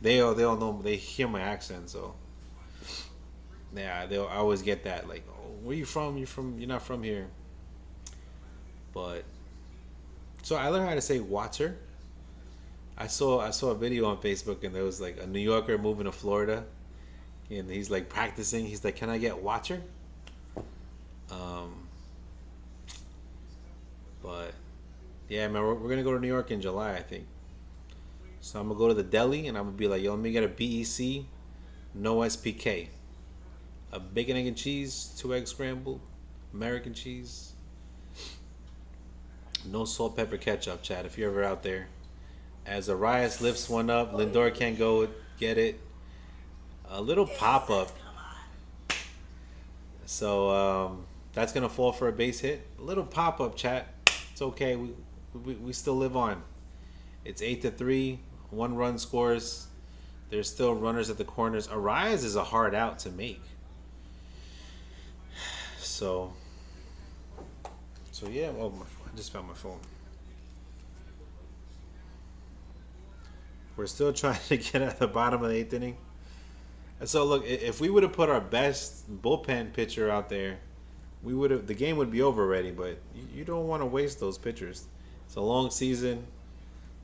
they all know, they hear my accent, so yeah, they'll always get that like, oh, where you from? You're not from here. But so I learned how to say water. I saw a video on Facebook and there was like a New Yorker moving to Florida, and he's like practicing. He's like, "Can I get water?" But yeah, man, we're gonna go to New York in July, I think. So I'm gonna go to the deli and I'm gonna be like, "Yo, let me get a BEC, no SPK, a bacon, egg, and cheese, 2 egg scrambled, American cheese." No salt, pepper, ketchup, chat. If you're ever out there. As Arias lifts one up, Lindor can't go get it. A little pop up. So that's gonna fall for a base hit. A little pop up, chat. It's okay. We still live on. It's 8-3. 1 run scores. There's still runners at the corners. Arias is a hard out to make. So yeah. Oh, I just found my phone. We're still trying to get at the bottom of the 8th inning. And so look, if we would have put our best bullpen pitcher out there, the game would be over already. But you don't want to waste those pitchers. It's a long season,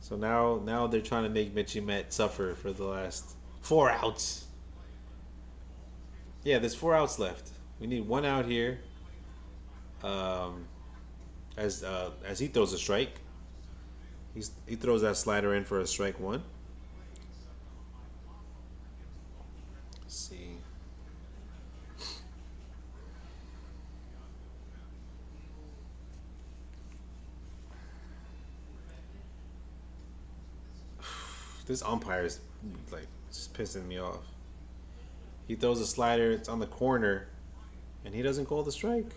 so now they're trying to make Mitchie Met suffer for the last 4 outs. Yeah, there's 4 outs left. We need 1 out here. As he throws a strike, he throws that slider in for a strike 1. Let's see. This umpire is like just pissing me off. He throws a slider. It's on the corner. And he doesn't call the strike.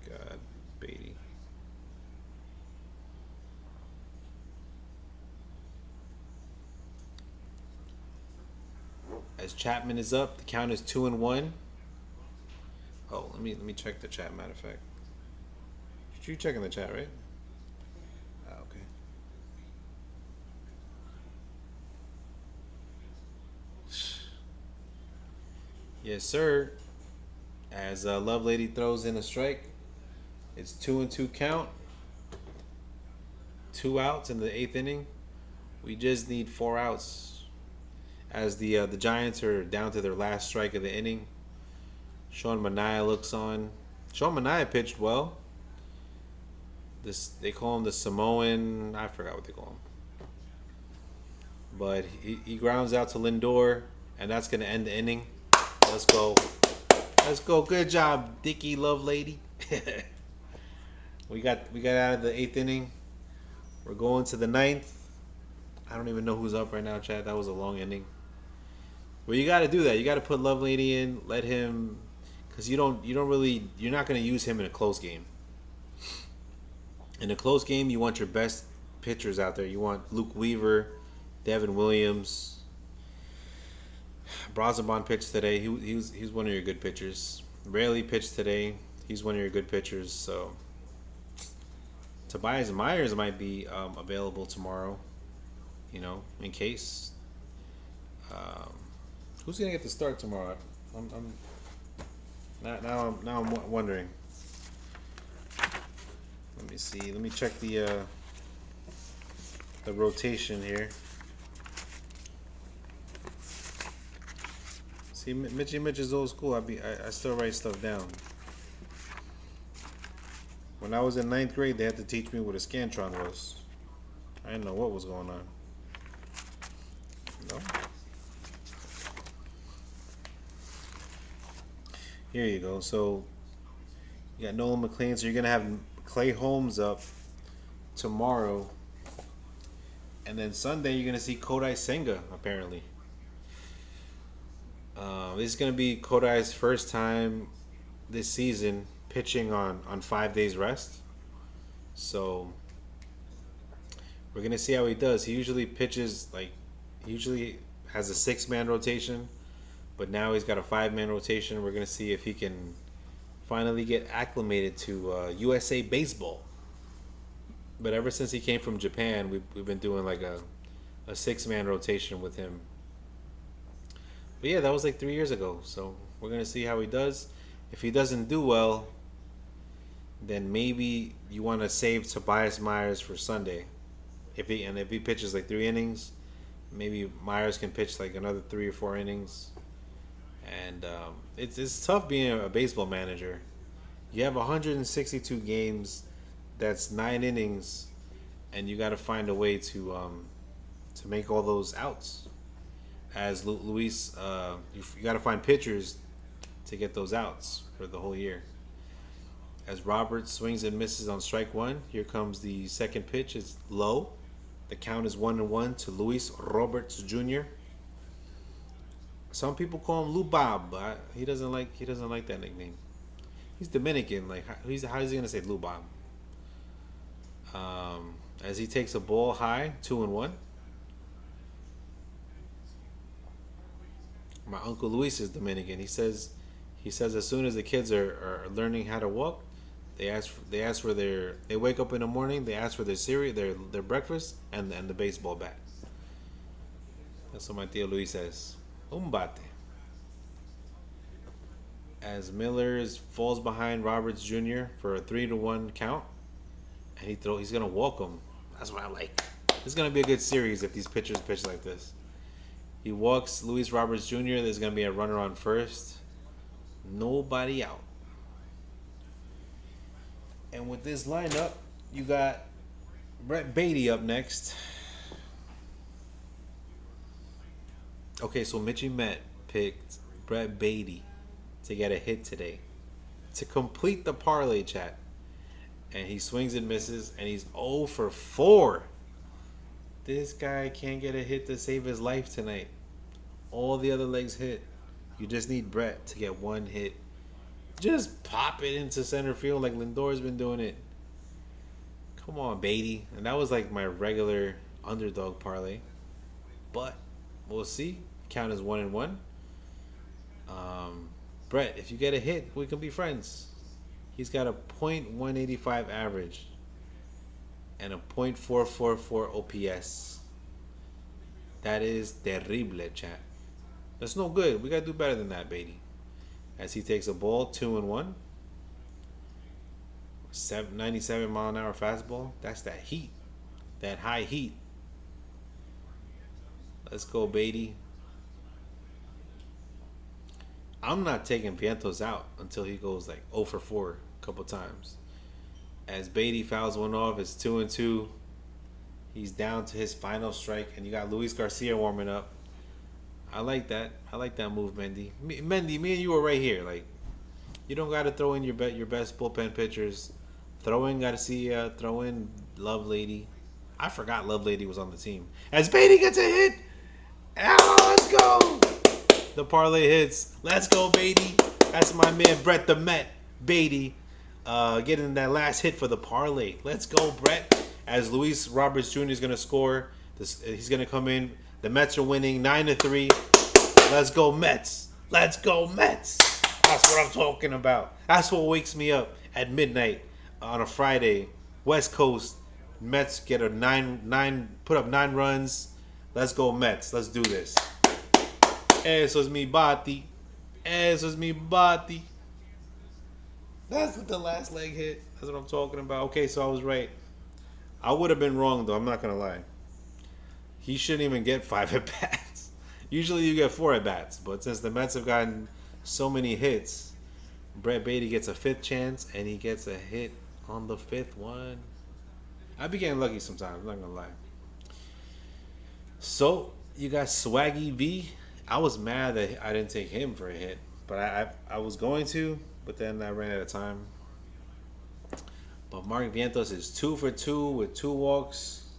God, Beatty. As Chapman is up, the count is 2-1. Oh, let me check the chat. Matter of fact, you checking the chat, right? Ah, okay. Yes, sir. As Love Lady throws in a strike, it's 2-2 count. 2 outs in the 8th inning. We just need 4 outs. As the Giants are down to their last strike of the inning. Sean Manaea looks on. Sean Manaea pitched well. They call him the Samoan. I forgot what they call him. But he grounds out to Lindor, and that's going to end the inning. Let's go. Let's go. Good job, Dickie Love Lady. we got out of the 8th inning. We're going to the 9th. I don't even know who's up right now, Chad. That was a long inning. Well, you got to do that. You got to put Love Lady in. Let him, because you're not going to use him in a close game. In a close game, you want your best pitchers out there. You want Luke Weaver, Devin Williams. Braziban pitched today. He was one of your good pitchers. Raley pitched today. He's one of your good pitchers. So Tobias Myers might be available tomorrow. You know, in case. Who's gonna get the start tomorrow? I'm wondering. Let me see. Let me check the rotation here. See, Mitch is old school. I still write stuff down. When I was in 9th grade, they had to teach me what a Scantron was. I didn't know what was going on. No. Here you go. So you got Nolan McLean. So you're gonna have Clay Holmes up tomorrow, and then Sunday you're gonna see Kodai Senga apparently. This is gonna be Kodai's first time this season pitching on 5 days rest. So we're gonna see how he does. He usually pitches he usually has a 6-man rotation, but now he's got a 5-man rotation. We're gonna see if he can finally get acclimated to USA baseball. But ever since he came from Japan, we've been doing like a 6-man rotation with him. But yeah, that was like 3 years ago. So we're gonna see how he does. If he doesn't do well, then maybe you want to save Tobias Myers for Sunday. If he pitches like 3 innings, maybe Myers can pitch like another 3 or 4 innings. And it's tough being a baseball manager. You have 162 games, that's 9 innings, and you got to find a way to make all those outs. As Luis, you got to find pitchers to get those outs for the whole year. As Robert swings and misses on strike 1, here comes the second pitch. It's low. The count is 1-1 to Luis Roberts Jr. Some people call him Lou Bob, but he doesn't like that nickname. He's Dominican. Like, how is he gonna say Lou Bob? As he takes a ball high, 2-1. My uncle Luis is Dominican. He says as soon as the kids are learning how to walk, they wake up in the morning, they ask for their cereal, their breakfast, and the baseball bat. That's what my tío Luis says. Umbate. As Miller falls behind Roberts Jr. for a 3-1 count, and he's gonna walk him. That's what I like. This is gonna be a good series if these pitchers pitch like this. He walks Luis Roberts Jr. There's gonna be a runner on first. Nobody out. And with this lineup, you got Brett Beatty up next. Okay, so Mitchie Met picked Brett Beatty to get a hit today to complete the parlay, chat. And he swings and misses, and he's 0 for 4. This guy can't get a hit to save his life tonight. All the other legs hit. You just need Brett to get one hit. Just pop it into center field like Lindor's been doing it. Come on, Beatty. And that was like my regular underdog parlay. But we'll see. Count as 1-1. Brett, if you get a hit, we can be friends. He's got a .185 average and a .444 OPS. That is terrible, chat. That's no good. We gotta do better than that, Beatty. As he takes a ball, 2-1. 97 mile an hour fastball. That's that heat. That high heat. Let's go, Beatty. I'm not taking Vientos out until he goes like 0 for 4 a couple times. As Beatty fouls one off, it's 2-2. He's down to his final strike, and you got Luis Garcia warming up. I like that. I like that move, Mendy. Mendy, me and you are right here. Like, you don't got to throw in your best bullpen pitchers. Throw in Garcia. Throw in Lovelady. I forgot Lovelady was on the team. As Beatty gets a hit. Oh, let's go. The parlay hits. Let's go, Beatty. That's my man, Brett the Met. Beatty getting that last hit for the parlay. Let's go, Brett. As Luis Roberts Jr. is going to score. He's going to come in. The Mets are winning 9-3. Let's go, Mets. Let's go, Mets. That's what I'm talking about. That's what wakes me up at midnight on a Friday. West Coast. Mets get a put up 9 runs. Let's go, Mets. Let's do this. Eso es mi bati. Eso es mi bati. That's what the last leg hit. That's what I'm talking about. Okay, so I was right. I would have been wrong, though. I'm not going to lie. He shouldn't even get 5 at-bats. Usually you get 4 at-bats. But since the Mets have gotten so many hits, Brett Beatty gets a 5th chance, and he gets a hit on the 5th one. I be getting lucky sometimes. I'm not going to lie. So, you got Swaggy V. I was mad that I didn't take him for a hit. But I was going to, but then I ran out of time. But Mark Vientos is 2 for 2 with 2 walks,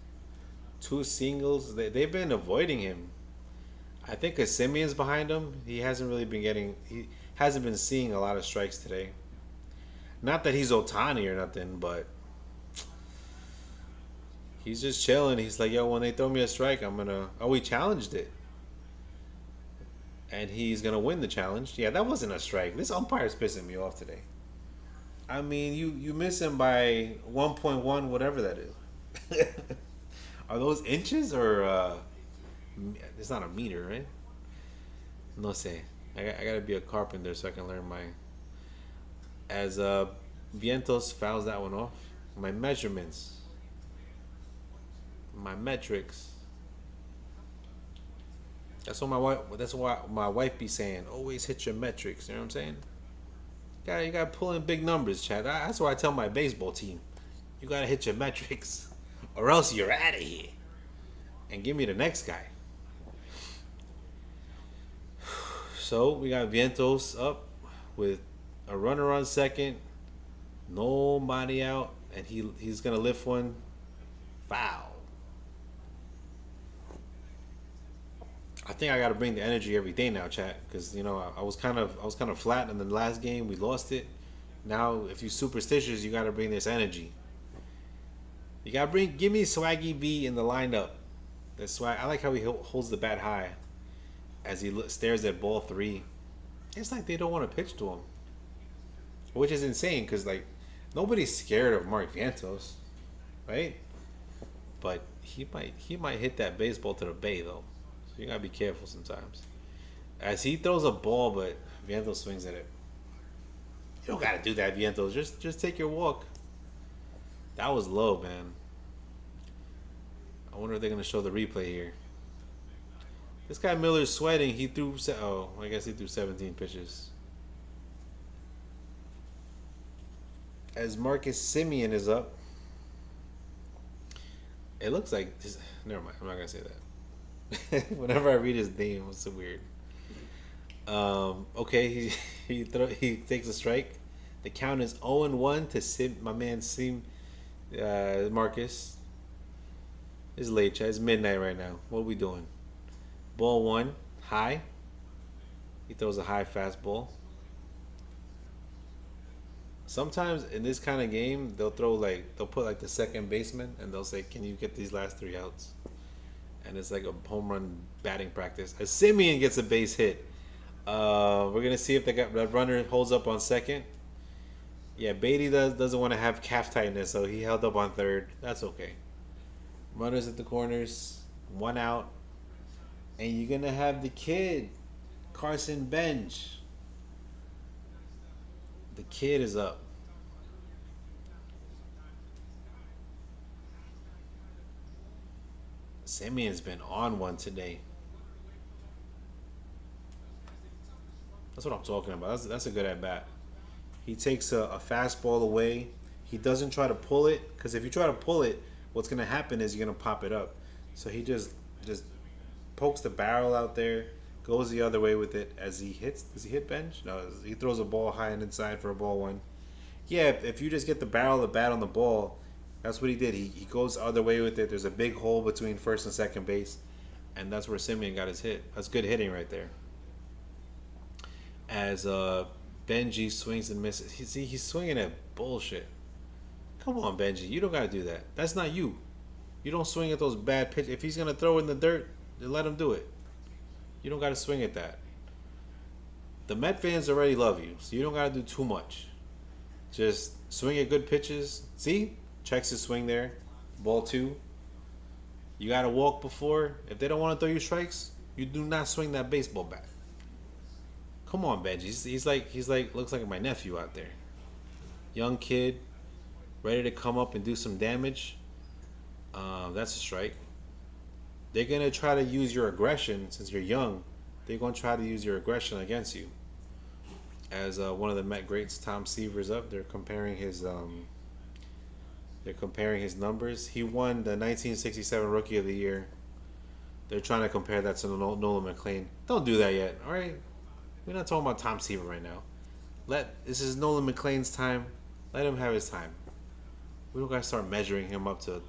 2 singles. They've been avoiding him. I think because Simeon's behind him, he hasn't been seeing a lot of strikes today. Not that he's Ohtani or nothing, but he's just chilling. He's like, yo, when they throw me a strike, he challenged it. And he's going to win the challenge. Yeah, that wasn't a strike. This umpire's pissing me off today. I mean, you miss him by 1.1, whatever that is. Are those inches or... it's not a meter, right? No sé. I got to be a carpenter so I can learn my... As Vientos fouls that one off. My measurements. My metrics. That's what my wife be saying. Always hit your metrics. You know what I'm saying? You gotta pull in big numbers, Chad. That's what I tell my baseball team. You gotta hit your metrics, or else you're out of here. And give me the next guy. So we got Vientos up with a runner on second, nobody out, and he's gonna lift one. Foul. I think I got to bring the energy every day now, chat, because I was kind of flat in the last game. We lost it. Now, if you're superstitious, you got to bring this energy. You got to give me Swaggy V in the lineup. That swag. I like how he holds the bat high as he stares at ball 3. It's like they don't want to pitch to him, which is insane because like nobody's scared of Mark Vientos, right? But he might hit that baseball to the bay though. You gotta be careful sometimes. As he throws a ball, but Vientos swings at it. You don't gotta do that, Vientos. Just take your walk. That was low, man. I wonder if they're gonna show the replay here. This guy Miller's sweating. He threw. I guess he threw 17 pitches. As Marcus Simeon is up, it looks like. Never mind. I'm not gonna say that. Whenever I read his name, it's so weird. Okay, he takes a strike. The count is 0-1 to my man Marcus. It's late, chat. It's midnight right now. What are we doing? Ball 1, high. He throws a high fastball. Sometimes in this kind of game, they'll put like the second baseman and they'll say, "Can you get these last 3 outs?" And it's like a home run batting practice. As Simeon gets a base hit, we're gonna see if that runner holds up on second. Yeah, Beatty doesn't want to have calf tightness, so he held up on third. That's okay. Runners at the corners, 1 out, and you're gonna have the kid, Carson Bench. The kid is up. Simeon's been on one today. That's what I'm talking about. That's a good at bat. He takes a fastball away. He doesn't try to pull it, because if you try to pull it, what's gonna happen is you're gonna pop it up. So he just pokes the barrel out there, goes the other way with it as he hits. Does he hit Bench? No, he throws a ball high and inside for a ball one. Yeah, if you just get the barrel of the bat on the ball, that's what he did. He goes the other way with it. There's a big hole between first and second base, and that's where Simeon got his hit. That's good hitting right there. As Benji swings and misses. He's swinging at bullshit. Come on, Benji. You don't got to do that. That's not you. You don't swing at those bad pitches. If he's going to throw in the dirt, then let him do it. You don't got to swing at that. The Met fans already love you, so you don't got to do too much. Just swing at good pitches. See? Checks his swing there. Ball 2. You got to walk before. If they don't want to throw you strikes, you do not swing that baseball bat. Come on, Benji. He's like looks like my nephew out there. Young kid, ready to come up and do some damage. That's a strike. They're gonna try to use your aggression since you're young. They're gonna try to use your aggression against you. As one of the Met greats, Tom Seaver's up. They're comparing his numbers. He won the 1967 Rookie of the Year. They're trying to compare that to Nolan McLean. Don't do that yet, all right? We're not talking about Tom Seaver right now. This is Nolan McLean's time. Let him have his time. We don't gotta start measuring him up to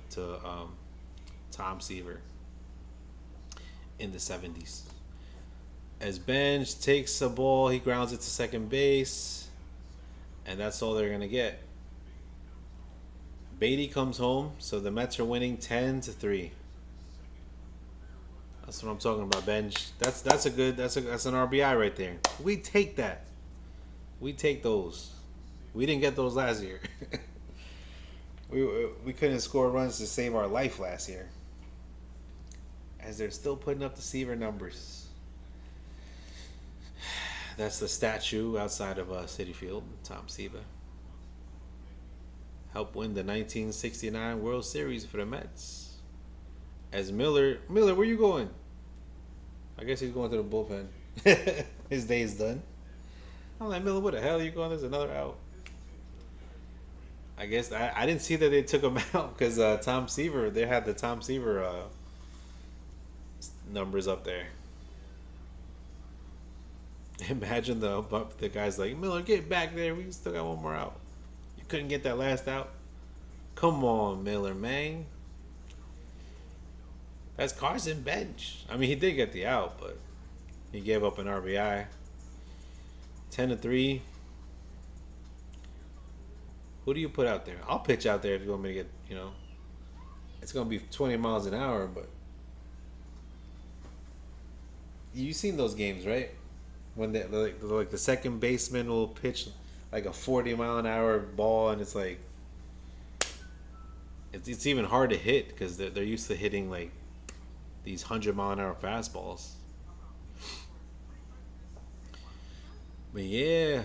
Tom Seaver in the 70s. As Bench takes a ball, he grounds it to second base, and that's all they're gonna get. Beatty comes home, so the Mets are winning 10-3. That's what I'm talking about, Bench. That's an RBI right there. We take that. We take those. We didn't get those last year. we couldn't score runs to save our life last year. As they're still putting up the Seaver numbers. That's the statue outside of Citi Field, Tom Seaver. Helped win the 1969 World Series for the Mets. As Miller, where you going? I guess he's going to the bullpen. His day's done. I'm like, Miller, what the hell are you going? There's another out. I guess I didn't see that they took him out because Tom Seaver, they had the Tom Seaver numbers up there. Imagine the guy's like, Miller, get back there. We still got one more out. You couldn't get that last out? Come on, Miller, man. That's Carson Bench. I mean, he did get the out, but he gave up an RBI. 10-3. Who do you put out there? I'll pitch out there if you want me to get, it's going to be 20 miles an hour, but you've seen those games, right? When like the second baseman will pitch like a 40-mile-an-hour ball, and it's like it's even hard to hit because they're used to hitting like these 100-mile-an-hour fastballs. But yeah,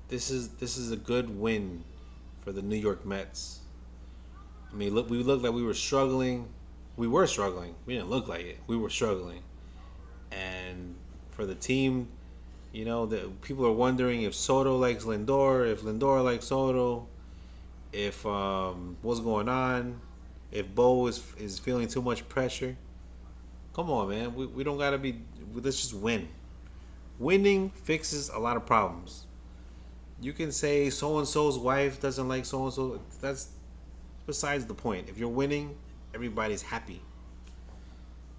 this is a good win for the New York Mets. I mean, we looked like we were struggling. We were struggling. We didn't look like it. We were struggling. And for the team, the people are wondering if Soto likes Lindor, if Lindor likes Soto, if what's going on, if Bo is feeling too much pressure. Come on, man. We don't gotta be. Let's just win. Winning fixes a lot of problems. You can say so and so's wife doesn't like so and so. That's besides the point. If you're winning, everybody's happy.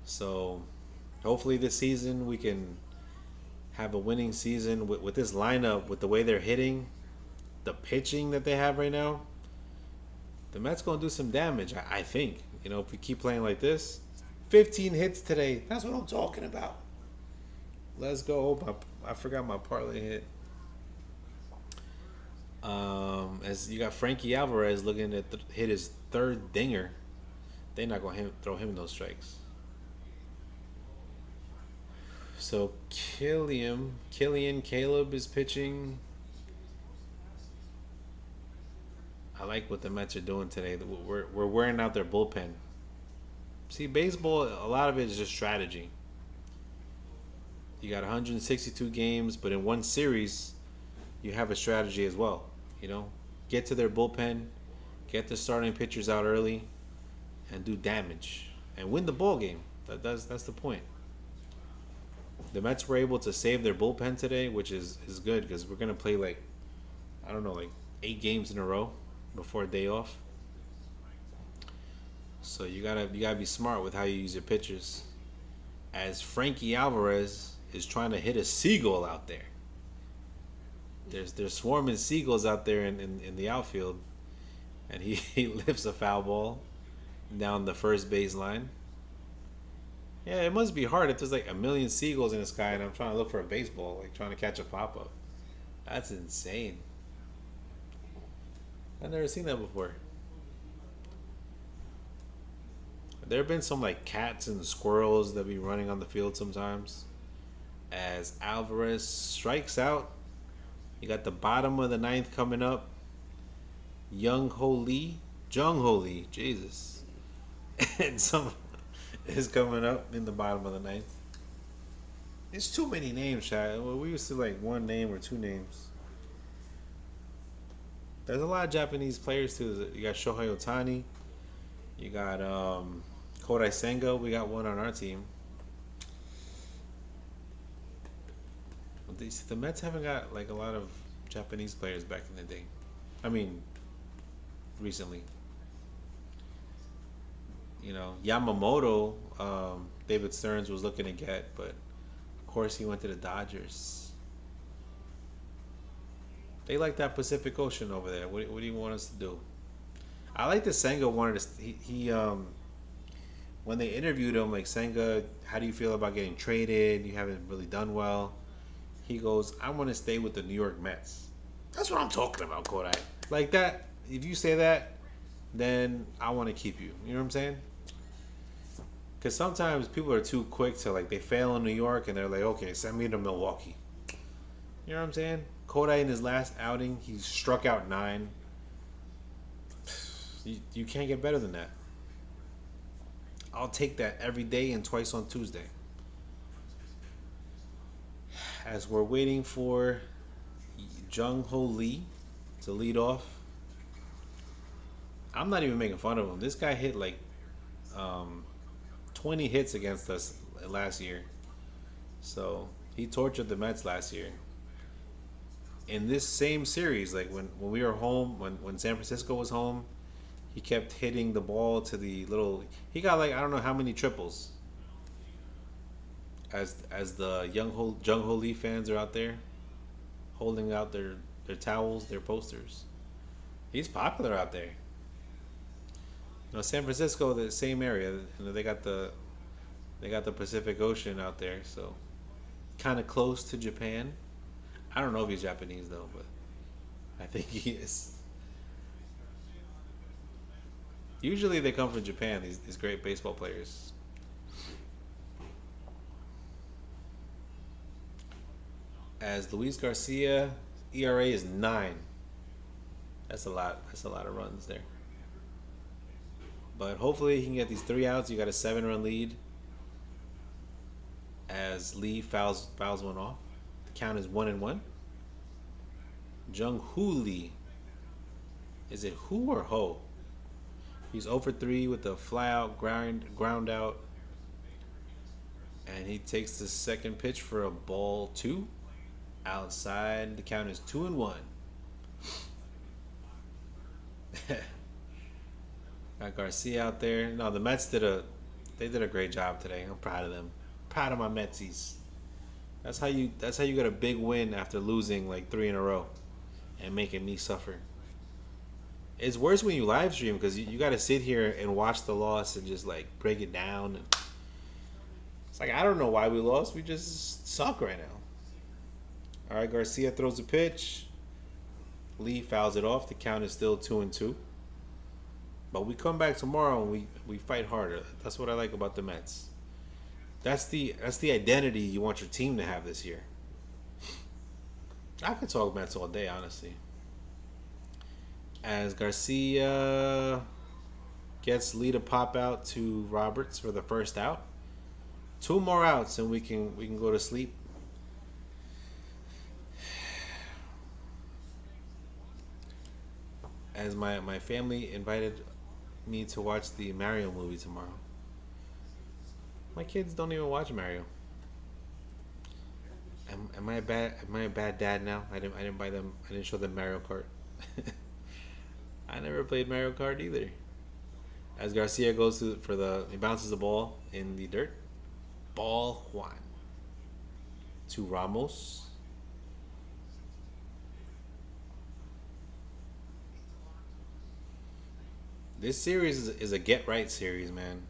So Hopefully this season we can have a winning season with this lineup, with the way they're hitting, the pitching that they have right now. The Mets gonna do some damage, I think. You know, if we keep playing like this, 15 hits today. That's what I'm talking about. Let's go. I forgot my parlay hit. As you got Frankie Alvarez looking at hit his third dinger. They're not gonna throw him those strikes. So Caleb is pitching. I like what the Mets are doing today. We're wearing out their bullpen. See, baseball, a lot of it is just strategy. You got 162 games, but in one series, you have a strategy as well. You know, get to their bullpen, get the starting pitchers out early, and do damage and win the ball game. That's the point. The Mets were able to save their bullpen today, which is good because we're gonna play like, I don't know, like 8 games in a row before a day off. So you gotta be smart with how you use your pitchers. As Frankie Alvarez is trying to hit a seagull out there. There's swarming seagulls out there in the outfield, and he lifts a foul ball down the first baseline. Yeah, it must be hard if there's like a million seagulls in the sky and I'm trying to look for a baseball, like trying to catch a pop up. That's insane. I've never seen that before. There have been some like cats and squirrels that be running on the field sometimes. As Alvarez strikes out, you got the bottom of the ninth coming up. Jung Ho Lee, Jesus, and some is coming up in the bottom of the ninth. It's too many names, Chad. Well, we used to like one name or two names. There's a lot of Japanese players too. You got Shohei Ohtani. You got Kodai Senga. We got one on our team. The Mets haven't got like a lot of Japanese players back in the day. I mean, recently. You know, Yamamoto, David Stearns was looking to get, but of course he went to the Dodgers. They like that Pacific Ocean over there. What do you want us to do? I like that Senga wanted to. He when they interviewed him, like, Senga, how do you feel about getting traded? You haven't really done well. He goes, I want to stay with the New York Mets. That's what I'm talking about, Kodai. Like that. If you say that, then I want to keep you. You know what I'm saying? Because sometimes people are too quick to, like, they fail in New York and they're like, okay, send me to Milwaukee. You know what I'm saying? Kodai in his last outing, he struck out 9. You can't get better than that. I'll take that every day and twice on Tuesday. As we're waiting for Jung Ho Lee to lead off. I'm not even making fun of him. This guy hit like 20 hits against us last year. So he tortured the Mets last year. In this same series, like when we were home, when San Francisco was home, he kept hitting the ball to the little. He got like, I don't know how many triples. As the Jung Ho Lee fans are out there holding out their towels, their posters. He's popular out there. You know, San Francisco, the same area. You know, they got the Pacific Ocean out there, so kind of close to Japan. I don't know if he's Japanese though, but I think he is. Usually they come from Japan, these great baseball players. As Luis Garcia, ERA is 9. That's a lot. That's a lot of runs there. But hopefully he can get these 3 outs. You got a 7-run lead. As Lee fouls one off. The count is 1-1. Jung Ho Lee. Is it Who or Ho? He's 0 for 3 with a fly out ground out. And he takes the second pitch for a ball 2. Outside, the count is 2-1. Got Garcia out there. No, the Mets did a great job today. I'm proud of them. Proud of my Metsies. That's how you. That's how you get a big win after losing like 3 in a row, and making me suffer. It's worse when you live stream because you got to sit here and watch the loss and just like break it down. And it's like I don't know why we lost. We just suck right now. All right, Garcia throws a pitch. Lee fouls it off. The count is still 2-2. But we come back tomorrow and we fight harder. That's what I like about the Mets. That's the identity you want your team to have this year. I could talk Mets all day, honestly. As Garcia gets Lee to pop out to Roberts for the first out. 2 more outs and we can go to sleep. As my family invited me to watch the Mario movie tomorrow. My kids don't even watch Mario. Am I a bad dad now? I didn't buy them. I didn't show them Mario Kart. I never played Mario Kart either. As Garcia goes he bounces the ball in the dirt. Ball Juan to Ramos. This series is a get right series, man.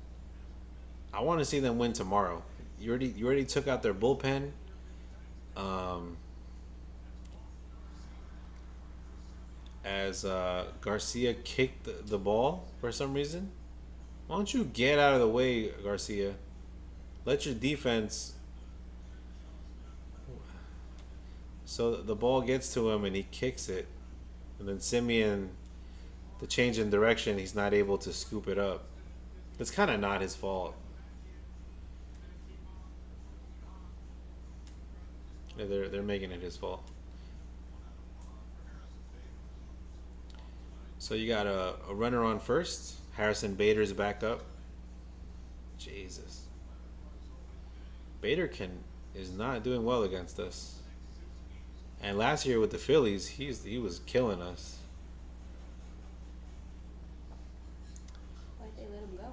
I want to see them win tomorrow. You already took out their bullpen. As Garcia kicked the ball for some reason. Why don't you get out of the way, Garcia? Let your defense. So the ball gets to him and he kicks it, and then Simeon, the change in direction, he's not able to scoop it up. It's kind of not his fault. They're making it his fault. So you got a runner on first. Harrison Bader's back up. Jesus. Bader is not doing well against us. And last year with the Phillies, he was killing us. Why'd they let him go?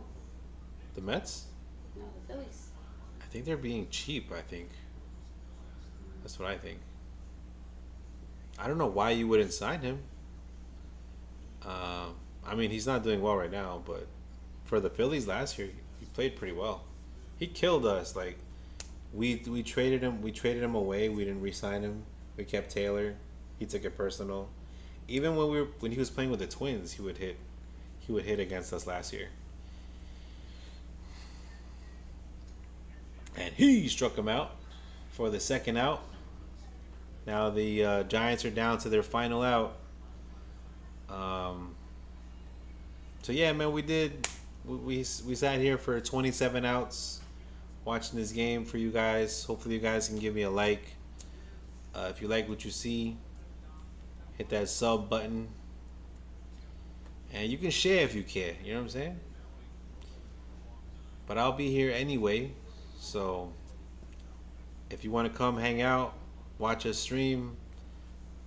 The Mets? No, the Phillies. I think they're being cheap, I think. That's what I think. I don't know why you wouldn't sign him. I mean, he's not doing well right now, but for the Phillies last year, he played pretty well. He killed us. Like we traded him away. We didn't re-sign him. We kept Taylor. He took it personal. Even when he was playing with the Twins, he would hit against us last year. And he struck him out for the second out. Now the Giants are down to their final out. So yeah, man, we sat here for 27 outs watching this game for you guys. Hopefully you guys can give me a like. If you like what you see, hit that sub button. And you can share if you care, you know what I'm saying? But I'll be here anyway, so if you want to come hang out, watch us stream,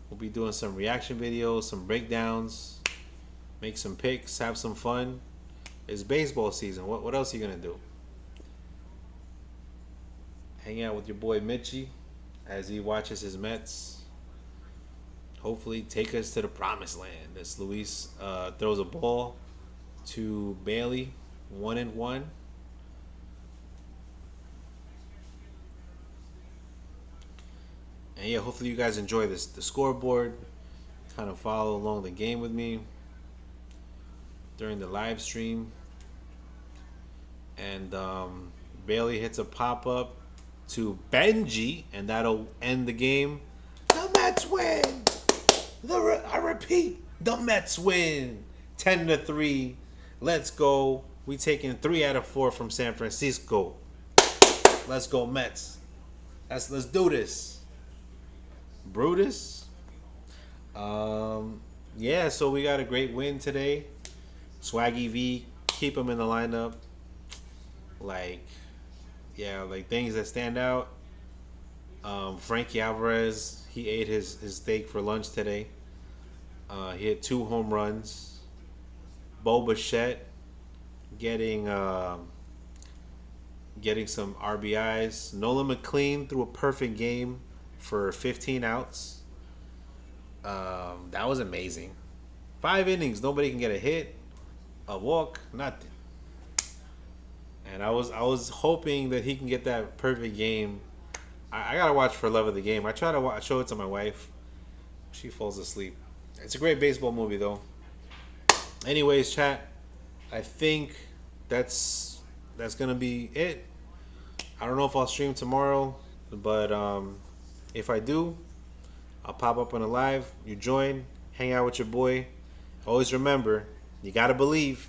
we'll be doing some reaction videos, some breakdowns, make some picks, have some fun. It's baseball season. What else are you going to do? Hang out with your boy Mitchie as he watches his Mets. Hopefully take us to the promised land. As Luis throws a ball to Bailey, 1-1. And yeah, hopefully you guys enjoy the scoreboard. Kind of follow along the game with me during the live stream. And Bailey hits a pop-up to Benji, and that'll end the game. The Mets win! I repeat, the Mets win! 10-3. Let's go. We taking 3 out of 4 from San Francisco. Let's go Mets. Let's do this. Brutus. Yeah, so we got a great win today. Swaggy V, keep him in the lineup. Like things that stand out. Frankie Alvarez, he ate his steak for lunch today. He hit 2 home runs. Bo Bichette getting getting some RBIs. Nolan McLean threw a perfect game for 15 outs. That was amazing. 5 innings, nobody can get a hit, a walk, nothing. And I was hoping that he can get that perfect game. I gotta watch for love of the game. I try to show it to my wife. She falls asleep. It's a great baseball movie though. Anyways, chat. I think that's gonna be it. I don't know if I'll stream tomorrow, but if I do, I'll pop up on a live. You join, hang out with your boy. Always remember, you gotta believe.